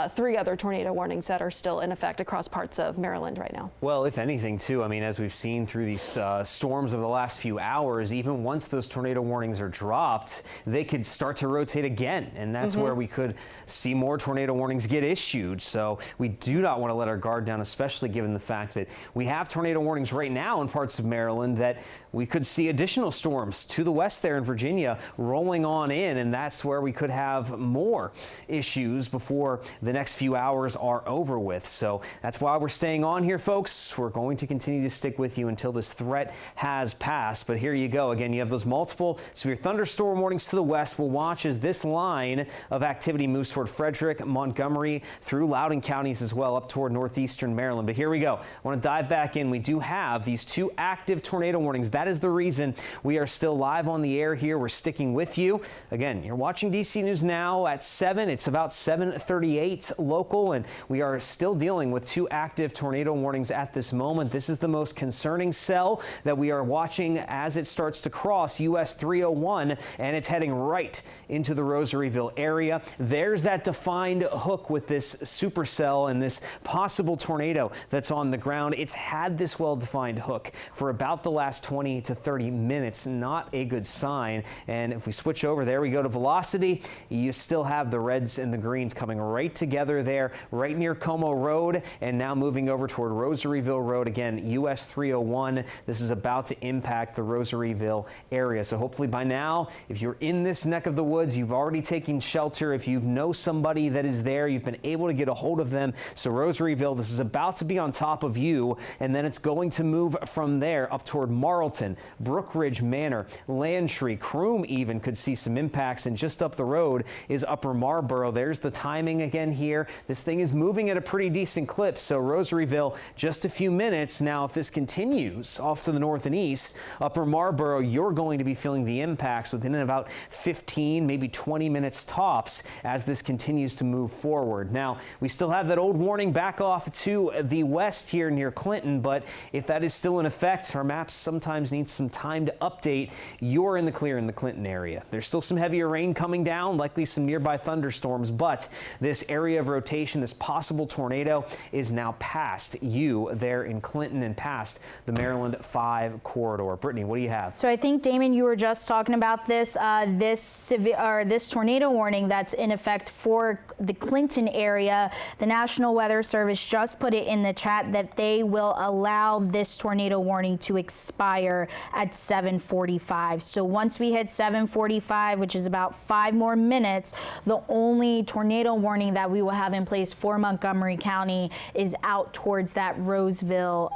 three other tornado warnings that are still in effect across parts of Maryland right now. Well, if anything, too, I mean, as we've seen through these storms over the last few hours, even once those tornado warnings are dropped, they could start to rotate again. And that's where we could see more tornado warnings get issued. So we do not want to let our guard down, especially given the fact that we have tornado warnings right now in parts of Maryland that we could see additional storms to the west there in Virginia rolling on in, and that's where we could have more issues before the next few hours are over with. So that's why we're staying on here, folks. We're going to continue to stick with you until this threat has passed. But here you go. Again, you have those multiple severe thunderstorm warnings to the west. We'll watch as this line of activity moves toward Frederick, Montgomery, through Loudoun counties as well, up toward northeastern Maryland. But here we go. I want to dive back in. We do have these two active tornado warnings. That is the reason we are still live on the air here. We're sticking with you. Again, you're watching DC News Now at 7. It's about 7:38 local, and we are still dealing with 2 active tornado warnings at this moment. This is the most concerning cell that we are watching as it starts to cross US 301, and it's heading right into the Rosaryville area. There's that defined hook with this supercell and this possible tornado that's on the ground. It's had this well-defined hook for about the last 20 to 30 minutes. Not a good sign. And if we switch over, there we go to velocity. You still have the reds and the greens coming right together there, right near Como Road, and now moving over toward Rosaryville Road. Again, US 301. This is about to impact the Rosaryville area. So hopefully by now, if you're in this neck of the woods, you've already taken shelter. If you know somebody that is there, you've been able to get a hold of them. So Rosaryville, this is about to be on top of you, and then it's going to move from there up toward Marlton, Brookridge Manor, Landtree, Croom even could see some impacts, and just up the road is Upper Marlboro. There's the timing again here. This thing is moving at a pretty decent clip, so Rosaryville, just a few minutes. Now, if this continues off to the north and east, Upper Marlboro, you're going to be feeling the impacts within about 15, maybe 20 minutes tops as this continues to move forward. Now, we still have that old warning back off to the west here near Clinton, but if that is still in effect, our maps sometimes need some time to update. You're in the clear in the Clinton area. There's still some heavier rain coming down, likely some nearby thunderstorms, but this area of rotation, this possible tornado, is now past you there in Clinton and past the Maryland 5 corridor. Brittany, what do you have? So I think, Damon, you were just talking about this this tornado warning that's in effect for the Clinton area. The National Weather Service just put it in the chat that they will allow this tornado warning to expire at 7:45. So once we hit 7:45, which is about 5 more minutes, the only tornado warning that we will have in place for Montgomery County is out towards that Roseville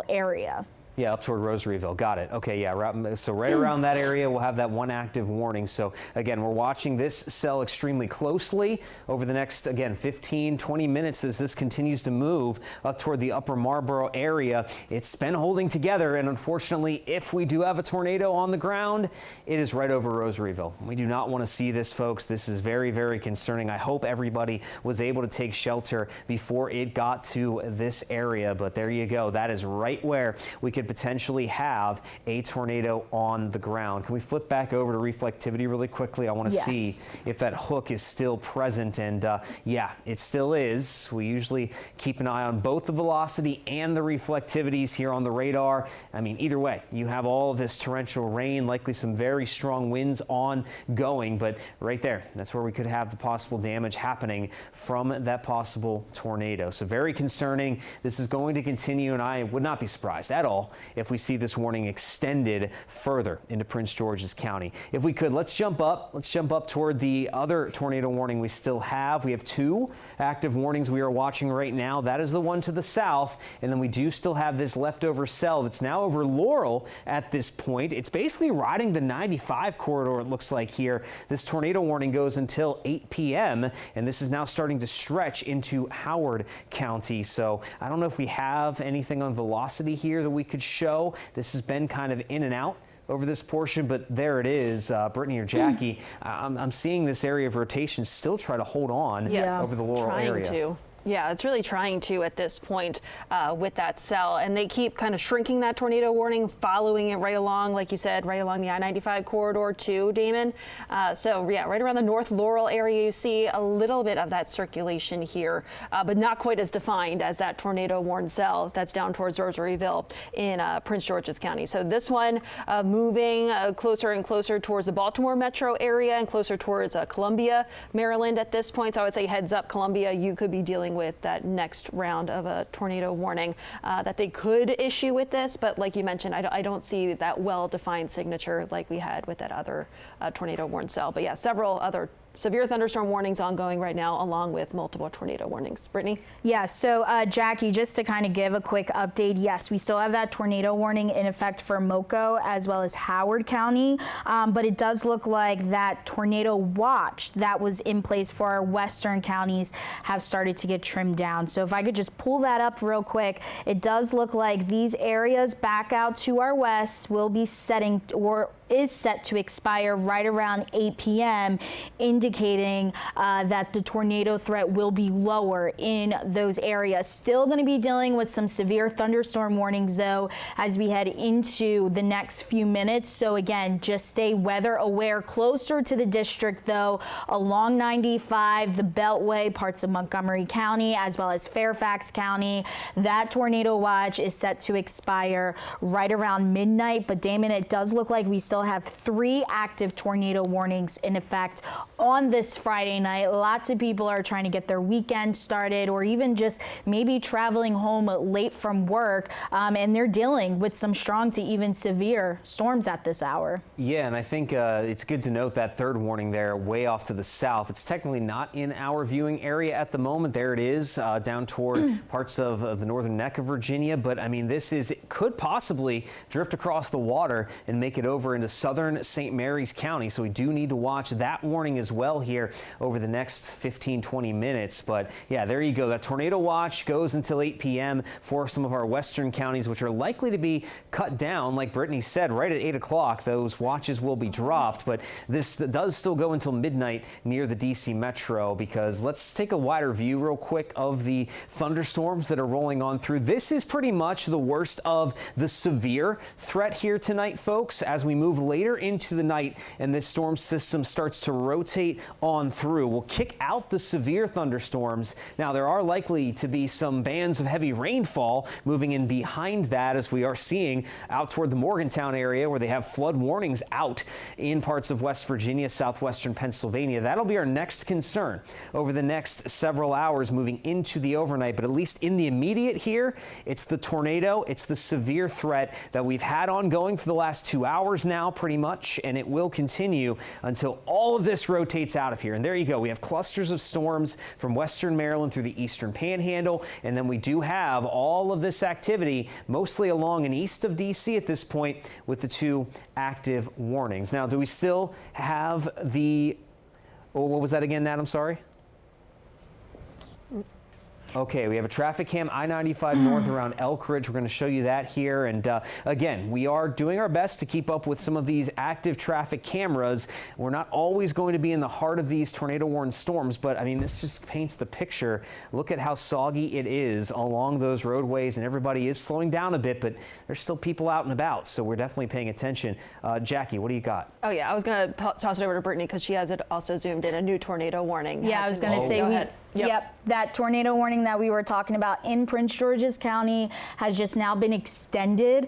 area. Yeah, up toward Rosaryville. Got it. Okay, yeah. So right around that area, we'll have that 1 active warning. So again, we're watching this cell extremely closely over the next, again, 15, 20 minutes as this continues to move up toward the Upper Marlboro area. It's been holding together, and unfortunately, if we do have a tornado on the ground, it is right over Rosaryville. We do not want to see this, folks. This is very, very concerning. I hope everybody was able to take shelter before it got to this area, but there you go. That is right where we could potentially have a tornado on the ground. Can we flip back over to reflectivity really quickly? I want to see if that hook is still present, and yeah, it still is. We usually keep an eye on both the velocity and the reflectivities here on the radar. I mean, either way, you have all of this torrential rain, likely some very strong winds ongoing, but right there, that's where we could have the possible damage happening from that possible tornado. So very concerning. This is going to continue, and I would not be surprised at all if we see this warning extended further into Prince George's County. If we could, let's jump up toward the other tornado warning we still have. We have 2 active warnings we are watching right now. That is the one to the south, and then we do still have this leftover cell that's now over Laurel at this point. It's basically riding the 95 corridor, it looks like here. This tornado warning goes until 8 p.m., and this is now starting to stretch into Howard County. So I don't know if we have anything on velocity here that we could show. This has been kind of in and out over this portion, but there it is. Brittany or Jackie, I'm seeing this area of rotation still try to hold on over the Laurel area. Yeah, it's really trying to at this point with that cell, and they keep kind of shrinking that tornado warning, following it right along, like you said, right along the I-95 corridor too, Damon. So yeah, right around the North Laurel area, you see a little bit of that circulation here, but not quite as defined as that tornado warned cell that's down towards Rosaryville in Prince George's County. So this one moving closer and closer towards the Baltimore metro area and closer towards Columbia, Maryland at this point. So I would say heads up, Columbia, you could be dealing with that next round of a tornado warning that they could issue with this, but like you mentioned, I don't see that well-defined signature like we had with that other tornado warned cell. But yeah, several other severe thunderstorm warnings ongoing right now, along with multiple tornado warnings. Brittany? Yeah, so Jackie, just to kind of give a quick update, yes, we still have that tornado warning in effect for Moco as well as Howard County, but it does look like that tornado watch that was in place for our western counties have started to get trimmed down. So if I could just pull that up real quick, it does look like these areas back out to our west will be setting or is set to expire right around 8 p.m., indicating that the tornado threat will be lower in those areas. Still going to be dealing with some severe thunderstorm warnings, though, as we head into the next few minutes. So again, just stay weather aware closer to the district, though, along 95, the Beltway, parts of Montgomery County, as well as Fairfax County. That tornado watch is set to expire right around midnight. But Damon, it does look like we still have 3 active tornado warnings in effect on this Friday night. Lots of people are trying to get their weekend started, or even just maybe traveling home late from work, and they're dealing with some strong to even severe storms at this hour. Yeah, and I think it's good to note that third warning there way off to the south. It's technically not in our viewing area at the moment. There it is, down toward parts of the northern neck of Virginia. But I mean, could possibly drift across the water and make it over into southern St. Mary's County. So we do need to watch that warning as well here over the next 15-20 minutes. But yeah, there you go. That tornado watch goes until 8 p.m. for some of our western counties, which are likely to be cut down. Like Brittany said, right at 8 o'clock, those watches will be dropped. But this does still go until midnight near the D.C. Metro, because let's take a wider view real quick of the thunderstorms that are rolling on through. This is pretty much the worst of the severe threat here tonight, folks, as we move later into the night and this storm system starts to rotate on through. We'll kick out the severe thunderstorms. Now, there are likely to be some bands of heavy rainfall moving in behind that, as we are seeing out toward the Morgantown area, where they have flood warnings out in parts of West Virginia, southwestern Pennsylvania. That'll be our next concern over the next several hours moving into the overnight. But at least in the immediate here, it's the tornado, it's the severe threat that we've had ongoing for the last 2 hours now, pretty much, and it will continue until all of this rotates out of here. And there you go. We have clusters of storms from western Maryland through the eastern panhandle, and then we do have all of this activity mostly along and east of D.C. at this point, with the 2 active warnings. Now, do we still have the, what was that again, Nat? I'm sorry. Okay, we have a traffic cam, I-95 north around Elk Ridge. We're going to show you that here. And again, we are doing our best to keep up with some of these active traffic cameras. We're not always going to be in the heart of these tornado-warned storms, but I mean, this just paints the picture. Look at how soggy it is along those roadways, and everybody is slowing down a bit, but there's still people out and about, so we're definitely paying attention. Jackie, what do you got? Oh, yeah, I was going to toss it over to Brittany because she has it also zoomed in. A new tornado warning. Yeah, I was going to say, Go ahead. Yep, that tornado warning that we were talking about in Prince George's County has just now been extended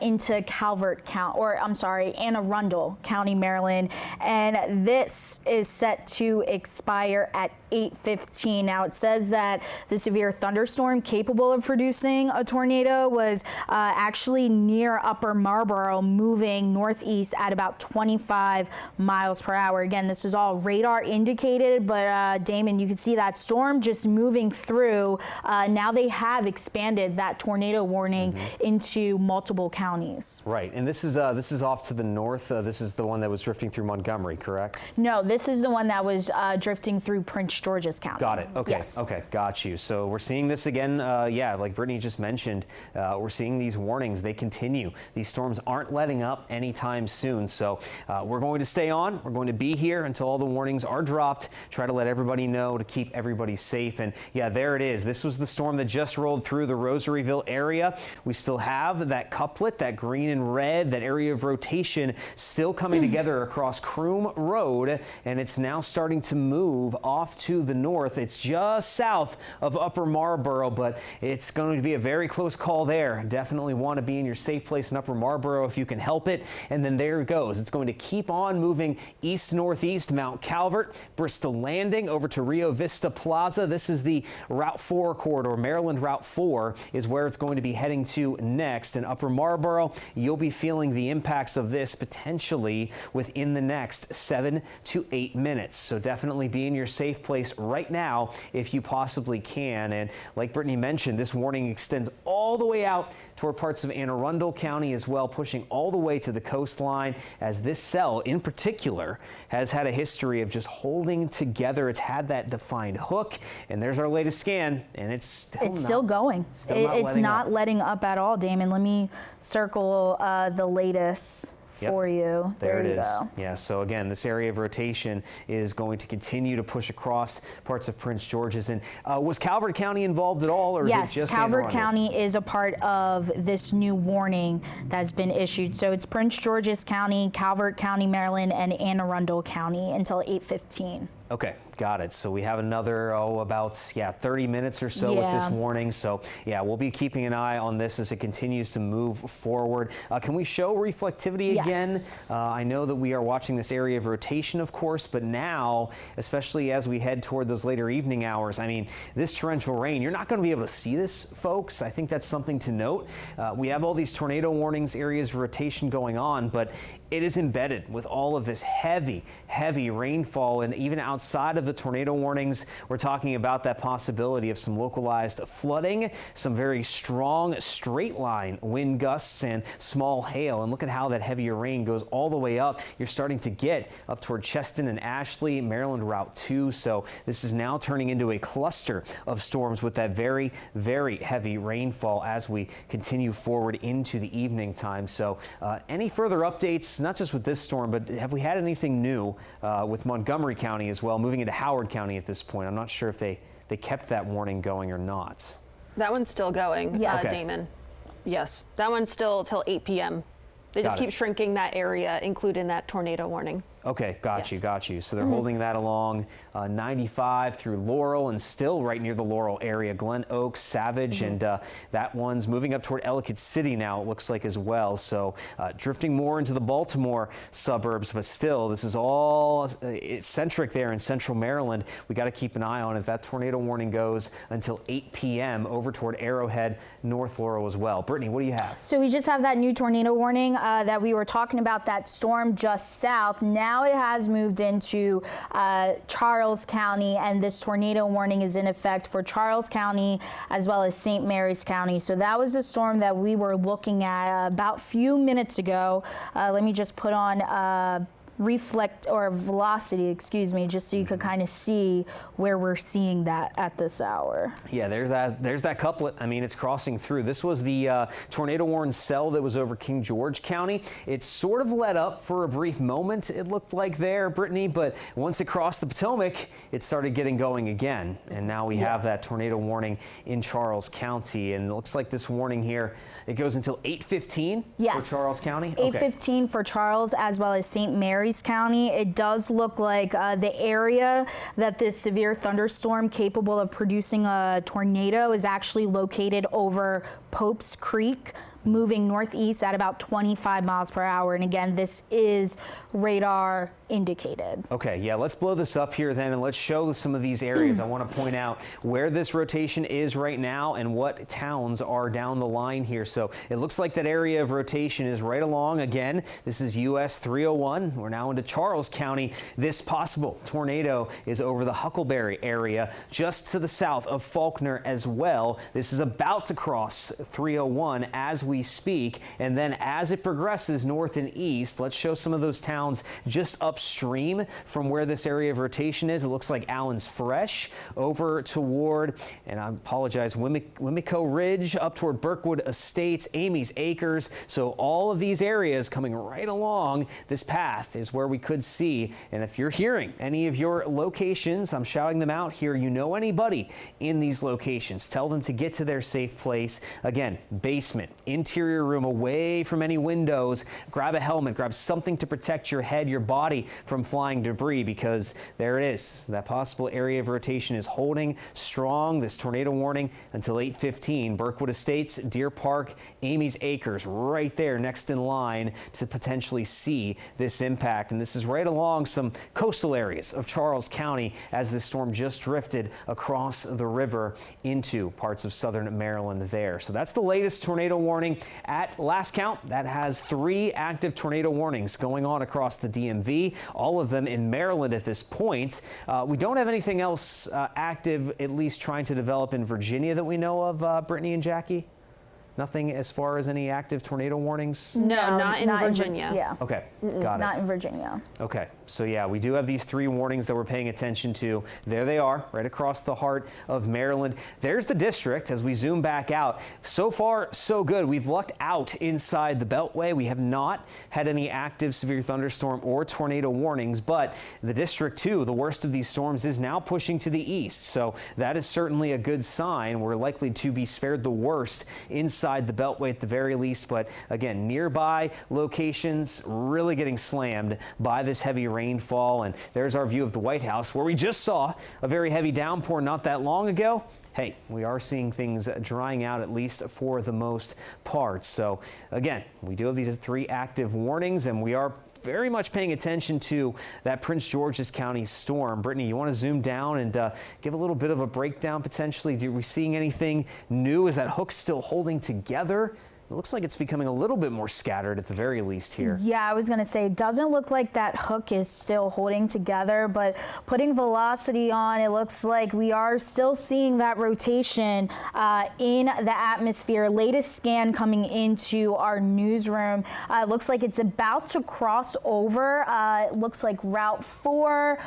into Calvert County, or I'm sorry, Anne Arundel County, Maryland, and this is set to expire at 8:15. Now, it says that the severe thunderstorm capable of producing a tornado was actually near Upper Marlboro, moving northeast at about 25 miles per hour. Again, this is all radar indicated, but Damon, you can see that storm just moving through. Now they have expanded that tornado warning into multiple counties. Right, and this is off to the north. This is the one that was drifting through Montgomery, correct? No, this is the one that was drifting through Prince George's County. Got it. Okay. Yes. Okay. Got you. So we're seeing this again. Yeah, like Brittany just mentioned, we're seeing these warnings. They continue. These storms aren't letting up anytime soon. So we're going to stay on. We're going to be here until all the warnings are dropped. Try to let everybody know to keep everybody safe. And yeah, there it is. This was the storm that just rolled through the Rosaryville area. We still have that couplet, that green and red, that area of rotation still coming together across Croom Road, and it's now starting to move off to the north. It's just south of Upper Marlboro, but it's going to be a very close call there. Definitely want to be in your safe place in Upper Marlboro if you can help it. And then there it goes. It's going to keep on moving east-northeast, Mount Calvert, Bristol Landing, over to Rio Vista Plaza. This is the Route 4 corridor. Maryland Route 4 is where it's going to be heading to next. In Upper Marlboro, you'll be feeling the impacts of this potentially within the next 7 to 8 minutes. So definitely be in your safe place right now if you possibly can. And like Brittany mentioned, this warning extends all the way out toward parts of Anne Arundel County as well, pushing all the way to the coastline, as this cell in particular has had a history of just holding together. It's had that defined hook, and there's our latest scan, and it's still going. It's not letting up at all, Damon. Let me circle the latest for you. There it you is. Go. Yeah, so again, this area of rotation is going to continue to push across parts of Prince George's. And was Calvert County involved at all, or yes, is it just Calvert County is a part of this new warning that's been issued. So it's Prince George's County, Calvert County, Maryland, and Anne Arundel County until 8:15. Okay, got it. So we have another, about 30 minutes or so with this warning. So yeah, we'll be keeping an eye on this as it continues to move forward. Can we show reflectivity again? I know that we are watching this area of rotation, of course, but now, especially as we head toward those later evening hours, I mean, this torrential rain, you're not going to be able to see this, folks. I think that's something to note. We have all these tornado warnings, areas of rotation going on, but it is embedded with all of this heavy, heavy rainfall. And even outside of the tornado warnings, we're talking about that possibility of some localized flooding, some very strong straight line wind gusts, and small hail. And look at how that heavier rain goes all the way up. You're starting to get up toward Cheston and Ashley, Maryland Route 2. So this is now turning into a cluster of storms with that very, very heavy rainfall as we continue forward into the evening time. So any further updates, not just with this storm, but have we had anything new with Montgomery County as well, moving into Howard County at this point? I'm not sure if they kept that warning going or not. That one's still going, Damon. Yes, that one's still till 8 p.m. They just keep shrinking that area, including that tornado warning. Okay, got you. So they're holding that along 95 through Laurel, and still right near the Laurel area, Glen Oaks, Savage, and that one's moving up toward Ellicott City now, it looks like, as well. So drifting more into the Baltimore suburbs, but still, this is all centric there in central Maryland. We got to keep an eye on it. That tornado warning goes until 8 p.m. over toward Arrowhead, North Laurel as well. Brittany, what do you have? So we just have that new tornado warning that we were talking about, that storm just south. Now it has moved into Charles County, and this tornado warning is in effect for Charles County as well as St. Mary's County. So that was the storm that we were looking at about a few minutes ago. Let me just put on velocity, just so you could kind of see where we're seeing that at this hour. Yeah, there's that couplet. I mean, it's crossing through. This was the tornado warning cell that was over King George County. It sort of let up for a brief moment, it looked like there, Brittany, but once it crossed the Potomac, it started getting going again. And now we have that tornado warning in Charles County. And it looks like this warning here, it goes until 8:15 for Charles County? 8:15 for Charles as well as St. Mary's County. It does look like the area that this severe thunderstorm capable of producing a tornado is actually located over Pope's Creek, moving northeast at about 25 miles per hour. And again, this is radar indicated. Okay, yeah, let's blow this up here then, and let's show some of these areas. I want to point out where this rotation is right now and what towns are down the line here. So it looks like that area of rotation is right along. Again, this is US 301. We're now into Charles County. This possible tornado is over the Huckleberry area, just to the south of Faulkner as well. This is about to cross 301 as we speak, and then as it progresses north and east, let's show some of those towns just upstream from where this area of rotation is. It looks like Allen's Fresh over toward, and I apologize, Wimico Ridge up toward Burkwood Estates, Amy's Acres. So all of these areas coming right along this path is where we could see. And if you're hearing any of your locations, I'm shouting them out here, you know anybody in these locations, tell them to get to their safe place. Again, basement, interior room, away from any windows. Grab a helmet, grab something to protect your head, your body. County from flying debris, because there it is. That possible area of rotation is holding strong. This tornado warning until 8:15. Burkwood Estates, Deer Park, Amy's Acres, right there next in line to potentially see this impact. And this is right along some coastal areas of Charles County as the storm just drifted across the river into parts of southern Maryland there. So that's the latest tornado warning. At last count, that has 3 active tornado warnings going on across the DMV, all of them in Maryland at this point. We don't have anything else active, at least trying to develop in Virginia that we know of, Brittany and Jackie? Nothing as far as any active tornado warnings? No, not in Virginia. Yeah. Okay, got it. Not in Virginia. Okay, so yeah, we do have these 3 warnings that we're paying attention to. There they are, right across the heart of Maryland. There's the district as we zoom back out. So far, so good. We've lucked out inside the Beltway. We have not had any active severe thunderstorm or tornado warnings, but the district too, the worst of these storms, is now pushing to the east. So that is certainly a good sign. We're likely to be spared the worst inside the Beltway at the very least, but again, nearby locations really getting slammed by this heavy rainfall. And there's our view of the White House, where we just saw a very heavy downpour not that long ago. Hey, we are seeing things drying out, at least for the most part. So again, we do have these 3 active warnings, and we are very much paying attention to that Prince George's County storm. Brittany, you want to zoom down and give a little bit of a breakdown potentially? Are we seeing anything new? Is that hook still holding together? It looks like it's becoming a little bit more scattered at the very least here. Yeah, I was going to say, it doesn't look like that hook is still holding together, but putting velocity on, it looks like we are still seeing that rotation in the atmosphere. Latest scan coming into our newsroom, looks like it's about to cross over. It looks like Route 4.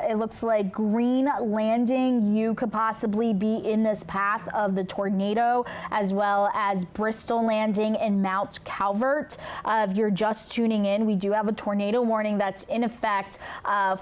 It looks like Green Landing. You could possibly be in this path of the tornado, as well as Bristol Landing and Mount Calvert. If you're just tuning in, we do have a tornado warning that's in effect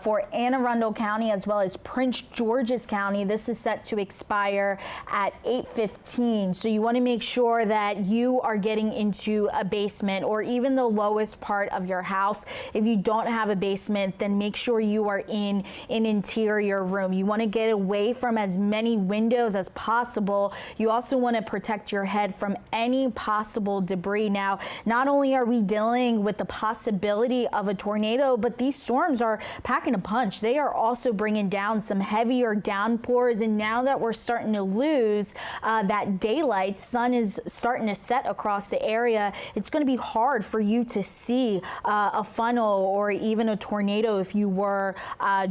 for Anne Arundel County as well as Prince George's County. This is set to expire at 8:15. So you want to make sure that you are getting into a basement or even the lowest part of your house. If you don't have a basement, then make sure you are in an interior room. You want to get away from as many windows as possible. You also want to protect your head from any possible debris. Now, not only are we dealing with the possibility of a tornado, but these storms are packing a punch. They are also bringing down some heavier downpours, and now that we're starting to lose that daylight, sun is starting to set across the area, it's going to be hard for you to see a funnel or even a tornado if you were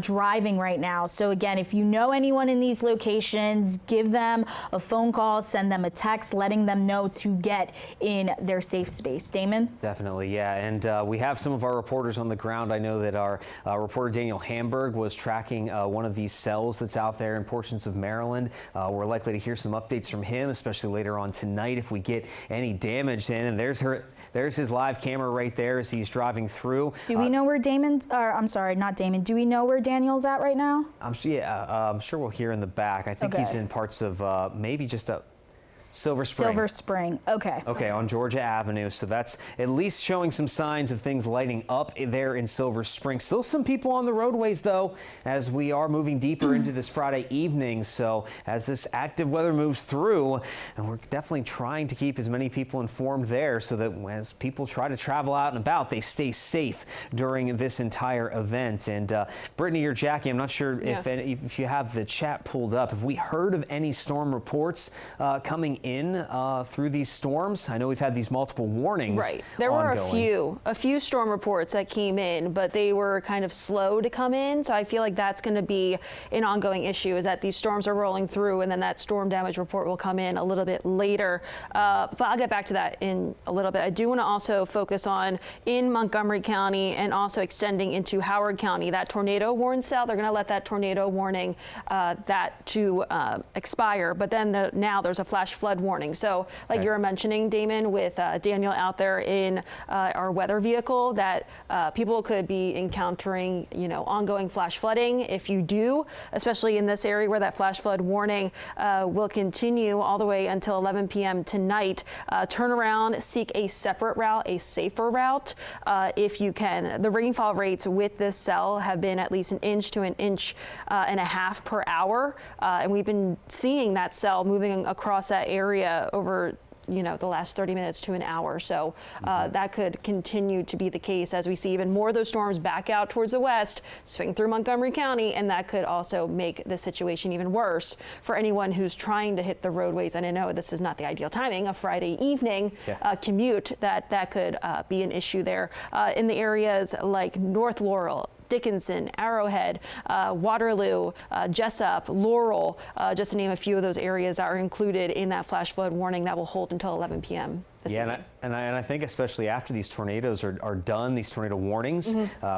driving right now. So again, if you know anyone in these locations, give them a phone call, send them a text, letting them know to get in their safe space. Damon? Definitely, yeah. And we have some of our reporters on the ground. I know that our reporter Daniel Hamburg was tracking one of these cells that's out there in portions of Maryland. We're likely to hear some updates from him, especially later on tonight if we get any damage in. And there's his live camera right there as he's driving through. Do we know where I'm sorry, not Damon. Do we know where Daniel's at right now? I'm sure we'll hear in the back. I think he's in parts of maybe just a Silver Spring. Okay, on Georgia Avenue. So that's at least showing some signs of things lighting up there in Silver Spring. Still some people on the roadways, though, as we are moving deeper into this Friday evening. So as this active weather moves through, and we're definitely trying to keep as many people informed there so that as people try to travel out and about, they stay safe during this entire event. And Brittany or Jackie, I'm not sure if you have the chat pulled up. Have we heard of any storm reports coming in through these storms? I know we've had these multiple warnings. Right. There were a few storm reports that came in, but they were kind of slow to come in. So I feel like that's going to be an ongoing issue, is that these storms are rolling through and then that storm damage report will come in a little bit later. But I'll get back to that in a little bit. I do want to also focus on in Montgomery County and also extending into Howard County, that tornado warning cell. They're going to let that tornado warning expire. But then now there's a flash flood warning. So like you were mentioning, Damon, with Daniel out there in our weather vehicle, that people could be encountering, ongoing flash flooding. If you do, especially in this area where that flash flood warning will continue all the way until 11 p.m. tonight, turn around, seek a separate route, a safer route, if you can. The rainfall rates with this cell have been at least 1 inch to 1.5 inches per hour, and we've been seeing that cell moving across that area over the last 30 minutes to an hour. So that could continue to be the case as we see even more of those storms back out towards the west, swing through Montgomery County, and that could also make the situation even worse for anyone who's trying to hit the roadways. And I know this is not the ideal timing, a Friday evening commute, that could be an issue there in the areas like North Laurel, Dickinson, Arrowhead, Waterloo, Jessup, Laurel, just to name a few of those areas that are included in that flash flood warning that will hold until 11 p.m. Yeah, and I think especially after these tornadoes are done, these tornado warnings,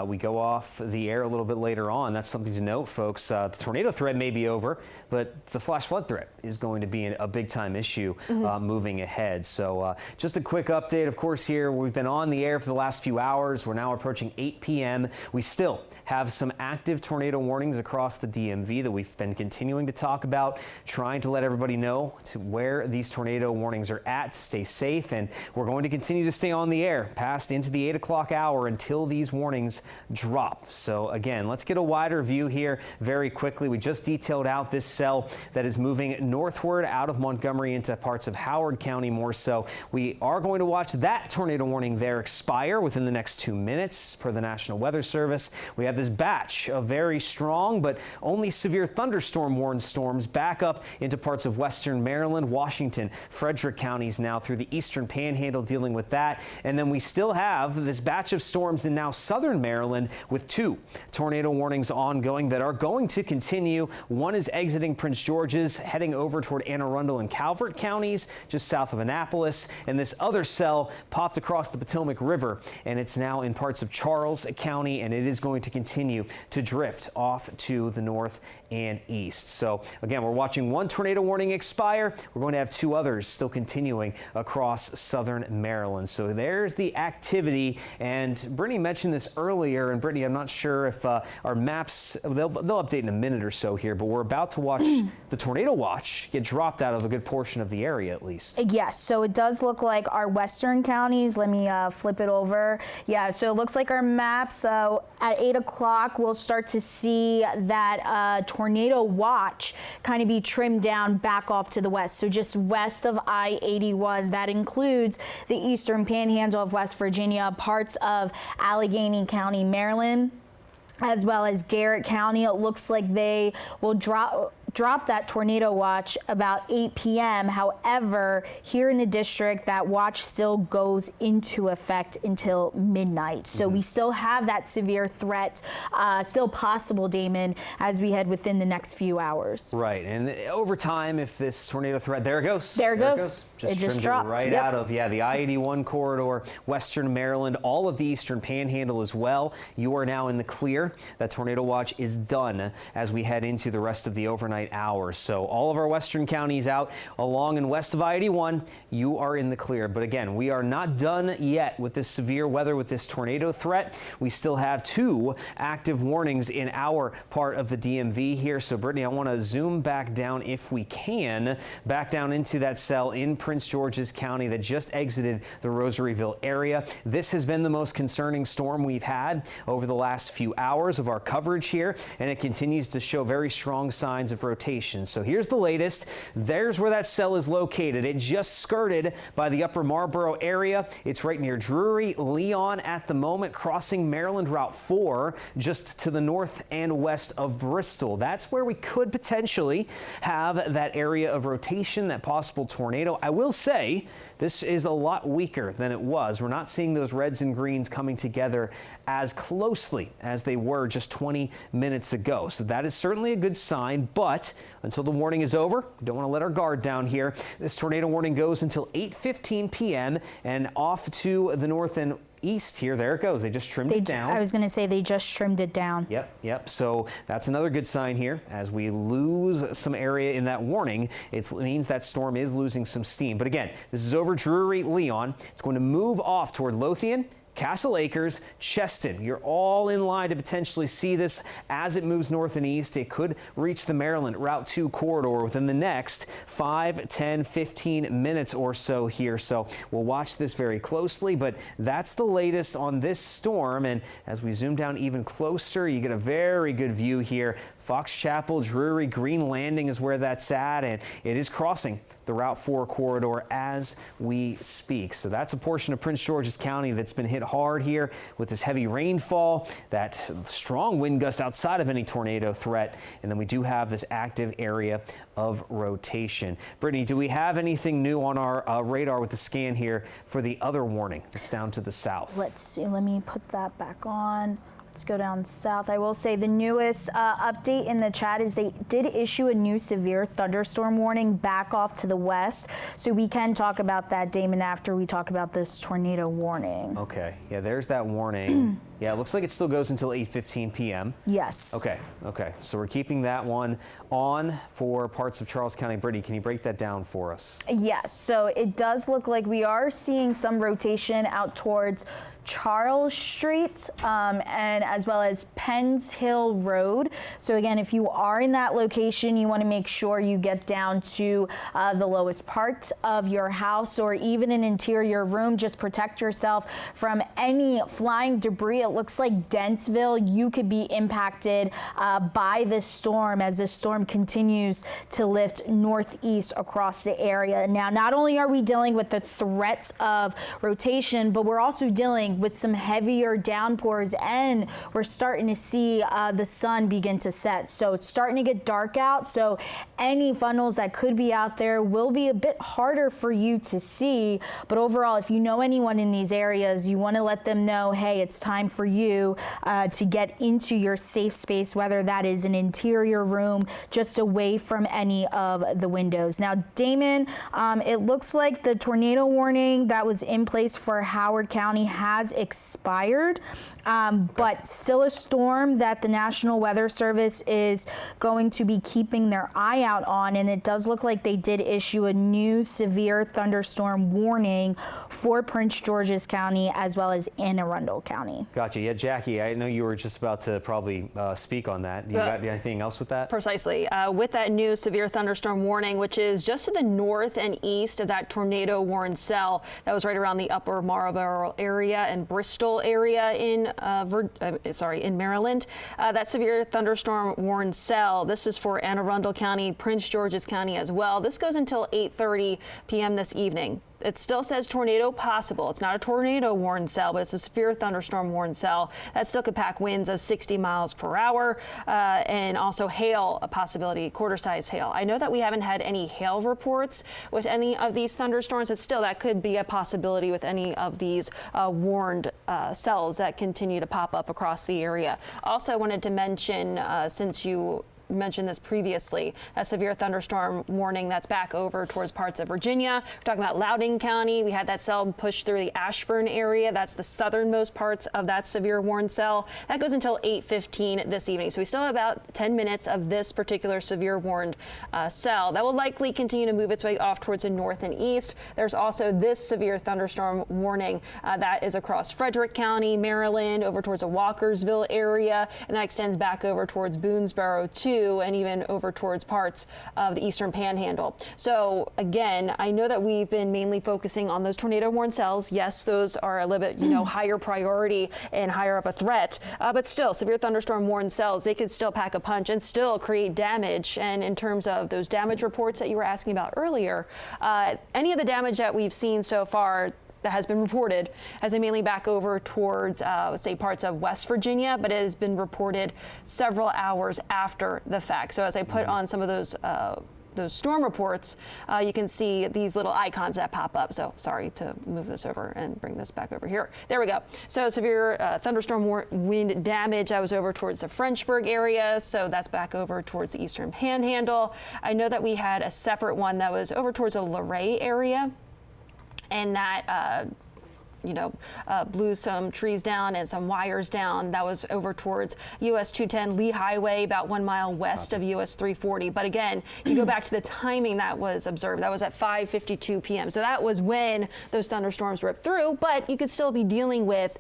we go off the air a little bit later on. That's something to note, folks. The tornado threat may be over, but the flash flood threat is going to be a big time issue moving ahead. So just a quick update, of course, here. We've been on the air for the last few hours. We're now approaching 8 p.m. We still have some active tornado warnings across the DMV that we've been continuing to talk about, trying to let everybody know where these tornado warnings are at to stay safe. And we're going to continue to stay on the air past into the 8 o'clock hour until these warnings drop. So again, let's get a wider view here very quickly. We just detailed out this cell that is moving northward out of Montgomery into parts of Howard County more so. We are going to watch that tornado warning there expire within the next 2 minutes per the National Weather Service. We have this batch of very strong but only severe thunderstorm warned storms back up into parts of western Maryland, Washington, Frederick counties now through the eastern Panhandle dealing with that. And then we still have this batch of storms in now southern Maryland with 2 tornado warnings ongoing that are going to continue. One is exiting Prince George's, heading over toward Anne Arundel and Calvert counties, just south of Annapolis. And this other cell popped across the Potomac River, and it's now in parts of Charles County, and it is going to continue to drift off to the north and east. So again, we're watching one tornado warning expire. We're going to have 2 others still continuing across southern Maryland. So there's the activity. And Brittany mentioned this earlier. And Brittany, I'm not sure if our maps, they'll update in a minute or so here, but we're about to watch the tornado watch get dropped out of a good portion of the area at least. Yes, so it does look like our western counties. Let me flip it over. Yeah, so it looks like our maps at 8 o'clock, we'll start to see that tornado watch kind of be trimmed down back off to the west. So just west of I-81, that includes the eastern panhandle of West Virginia, parts of Allegheny County, Maryland, as well as Garrett County. It looks like they will drop that tornado watch about 8 p.m. However, here in the district, that watch still goes into effect until midnight. So we still have that severe threat still possible, Damon, as we head within the next few hours. Right. And over time, if this tornado threat, there it goes. There it goes. Just it just trimmed dropped. it right out of, the I-81 corridor, western Maryland, all of the eastern panhandle as well. You are now in the clear. That tornado watch is done as we head into the rest of the overnight hours. So all of our western counties out along and west of I-81, you are in the clear. But again, we are not done yet with this severe weather, with this tornado threat. We still have 2 active warnings in our part of the DMV here. So Brittany, I want to zoom back down if we can, back down into that cell in Prince George's County that just exited the Rosaryville area. This has been the most concerning storm we've had over the last few hours of our coverage here, and it continues to show very strong signs of rotation. So here's the latest. There's where that cell is located. It just skirted by the upper Marlboro area. It's right near Drury, Leon at the moment, crossing Maryland Route 4 just to the north and west of Bristol. That's where we could potentially have that area of rotation, that possible tornado. I will say this is a lot weaker than it was. We're not seeing those reds and greens coming together as closely as they were just 20 minutes ago. So that is certainly a good sign, but until the warning is over, we don't want to let our guard down here. This tornado warning goes until 8:15 p.m. and off to the north and east here. There it goes. They just trimmed it down. I was going to say they just trimmed it down. Yep. So that's another good sign here. As we lose some area in that warning, it means that storm is losing some steam. But again, this is over Drury, Leon. It's going to move off toward Lothian, Castle Acres, Cheston. You're all in line to potentially see this as it moves north and east. It could reach the Maryland Route 2 corridor within the next 5, 10, 15 minutes or so here. So we'll watch this very closely, but that's the latest on this storm. And as we zoom down even closer, you get a very good view here. Fox Chapel, Drury, Green Landing is where that's at, and it is crossing the Route 4 corridor as we speak. So that's a portion of Prince George's County that's been hit hard here with this heavy rainfall, that strong wind gust outside of any tornado threat, and then we do have this active area of rotation. Brittany, do we have anything new on our radar with the scan here for the other warning that's down to the south? Let's see. Let me put that back on. Let's go down south. I will say the newest update in the chat is they did issue a new severe thunderstorm warning back off to the west. So we can talk about that, Damon, after we talk about this tornado warning. Okay. Yeah, there's that warning. Yeah, it looks like it still goes until 8:15 p.m. Yes. Okay. So we're keeping that one on for parts of Charles County. Brittany, can you break that down for us? Yes. So it does look like we are seeing some rotation out towards Charles Street and as well as Penns Hill Road. So again, if you are in that location, you want to make sure you get down to the lowest part of your house or even an interior room. Just protect yourself from any flying debris. It looks like Dentsville, you could be impacted by this storm as this storm continues to lift northeast across the area. Now, not only are we dealing with the threat of rotation, but we're also dealing with some heavier downpours, and we're starting to see the sun begin to set. So it's starting to get dark out. So any funnels that could be out there will be a bit harder for you to see. But overall, if you know anyone in these areas, you want to let them know, hey, it's time for you to get into your safe space, whether that is an interior room just away from any of the windows. Now, Damon, it looks like the tornado warning that was in place for Howard County has expired, but still a storm that the National Weather Service is going to be keeping their eye out on, and it does look like they did issue a new severe thunderstorm warning for Prince George's County as well as Anne Arundel County. Gotcha. Yeah, Jackie, I know you were just about to probably speak on that. You got anything else with that? Precisely. With that new severe thunderstorm warning, which is just to the north and east of that tornado warned cell that was right around the upper Marlboro area and Bristol area in Maryland. That severe thunderstorm warned cell, this is for Anne Arundel County, Prince George's County as well. This goes until 8:30 p.m. this evening. It still says tornado possible. It's not a tornado warned cell, but it's a severe thunderstorm warned cell. That still could pack winds of 60 miles per hour and also hail, a possibility, quarter-size hail. I know that we haven't had any hail reports with any of these thunderstorms, but still that could be a possibility with any of these warned cells that continue to pop up across the area. Also, I wanted to mention, since you mentioned this previously, a severe thunderstorm warning that's back over towards parts of Virginia. We're talking about Loudoun County. We had that cell push through the Ashburn area. That's the southernmost parts of that severe warned cell. That goes until 8:15 this evening. So we still have about 10 minutes of this particular severe warned cell. That will likely continue to move its way off towards the north and east. There's also this severe thunderstorm warning that is across Frederick County, Maryland, over towards the Walkersville area, and that extends back over towards Boonesboro too, and even over towards parts of the eastern panhandle. So again, I know that we've been mainly focusing on those tornado warned cells. Yes, those are a little bit, higher priority and higher up a threat, but still severe thunderstorm warned cells, they could still pack a punch and still create damage. And in terms of those damage reports that you were asking about earlier, any of the damage that we've seen so far that has been reported has been mainly back over towards, say, parts of West Virginia, but it has been reported several hours after the fact. So as I put on some of those storm reports, you can see these little icons that pop up. So sorry to move this over and bring this back over here. There we go. So severe thunderstorm wind damage, that was over towards the Frenchburg area. So that's back over towards the eastern panhandle. I know that we had a separate one that was over towards the Luray area, and that blew some trees down and some wires down. That was over towards US 210 Lee Highway, about 1 mile west of US 340. But again, you go back to the timing that was observed. That was at 5:52 p.m. So that was when those thunderstorms ripped through. But you could still be dealing with,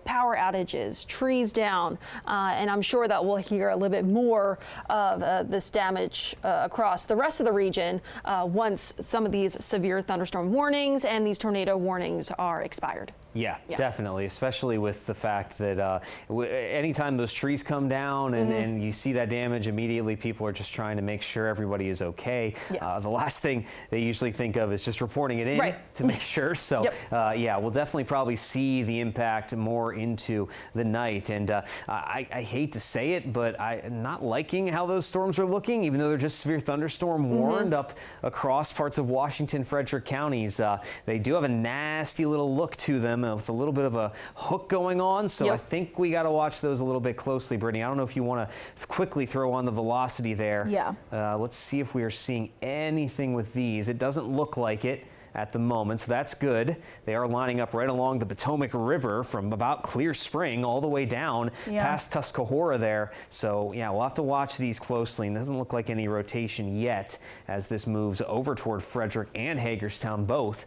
power outages, trees down, and I'm sure that we'll hear a little bit more of this damage across the rest of the region once some of these severe thunderstorm warnings and these tornado warnings are expired. Yeah, definitely, especially with the fact that anytime those trees come down and you see that damage, immediately people are just trying to make sure everybody is okay. The last thing they usually think of is just reporting it in to make sure. So, yeah, we'll definitely probably see the impact more into the night. And I hate to say it, but I'm not liking how those storms are looking, even though they're just severe thunderstorm warned up across parts of Washington, Frederick counties. They do have a nasty little look to them, with a little bit of a hook going on. So I think we got to watch those a little bit closely, Brittany. I don't know if you want to quickly throw on the velocity there. Let's see if we are seeing anything with these. It doesn't look like it at the moment, so that's good. They are lining up right along the Potomac River from about Clear Spring all the way down past Tuscarora there. So yeah, we'll have to watch these closely. And it doesn't look like any rotation yet as this moves over toward Frederick and Hagerstown both.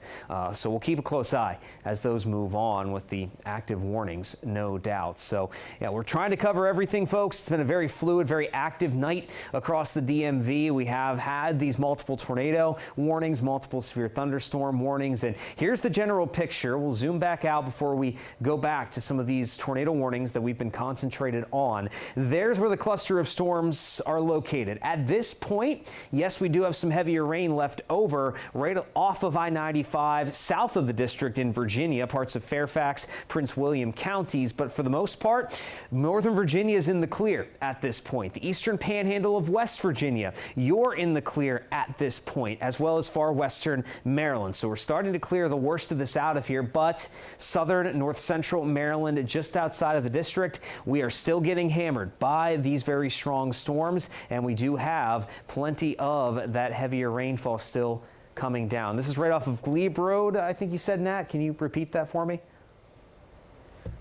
So we'll keep a close eye as those move on with the active warnings, no doubt. So yeah, we're trying to cover everything, folks. It's been a very fluid, very active night across the DMV. We have had these multiple tornado warnings, multiple severe thunderstorm warnings, and here's the general picture. We'll zoom back out before we go back to some of these tornado warnings that we've been concentrated on. There's where the cluster of storms are located. At this point, yes, we do have some heavier rain left over right off of I-95 south of the district in Virginia, parts of Fairfax, Prince William counties, but for the most part, Northern Virginia is in the clear at this point. The eastern panhandle of West Virginia, you're in the clear at this point, as well as far western Maryland. So we're starting to clear the worst of this out of here, but southern north central Maryland, just outside of the district, we are still getting hammered by these very strong storms, and we do have plenty of that heavier rainfall still coming down. This is right off of Glebe Road, I think you said, Nat. Can you repeat that for me?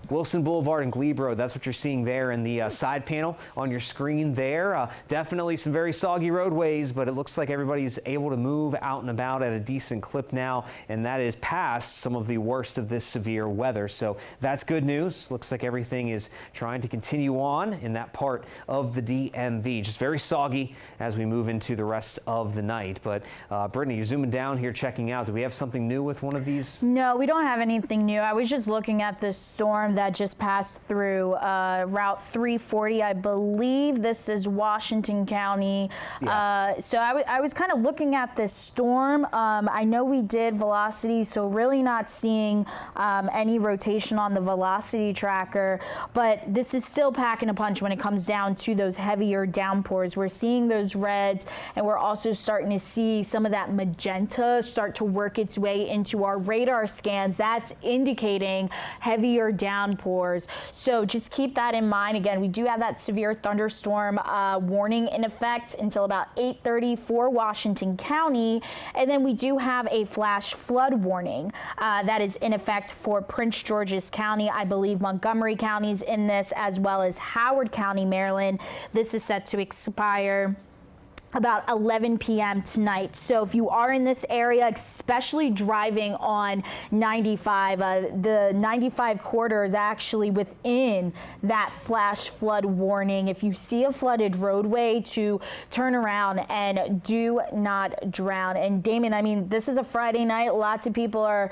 Wilson Boulevard and Glebe Road. That's what you're seeing there in the side panel on your screen there. Definitely some very soggy roadways, but it looks like everybody's able to move out and about at a decent clip now, and that is past some of the worst of this severe weather. So that's good news. Looks like everything is trying to continue on in that part of the DMV. Just very soggy as we move into the rest of the night. But Brittany, you're zooming down here, checking out. Do we have something new with one of these? No, we don't have anything new. I was just looking at this storm that just passed through Route 340. I believe this is Washington County. So I was kind of looking at this storm. I know we did velocity, so really not seeing any rotation on the velocity tracker, but this is still packing a punch when it comes down to those heavier downpours. We're seeing those reds, and we're also starting to see some of that magenta start to work its way into our radar scans. That's indicating heavier downpours. So just keep that in mind. Again, we do have that severe thunderstorm warning in effect until about 8:30 for Washington County. And then we do have a flash flood warning that is in effect for Prince George's County. I believe Montgomery County is in this, as well as Howard County, Maryland. This is set to expire about 11 p.m. tonight. So if you are in this area, especially driving on 95, the 95 corridor is actually within that flash flood warning. If you see a flooded roadway, to turn around and do not drown. And Damon, I mean, this is a Friday night. Lots of people are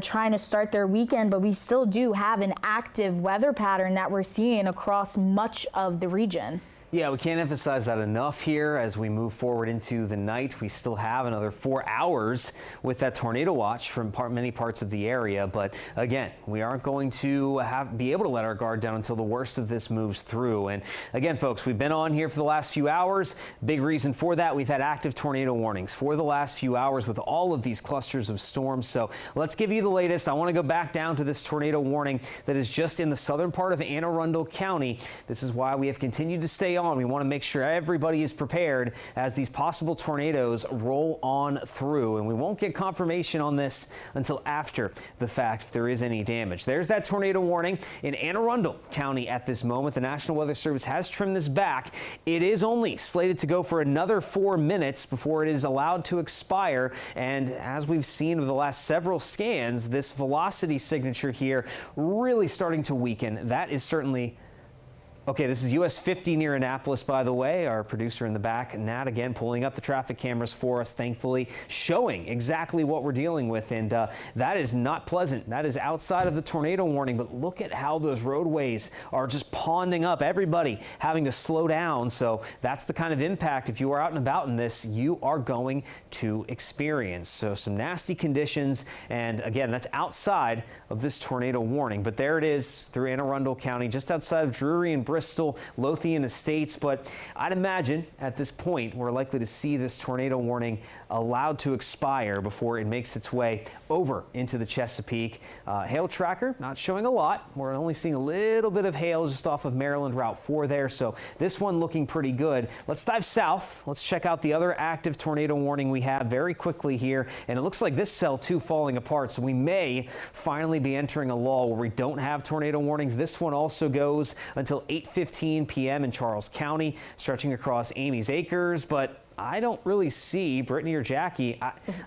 trying to start their weekend, but we still do have an active weather pattern that we're seeing across much of the region. Yeah, we can't emphasize that enough here as we move forward into the night. We still have another 4 hours with that tornado watch from many parts of the area. But again, we aren't going to be able to let our guard down until the worst of this moves through. And again, folks, we've been on here for the last few hours. Big reason for that, we've had active tornado warnings for the last few hours with all of these clusters of storms. So let's give you the latest. I want to go back down to this tornado warning that is just in the southern part of Anne Arundel County. This is why we have continued to stay on. We want to make sure everybody is prepared as these possible tornadoes roll on through, and we won't get confirmation on this until after the fact if there is any damage. There's that tornado warning in Anne Arundel County at this moment. The National Weather Service has trimmed this back. It is only slated to go for another 4 minutes before it is allowed to expire, and as we've seen over the last several scans, this velocity signature here really starting to weaken. That is certainly okay. This is US 50 near Annapolis, by the way. Our producer in the back, Nat, again pulling up the traffic cameras for us, thankfully showing exactly what we're dealing with, and that is not pleasant. That is outside of the tornado warning, but look at how those roadways are just ponding up, everybody having to slow down. So that's the kind of impact, if you are out and about in this, you are going to experience. So some nasty conditions, and again, that's outside of this tornado warning, but there it is through Anne Arundel County, just outside of Drury and Bristol, Lothian Estates. But I'd imagine at this point we're likely to see this tornado warning allowed to expire before it makes its way over into the Chesapeake. Hail tracker not showing a lot. We're only seeing a little bit of hail just off of Maryland Route 4 there. So this one looking pretty good. Let's dive south. Let's check out the other active tornado warning we have very quickly here. And it looks like this cell too falling apart. So we may finally be entering a lull where we don't have tornado warnings. This one also goes until 8:15 p.m. in Charles County, stretching across Amy's Acres, but I don't really see, Brittany or Jackie,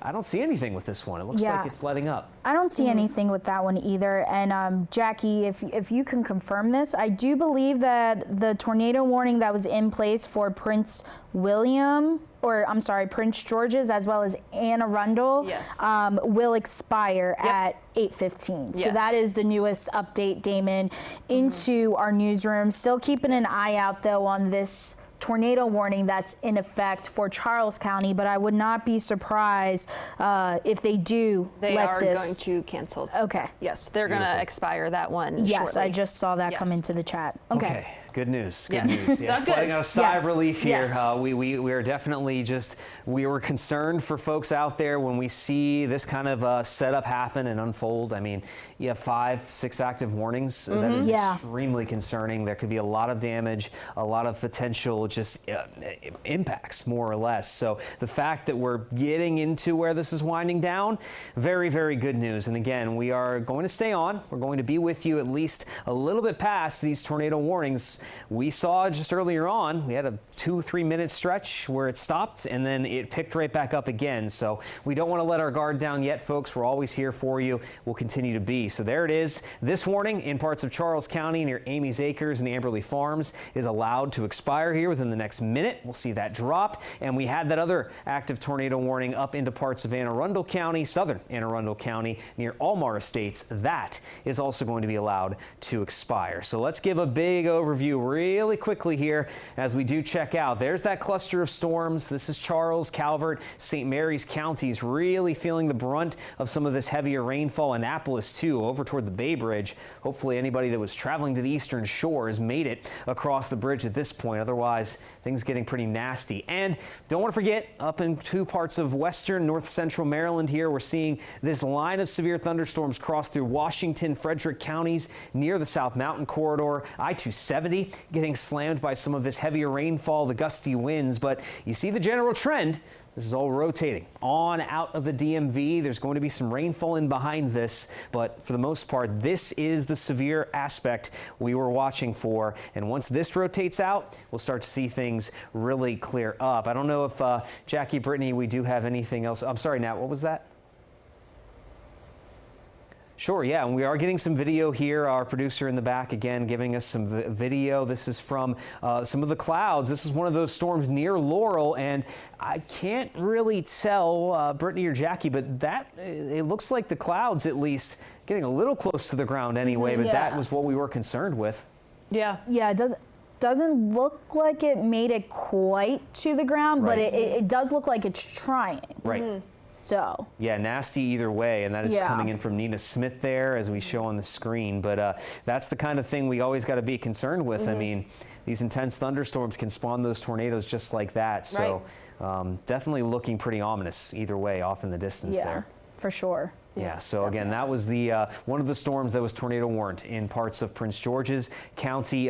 I don't see anything with this one. It looks like it's letting up. I don't see anything with that one either. And Jackie, if you can confirm this, I do believe that the tornado warning that was in place for Prince George's as well as Anne Arundel will expire at 8:15. So that is the newest update, Damon, into our newsroom. Still keeping an eye out though on this tornado warning that's in effect for Charles County, but I would not be surprised if they do going to cancel. Okay. Yes, they're going to expire that one shortly. I just saw that come into the chat. Okay. Good news. Good Yes. news. Yes. Letting out a sigh of relief here. Yes. We are definitely we were concerned for folks out there when we see this kind of setup happen and unfold. I mean, you have 5-6 active warnings. That is extremely concerning. There could be a lot of damage, a lot of potential impacts, more or less. So the fact that we're getting into where this is winding down, very, very good news. And again, we are going to stay on. We're going to be with you at least a little bit past these tornado warnings. We saw just earlier on, we had a 2-3 minute stretch where it stopped and then it picked right back up again. So we don't want to let our guard down yet, folks. We're always here for you. We'll continue to be. So there it is. This warning in parts of Charles County near Amy's Acres and Amberley Farms is allowed to expire here within the next minute. We'll see that drop. And we had that other active tornado warning up into parts of Anne Arundel County, southern Anne Arundel County near Almar Estates. That is also going to be allowed to expire. So let's give a big overview really quickly here as we do check out. There's that cluster of storms. This is Charles, Calvert, St. Mary's counties really feeling the brunt of some of this heavier rainfall. Annapolis too, over toward the Bay Bridge. Hopefully anybody that was traveling to the eastern shore has made it across the bridge at this point. Otherwise, things getting pretty nasty. And don't want to forget, up into parts of western, north central Maryland here, we're seeing this line of severe thunderstorms cross through Washington, Frederick counties near the South Mountain Corridor. I-270 getting slammed by some of this heavier rainfall, the gusty winds. But you see the general trend. This is all rotating on out of the DMV. There's going to be some rainfall in behind this, but for the most part, this is the severe aspect we were watching for. And once this rotates out, we'll start to see things really clear up. I don't know if Jackie, Brittany, we do have anything else. I'm sorry, Nat, what was that? Sure, yeah, and we are getting some video here. Our producer in the back, again, giving us some video. This is from some of the clouds. This is one of those storms near Laurel, and I can't really tell, Brittany or Jackie, but it looks like the clouds, at least, getting a little close to the ground anyway, but that was what we were concerned with. Yeah, it doesn't look like it made it quite to the ground, but it does look like it's trying. Right. So yeah, nasty either way, and that is coming in from Nina Smith there, as we show on the screen. But that's the kind of thing we always got to be concerned with. I mean, these intense thunderstorms can spawn those tornadoes just like that. So definitely looking pretty ominous either way off in the distance there. For sure. Yeah, so again, that was the one of the storms that was tornado warned in parts of Prince George's County.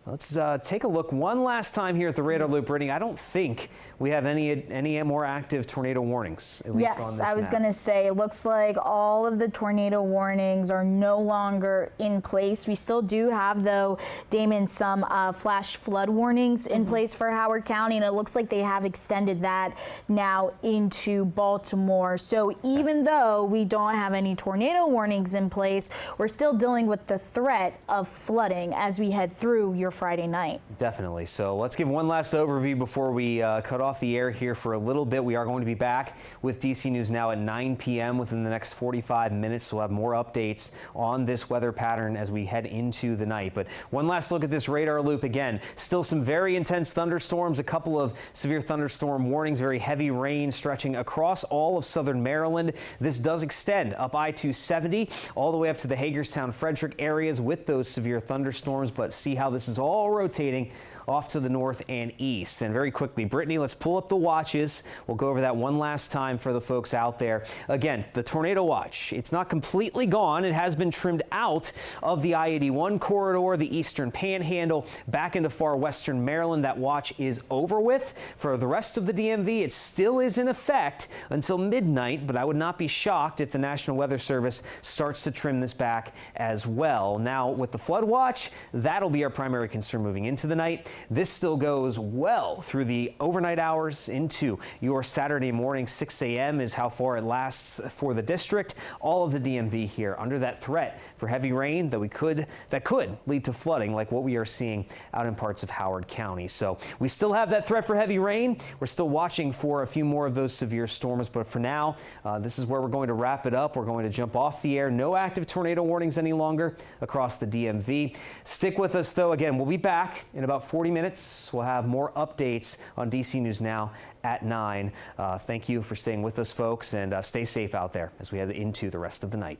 Let's take a look one last time here at the Radar Loop. Brittany, I don't think we have any more active tornado warnings, at least on Yes, this I was map. going to say, it looks like all of the tornado warnings are no longer in place. We still do have, though, Damon, some flash flood warnings in place for Howard County, and it looks like they have extended that now into Baltimore. So even though we don't have any tornado warnings in place, we're still dealing with the threat of flooding as we head through your Friday night. Definitely. So let's give one last overview before we cut off the air here for a little bit. We are going to be back with DC News Now at 9 p.m. within the next 45 minutes. We'll have more updates on this weather pattern as we head into the night. But one last look at this radar loop again. Still some very intense thunderstorms, a couple of severe thunderstorm warnings, very heavy rain stretching across all of southern Maryland. This does extend up I-270 all the way up to the Hagerstown, Frederick areas with those severe thunderstorms. But see how this is all rotating off to the north and east. And very quickly, Brittany, let's pull up the watches. We'll go over that one last time for the folks out there. Again, the tornado watch, it's not completely gone. It has been trimmed out of the I-81 corridor, the eastern panhandle, back into far western Maryland. That watch is over with. For the rest of the DMV, it still is in effect until midnight, but I would not be shocked if the National Weather Service starts to trim this back as well. Now, with the flood watch, that'll be our primary concern moving into the night. This still goes well through the overnight hours into your Saturday morning. 6 a.m. is how far it lasts for the district. All of the DMV here under that threat for heavy rain that could lead to flooding like what we are seeing out in parts of Howard County. So we still have that threat for heavy rain. We're still watching for a few more of those severe storms, but for now, this is where we're going to wrap it up. We're going to jump off the air. No active tornado warnings any longer across the DMV. Stick with us, though. Again, we'll be back in about 40 minutes. We'll have more updates on DC News Now at 9. Thank you for staying with us, folks, and stay safe out there as we head into the rest of the night.